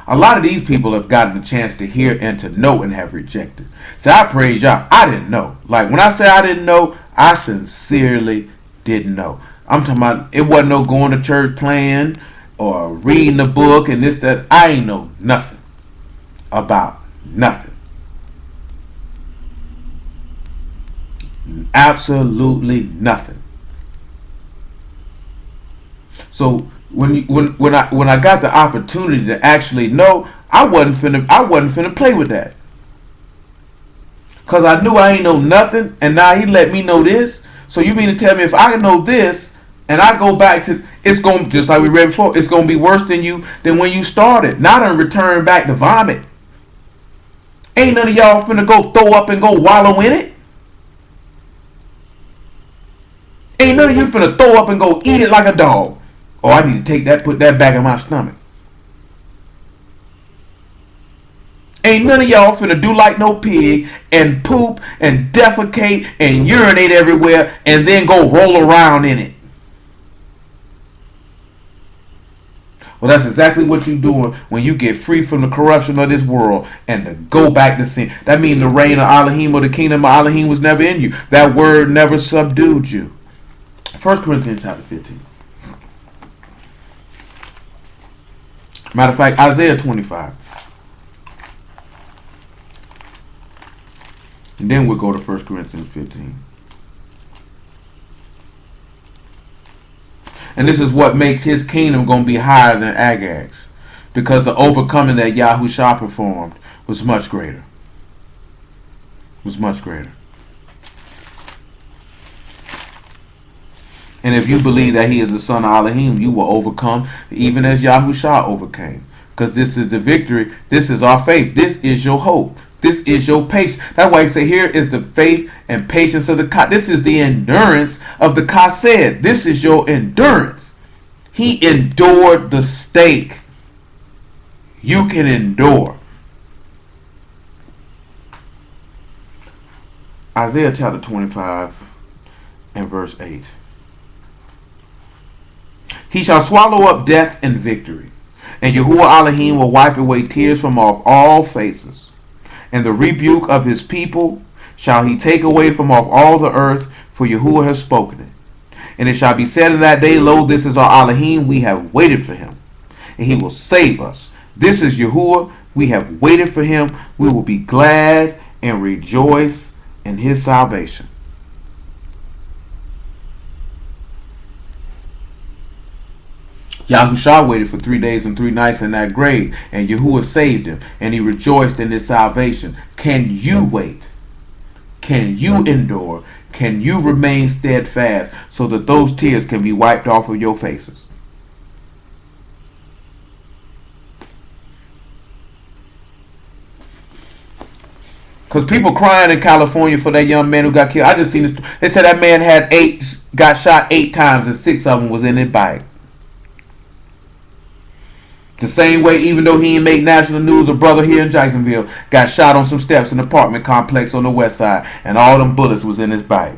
S1: A lot of these people have gotten a chance to hear and to know and have rejected. So I praise y'all. I didn't know. Like when I say I didn't know, I sincerely didn't know. I'm talking about it wasn't no going to church playing or reading the book and this, that. I ain't know nothing about nothing. Absolutely nothing. So when I got the opportunity to actually know, I wasn't finna play with that. Cause I knew I ain't know nothing, and now he let me know this. So you mean to tell me if I know this and I go back to, it's going just like we read before, it's gonna be worse than when you started. Now I done return back to vomit. Ain't none of y'all finna go throw up and go wallow in it. Ain't none of you finna throw up and go eat it like a dog. Oh, I need to take that, put that back in my stomach. Ain't none of y'all finna do like no pig and poop and defecate and urinate everywhere and then go roll around in it. Well, that's exactly what you're doing when you get free from the corruption of this world and to go back to sin. That means the reign of Alahym or the kingdom of Alahym was never in you. That word never subdued you. 1 Corinthians chapter 15. Matter of fact, Isaiah 25. And then we'll go to 1 Corinthians 15. And this is what makes his kingdom going to be higher than Agag's. Because the overcoming that Yahushua performed was much greater. Was much greater. And if you believe that he is the son of Alahym, you will overcome even as Yahushua overcame. Because this is the victory. This is our faith. This is your hope. This is your patience. That's why I say here is the faith and patience of the Ka. This is the endurance of the Kased. This is your endurance. He endured the stake. You can endure. Isaiah chapter 25 and verse 8. He shall swallow up death and victory, and Yahuwah Alahym will wipe away tears from off all faces. And the rebuke of his people shall he take away from off all the earth, for Yahuwah has spoken it. And it shall be said in that day, lo, this is our Alahym, we have waited for him, and he will save us. This is Yahuwah, we have waited for him, we will be glad and rejoice in his salvation. Yahushua waited for 3 days and 3 nights in that grave, and Yahuwah saved him, and he rejoiced in his salvation. Can you wait? Can you endure? Can you remain steadfast so that those tears can be wiped off of your faces? Because people crying in California for that young man who got killed. I just seen this. They said that man got shot 8 times and 6 of them was in his bike. The same way, even though he didn't make national news, a brother here in Jacksonville got shot on some steps in an apartment complex on the west side, and all them bullets was in his bike.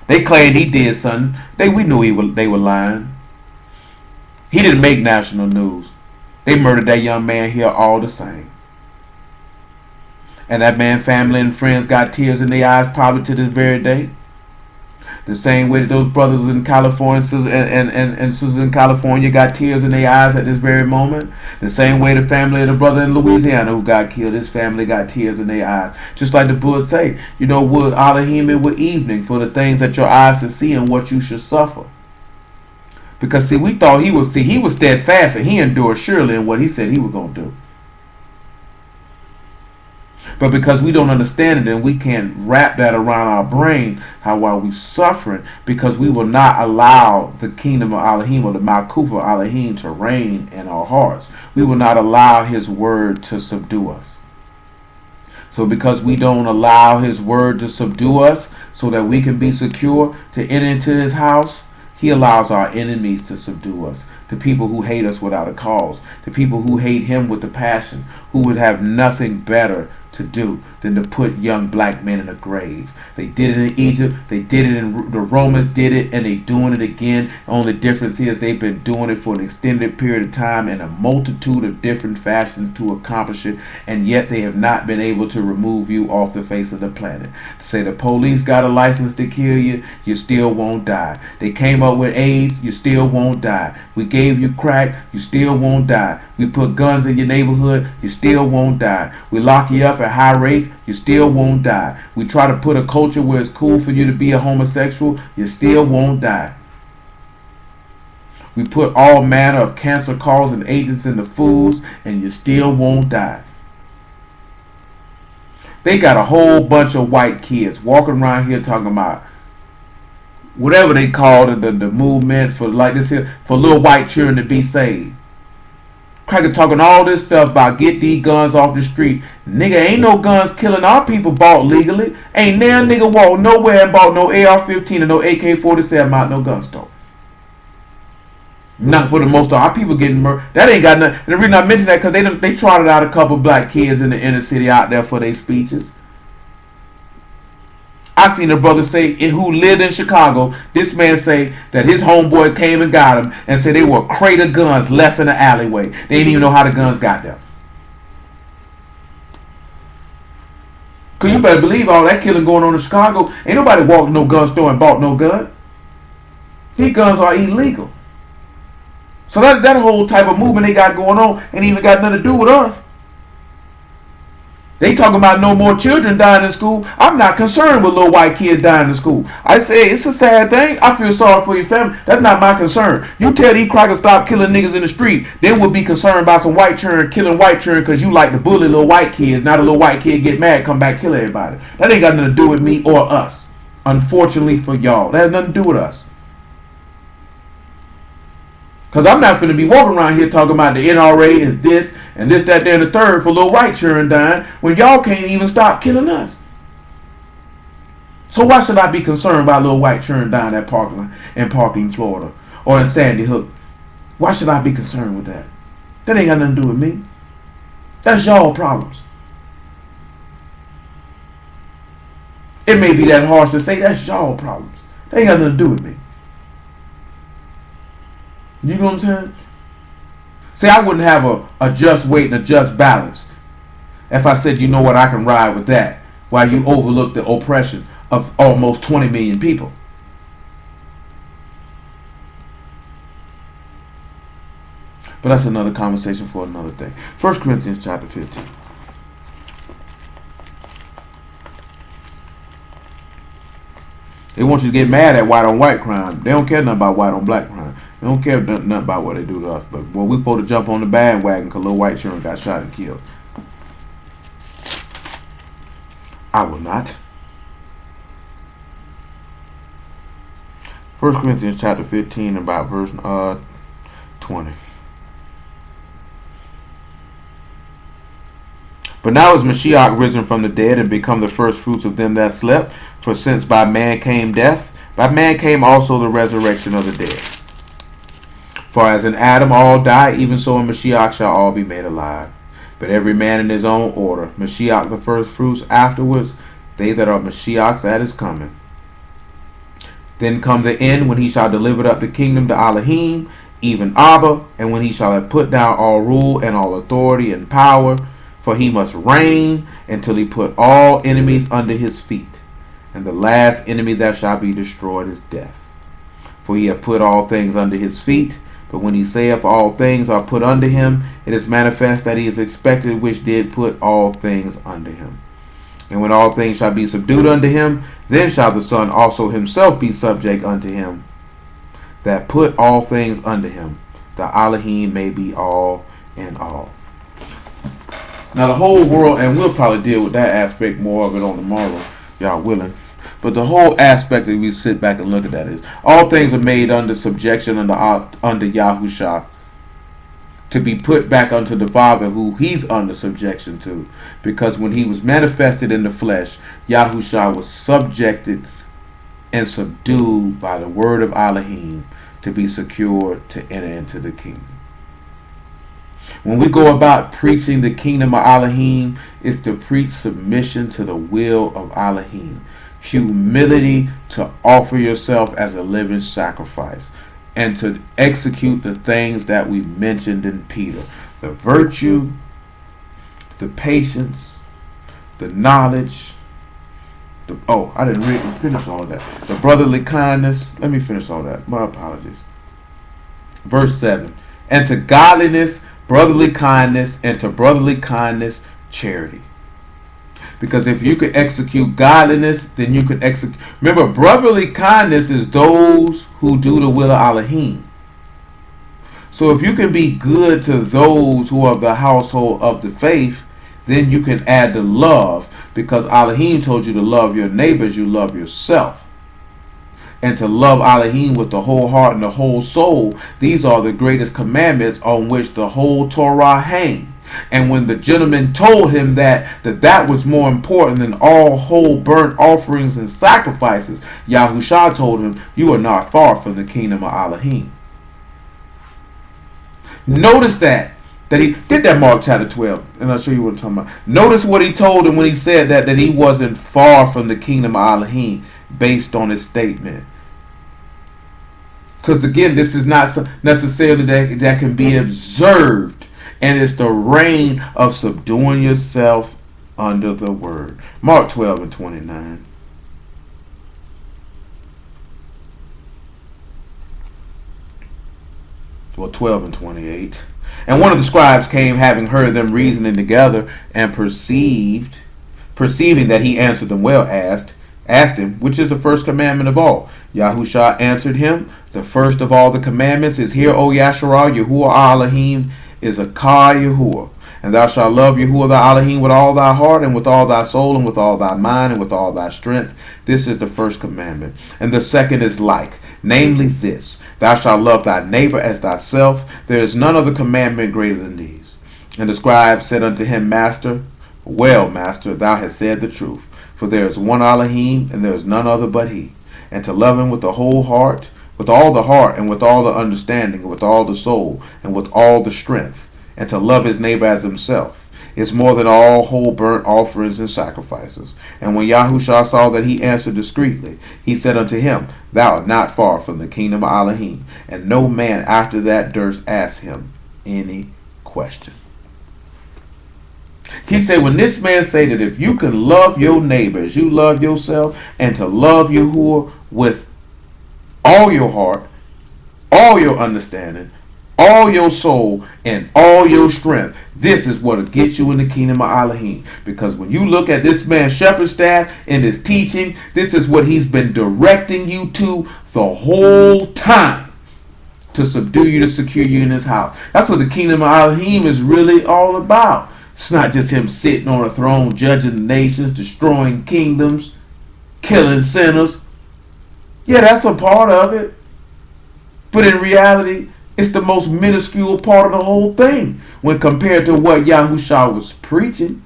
S1: They claimed he did something. We knew they were lying. He didn't make national news. They murdered that young man here all the same. And that man's family and friends got tears in their eyes probably to this very day. The same way that those brothers in California and sisters in California got tears in their eyes at this very moment. The same way the family of the brother in Louisiana who got killed, his family got tears in their eyes. Just like the Buddha say, would Alahym it were evening for the things that your eyes should see and what you should suffer. Because see, we thought he was steadfast and he endured surely in what he said he was going to do. But because we don't understand it and we can't wrap that around our brain, how are we suffering? Because we will not allow the kingdom of Alahym or the Malkuth of Alahym to reign in our hearts. We will not allow his word to subdue us. So because we don't allow his word to subdue us so that we can be secure to enter into his house, he allows our enemies to subdue us. The people who hate us without a cause. The people who hate him with a passion. Who would have nothing better to do than to put young black men in a grave. They did it in Egypt, they did it in the Romans did it, and they doing it again. Only difference is they've been doing it for an extended period of time in a multitude of different fashions to accomplish it, and yet they have not been able to remove you off the face of the planet. To say the police got a license to kill you, you still won't die. They came up with AIDS, you still won't die. We gave you crack, you still won't die. We put guns in your neighborhood, you still won't die. We lock you up at high rates, you still won't die. We try to put a culture where it's cool for you to be a homosexual, you still won't die. We put all manner of cancer causing agents in the foods, and you still won't die. They got a whole bunch of white kids walking around here talking about whatever they call it, the movement for like this here, for little white children to be saved. Cracker talking all this stuff about get these guns off the street. Nigga, ain't no guns killing our people bought legally. Ain't now nigga walk nowhere and bought no AR-15 or no AK-47 out no gun store. Not for the most of our people getting murdered. That ain't got nothing. And the reason I mention that because they trotted out a couple black kids in the inner city out there for their speeches. I seen a brother say who lived in Chicago. This man say that his homeboy came and got him and said they were a crate of guns left in the alleyway. They didn't even know how the guns got there. Cause you better believe all that killing going on in Chicago. Ain't nobody walked no gun store and bought no gun. These guns are illegal. So that whole type of movement they got going on ain't even got nothing to do with us. They talking about no more children dying in school. I'm not concerned with little white kids dying in school. I say it's a sad thing. I feel sorry for your family. That's not my concern. You tell these crackers stop killing niggas in the street, then we'll be concerned about some white children killing white children because you like to bully little white kids. Now the little white kid get mad, come back, kill everybody. That ain't got nothing to do with me or us. Unfortunately for y'all, that has nothing to do with us. Because I'm not finna be walking around here talking about the NRA is this and this, that, there, and the third for little white children dying when y'all can't even stop killing us. So why should I be concerned about little white children dying at Parkland, Florida, or in Sandy Hook? Why should I be concerned with that? That ain't got nothing to do with me. That's y'all problems. It may be that harsh to say that's y'all problems. That ain't got nothing to do with me. You know what I'm saying? See, I wouldn't have a just weight and a just balance if I said, you know what, I can ride with that while you overlook the oppression of almost 20 million people. But that's another conversation for another day. 1 Corinthians chapter 15. They want you to get mad at white on white crime. They don't care nothing about white on black crime. They don't care nothing about what they do to us. But when we supposed to jump on the bandwagon because little white children got shot and killed. I will not. 1 Corinthians chapter 15 about verse 20. But now is Mashiach risen from the dead and become the first fruits of them that slept? For since by man came death, by man came also the resurrection of the dead. For as in Adam all die, even so in Mashiach shall all be made alive. But every man in his own order, Mashiach the first fruits, afterwards they that are Mashiach's at his coming. Then come the end, when he shall deliver up the kingdom to Alahym, even Abba, and when he shall have put down all rule and all authority and power, for he must reign until he put all enemies under his feet. And the last enemy that shall be destroyed is death. For he hath put all things under his feet. But when he saith all things are put under him, it is manifest that he is expected which did put all things under him. And when all things shall be subdued unto him, then shall the Son also himself be subject unto him, that put all things under him, that Alahym may be all in all. Now the whole world, and we'll probably deal with that aspect more of it on tomorrow, y'all willing. But the whole aspect that we sit back and look at that is all things are made under subjection under Yahushua, to be put back unto the Father who he's under subjection to. Because when he was manifested in the flesh, Yahushua was subjected and subdued by the word of Alahym to be secured to enter into the kingdom. When we go about preaching the kingdom of Alahym, it's to preach submission to the will of Alahym. Humility to offer yourself as a living sacrifice and to execute the things that we mentioned in Peter. The virtue, the patience, the knowledge. I didn't really finish all that. The brotherly kindness. Let me finish all that. My apologies. Verse 7. And to godliness, brotherly kindness, and to brotherly kindness, charity. Because if you could execute godliness, then you could execute. Remember, brotherly kindness is those who do the will of Alahym. So if you can be good to those who are of the household of the faith, then you can add the love. Because Alahym told you to love your neighbors, you love yourself. And to love Alahym with the whole heart and the whole soul. These are the greatest commandments on which the whole Torah hangs. And when the gentleman told him that was more important than all whole burnt offerings and sacrifices, Yahushua told him, you are not far from the kingdom of Alahym. Notice that he did that. Mark chapter 12, and I'll show you what I'm talking about. Notice what he told him when he said that he wasn't far from the kingdom of Alahym based on his statement. Because again, this is not necessarily that can be observed, and it's the reign of subduing yourself under the word. Mark 12 and 29. Well, 12 and 28. And one of the scribes came, having heard them reasoning together, and perceiving that he answered them well, asked him, which is the first commandment of all? Yahusha answered him, the first of all the commandments is, Hear, O Yasharah, Yahuwah Alahym is a Ka Yahuwah. And thou shalt love Yahuwah thy Alahym with all thy heart, and with all thy soul, and with all thy mind, and with all thy strength. This is the first commandment. And the second is like, namely this, Thou shalt love thy neighbor as thyself. There is none other commandment greater than these. And the scribe said unto him, Master, well, Master, thou hast said the truth. For there is one Alahym, and there is none other but he. And to love him with the whole heart, with all the heart, and with all the understanding, and with all the soul, and with all the strength, and to love his neighbor as himself, is more than all whole burnt offerings and sacrifices. And when Yahushua saw that he answered discreetly, he said unto him, Thou art not far from the kingdom of Alahym. And no man after that durst ask him any question. He said, when this man say that if you can love your neighbor as you love yourself, and to love Yahuwah with all your heart, all your understanding, all your soul, and all your strength, this is what will get you in the kingdom of Alahym. Because when you look at this man's shepherd staff and his teaching, this is what he's been directing you to the whole time, to subdue you, to secure you in his house. That's what the kingdom of Alahym is really all about. It's not just him sitting on a throne, judging the nations, destroying kingdoms, killing sinners. Yeah, that's a part of it. But in reality, it's the most minuscule part of the whole thing when compared to what Yahushua was preaching.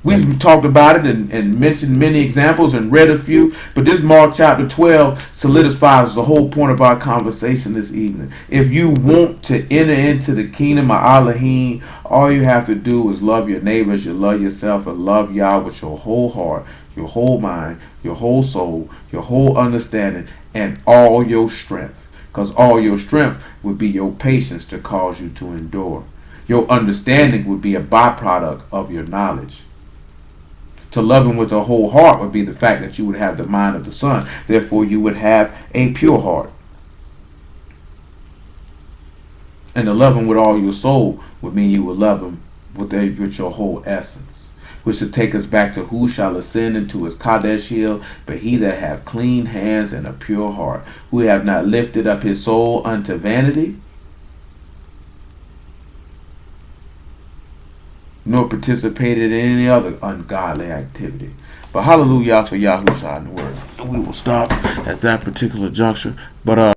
S1: We've talked about it and mentioned many examples and read a few, but this Mark chapter 12 solidifies the whole point of our conversation this evening. If you want to enter into the kingdom of Alahym, all you have to do is love your neighbors, you love yourself, and love Yah with your whole heart, your whole mind, your whole soul, your whole understanding, and all your strength. Because all your strength would be your patience to cause you to endure. Your understanding would be a byproduct of your knowledge. To love him with a whole heart would be the fact that you would have the mind of the Son. Therefore, you would have a pure heart. And to love him with all your soul would mean you would love him with your whole essence. Which should take us back to who shall ascend into his Kadesh hill, but he that hath clean hands and a pure heart, who have not lifted up his soul unto vanity, nor participated in any other ungodly activity. But hallelujah for Yahushua in the word. And we will stop at that particular juncture. But